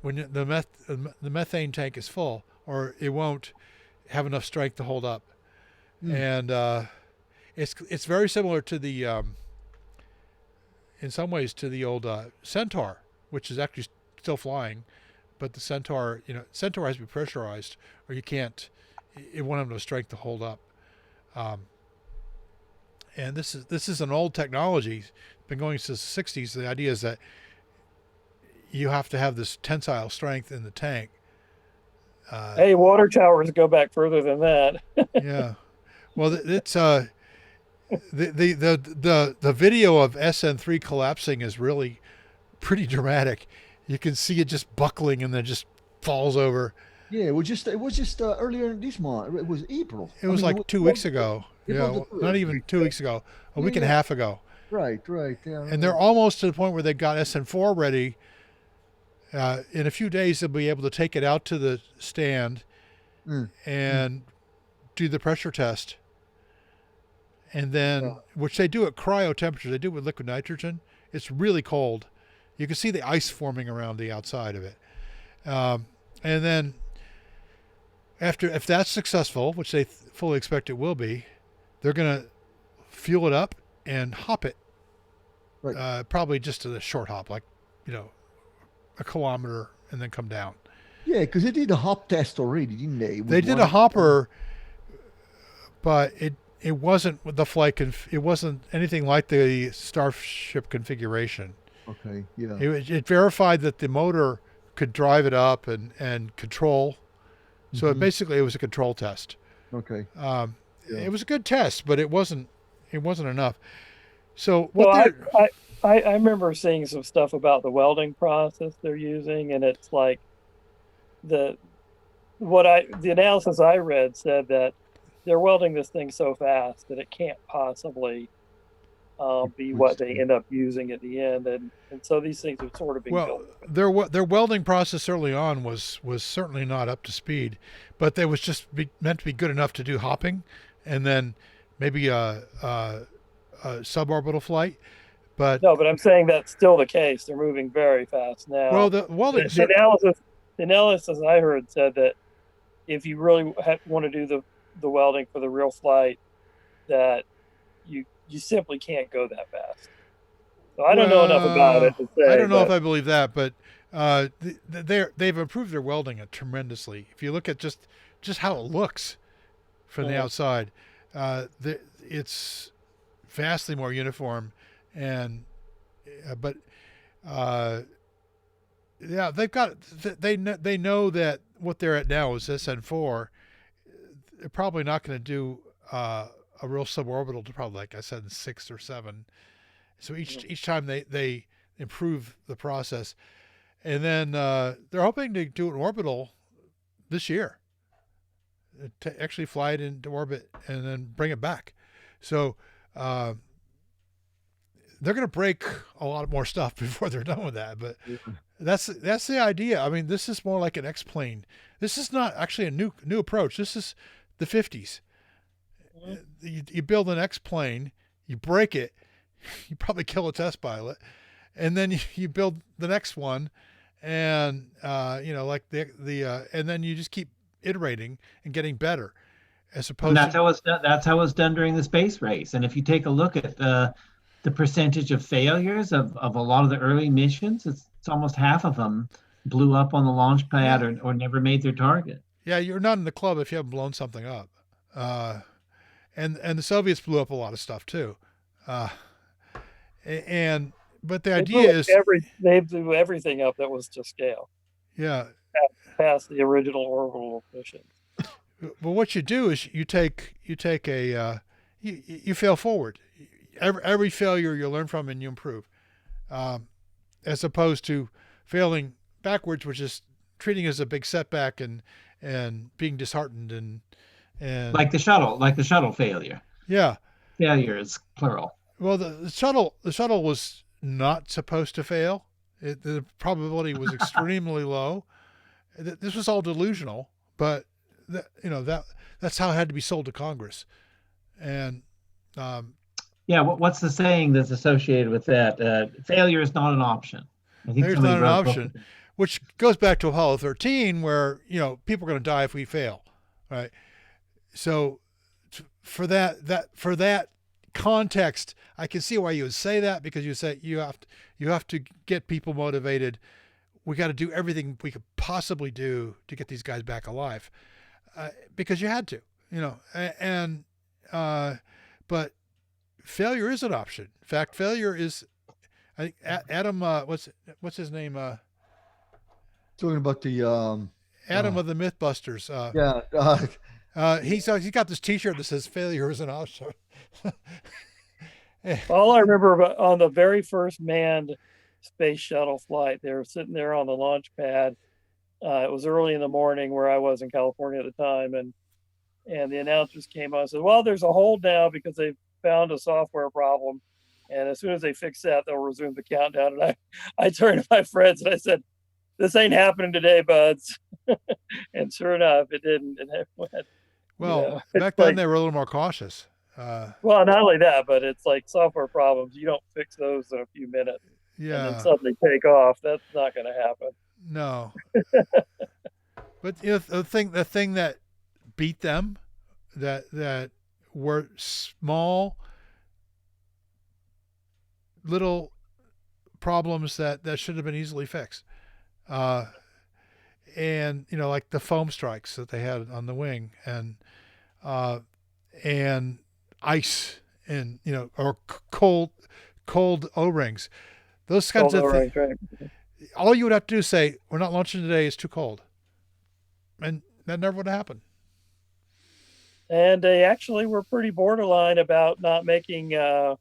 when the methane tank is full, or it won't have enough strength to hold up. And it's very similar to the in some ways to the old Centaur, which is actually still flying, but the Centaur, Centaur has to be pressurized, or you can't. It won't have enough strength to hold up. And this is an old technology. It's been going since the 60s. The idea is that you have to have this tensile strength in the tank. Hey, water towers go back further than that. Yeah. Well, it's the video of SN3 collapsing is really pretty dramatic. You can see it just buckling and then just falls over. Yeah, it was just earlier this month. It was April. It was like 2 weeks ago. April Yeah, not even 2 weeks ago. A week and a half ago. Right. Yeah. And they're almost to the point where they got SN4 ready. In a few days, they'll be able to take it out to the stand and do the pressure test. And then, which they do at cryo temperature, they do it with liquid nitrogen. It's really cold. You can see the ice forming around the outside of it. And then, if that's successful, which they fully expect it will be, they're going to fuel it up and hop it. Right. Probably just a short hop, like, a kilometer, and then come down. Yeah, because they did a hop test already, didn't they? They did a hopper, but it wasn't with the flight. It wasn't anything like the Starship configuration. Okay. Yeah. It verified that the motor could drive it up and control. So it was a control test. Okay. It was a good test, but it wasn't enough. So I remember seeing some stuff about the welding process they're using, and it's like the analysis I read said that they're welding this thing so fast that it can't possibly be what they end up using at the end, and so these things have sort of been built. Their welding process early on was certainly not up to speed, but they was just meant to be good enough to do hopping, and then maybe a suborbital flight. But no, but I'm saying that's still the case. They're moving very fast now. Well, the analysis I heard said that if you really want to do the welding for the real flight, that you simply can't go that fast. So I don't know enough about it to say. I don't know if I believe that, but they've improved their welding tremendously. If you look at just how it looks from the outside, it's vastly more uniform. And they've got they know that what they're at now is SN4. They're probably not going to do a real suborbital to probably, like I said, 6 or 7. So each time they improve the process, and then they're hoping to do an orbital this year, to actually fly it into orbit and then bring it back. So they're going to break a lot more stuff before they're done with that, but that's the idea. I mean, this is more like an X-plane. This is not actually a new approach. This is the 50s. You build an X-plane, you break it, you probably kill a test pilot, and then you build the next one, and like and then you just keep iterating and getting better, as opposed. And that's how it was done during the space race. And if you take a look at the percentage of failures of a lot of the early missions, it's almost half of them blew up on the launch pad or never made their target. Yeah, you're not in the club if you haven't blown something up. And the Soviets blew up a lot of stuff too. But the idea is they blew everything up that was to scale. Yeah. Past the original orbital mission. Well, what you do is you take a you fail forward. Every failure you learn from and you improve, as opposed to failing backwards, which is treating it as a big setback and being disheartened and like the shuttle failure. Yeah, failure is plural. Well, the shuttle was not supposed to fail. The probability was extremely low. This was all delusional, but that's how it had to be sold to Congress. And yeah, what's the saying that's associated with that? Failure is not an option. I think failure is not an option, which goes back to Apollo 13, where people are going to die if we fail, right? So for that context, I can see why you would say that, because you say you have to get people motivated. We got to do everything we could possibly do to get these guys back alive, because you had to, and but failure is an option. In fact, failure is, I think Adam, what's his name? Talking about the Adam of the Mythbusters. He's got this T-shirt that says "Failure is an option." All I remember about on the very first manned space shuttle flight, they were sitting there on the launch pad. It was early in the morning where I was in California at the time, and the announcers came on and said, "Well, there's a hold now because they've found a software problem, and as soon as they fix that, they'll resume the countdown." And I turned to my friends and I said, "This ain't happening today, buds." And sure enough, it didn't. And it went, well, back then they were a little more cautious. Well, not only that, but it's like software problems. You don't fix those in a few minutes. Yeah. And then suddenly take off. That's not going to happen. No. But the thing that beat them, that were small little problems that should have been easily fixed. And like the foam strikes that they had on the wing, and ice, and or cold O-rings, those kinds of things. Right. All you would have to do is say, "We're not launching today, it's too cold," and that never would have happened. And they actually were pretty borderline about not making their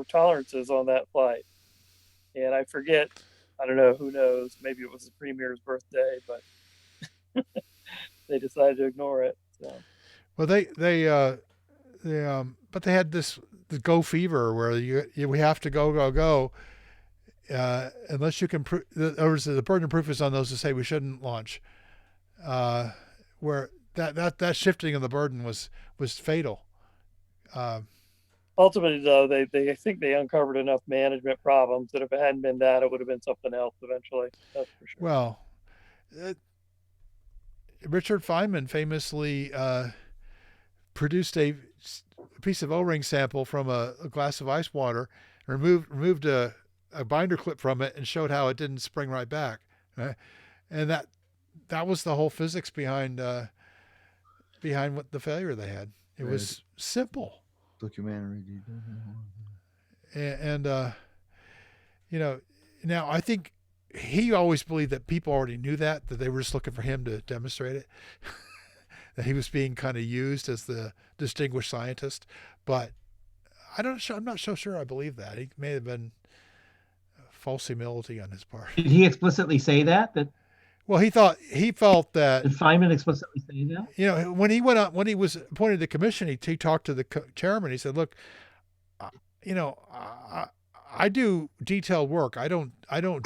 tolerances on that flight. And I forget, I don't know, who knows, maybe it was the premier's birthday, but they decided to ignore it. So. Well, but they had the go fever where we have to go, unless you can prove. The burden of proof is on those who say we shouldn't launch. Where that shifting of the burden was fatal. Ultimately, though, they think they uncovered enough management problems that if it hadn't been that, it would have been something else eventually. That's for sure. Well, Richard Feynman famously produced a piece of O-ring sample from a glass of ice water, removed a binder clip from it, and showed how it didn't spring right back. Right? And that was the whole physics behind what the failure they had. It was simple. Documentary. And now I think he always believed that people already knew that they were just looking for him to demonstrate it, that he was being kind of used as the distinguished scientist. But I'm not so sure I believe that. He may have been false humility on his part. Did he explicitly say that? Well, he felt that. Did Feynman explicitly say that? When he was appointed to the commission, he talked to the chairman. He said, "Look, I do detailed work. I don't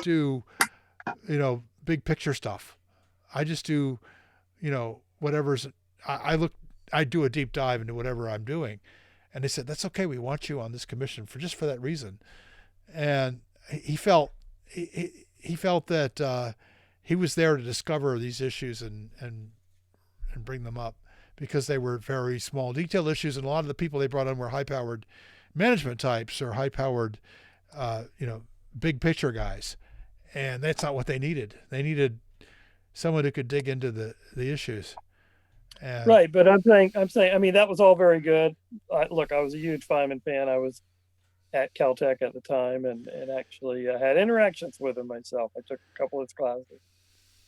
do, big picture stuff. I just do, whatever's. I do a deep dive into whatever I'm doing." And they said, "That's okay. We want you on this commission for that reason." And he felt that. He was there to discover these issues and bring them up, because they were very small, detailed issues, and a lot of the people they brought on were high-powered management types or high-powered, big picture guys, and that's not what they needed. They needed someone who could dig into the issues. Right, but I'm saying, I mean, that was all very good. Look, I was a huge Feynman fan. I was at Caltech at the time, and actually had interactions with him myself. I took a couple of his classes.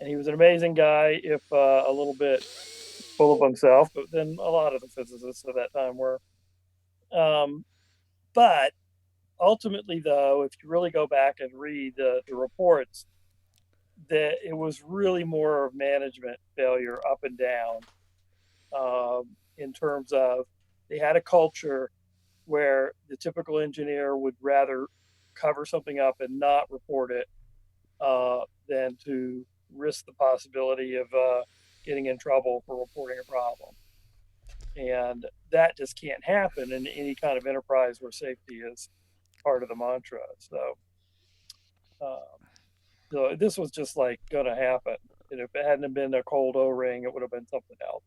And he was an amazing guy, if a little bit full of himself, but then a lot of the physicists of that time were. But ultimately, though, if you really go back and read the reports, that it was really more of management failure up and down, in terms of they had a culture where the typical engineer would rather cover something up and not report it than to risk the possibility of getting in trouble for reporting a problem. And that just can't happen in any kind of enterprise where safety is part of the mantra. So this was just like going to happen. And if it hadn't been a cold O-ring, it would have been something else.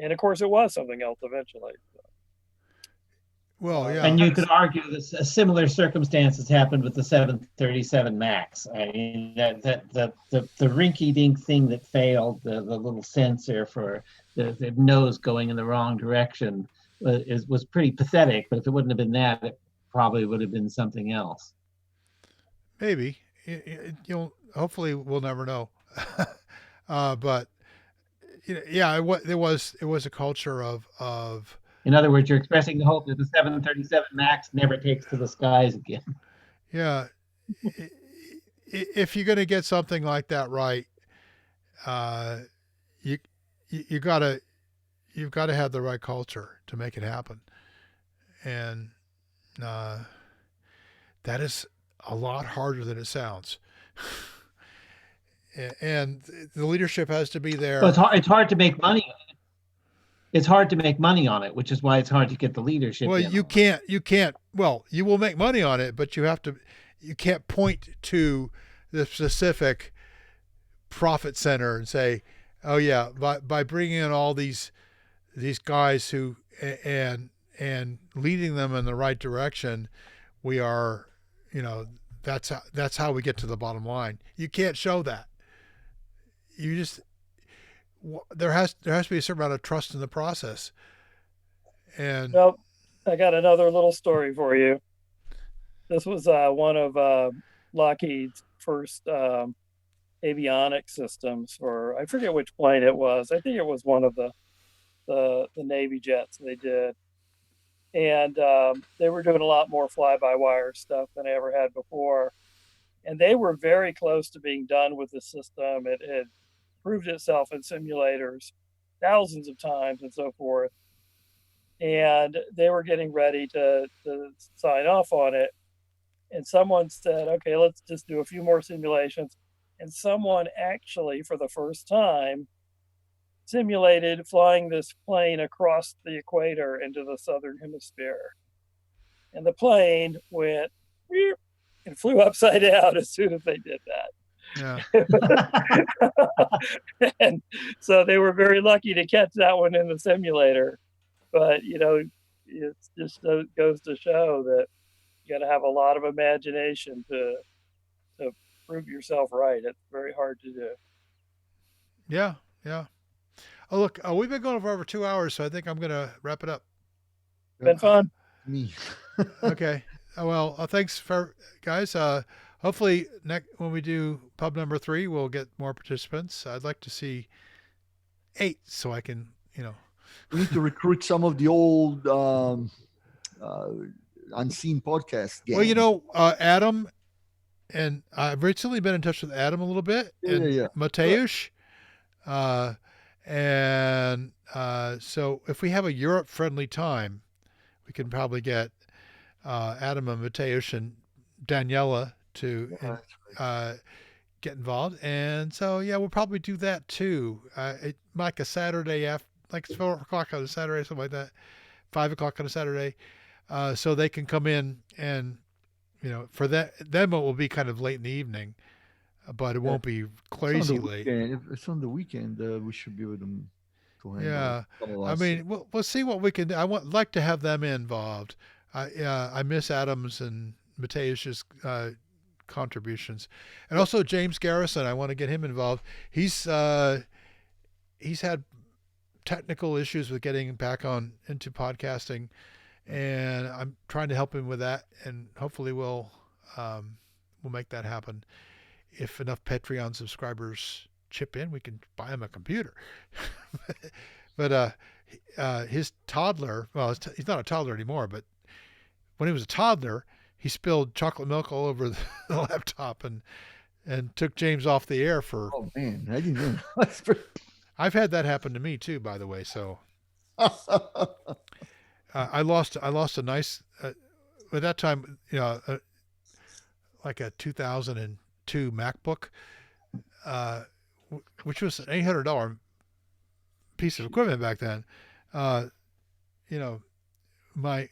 And of course, it was something else eventually. So. Well, yeah. And you could argue that a similar circumstances happened with the 737 MAX. I mean, the rinky-dink thing that failed, the little sensor for the nose going in the wrong direction, was pretty pathetic. But if it wouldn't have been that, it probably would have been something else. Maybe. Hopefully we'll never know. But yeah, it was a culture of. In other words, you're expressing the hope that the 737 MAX never takes to the skies again. Yeah. If you're going to get something like that right, you've got to have the right culture to make it happen. And that is a lot harder than it sounds. And the leadership has to be there. Well, it's hard to make money. It's hard to make money on it, which is why it's hard to get the leadership. Well, you can't. Well, you will make money on it, but you can't point to the specific profit center and say, oh yeah, by bringing in all these guys who and leading them in the right direction, we are, that's how we get to the bottom line. You can't show that. You just, there has to be a certain amount of trust in the process. And well, I got another little story for you. This was one of Lockheed's first avionics systems for, I forget which plane it was. I think it was one of the Navy jets they did. And they were doing a lot more fly-by-wire stuff than I ever had before. And they were very close to being done with the system. It had proved itself in simulators thousands of times and so forth. And they were getting ready to sign off on it. And someone said, okay, let's just do a few more simulations. And someone actually, for the first time, simulated flying this plane across the equator into the southern hemisphere. And the plane went and flew upside down as soon as they did that. yeah, And so they were very lucky to catch that one in the simulator. But, it just goes to show that you got to have a lot of imagination to prove yourself right. It's very hard to do. yeah. Oh, look, we've been going for over 2 hours, so I think I'm going to wrap it up. Been fun. Me. Okay. Well, thanks for guys. Hopefully when we do pub number 3, we'll get more participants. I'd like to see 8 so I can, We need to recruit some of the old unseen podcast gang. Well, Adam, and I've recently been in touch with Adam a little bit, and Yeah. Mateusz. So if we have a Europe-friendly time, we can probably get Adam and Mateusz and Daniela to get involved. And so, yeah, we'll probably do that too. Like a Saturday after, like 4 o'clock on a Saturday, something like that, 5 o'clock on a Saturday, so they can come in and, for them it will be kind of late in the evening, but it won't be crazy late. If it's on the weekend, we should be able to handle. Yeah, I mean, we'll see what we can do. I like to have them involved. I miss Adams and Mateusz's contributions, and also James Garrison. I want to get him involved. He's had technical issues with getting back into podcasting, and I'm trying to help him with that. And hopefully we'll make that happen. If enough Patreon subscribers chip in, we can buy him a computer. But his toddler, well, he's not a toddler anymore, but when he was a toddler, he spilled chocolate milk all over the laptop and took James off the air for. Oh man, I didn't know. That's pretty... I've had that happen to me too, by the way. So I lost a nice. At that time, like a 2002 MacBook, which was an $800 piece of equipment back then. You know, my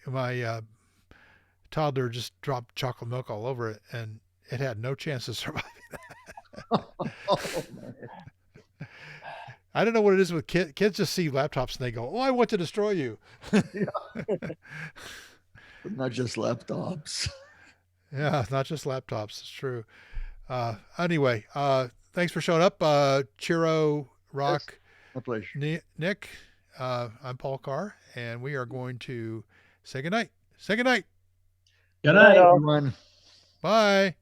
toddler just dropped chocolate milk all over it, and it had no chance of surviving that. Oh, man. I don't know what it is with kids. Kids just see laptops and they go, "Oh, I want to destroy you." But not just laptops. Yeah, not just laptops. It's true. Anyway, thanks for showing up, Chiro, Rock, My pleasure. Nick. I'm Paul Carr, and we are going to say goodnight. Say goodnight. Good night. all. Everyone. Bye.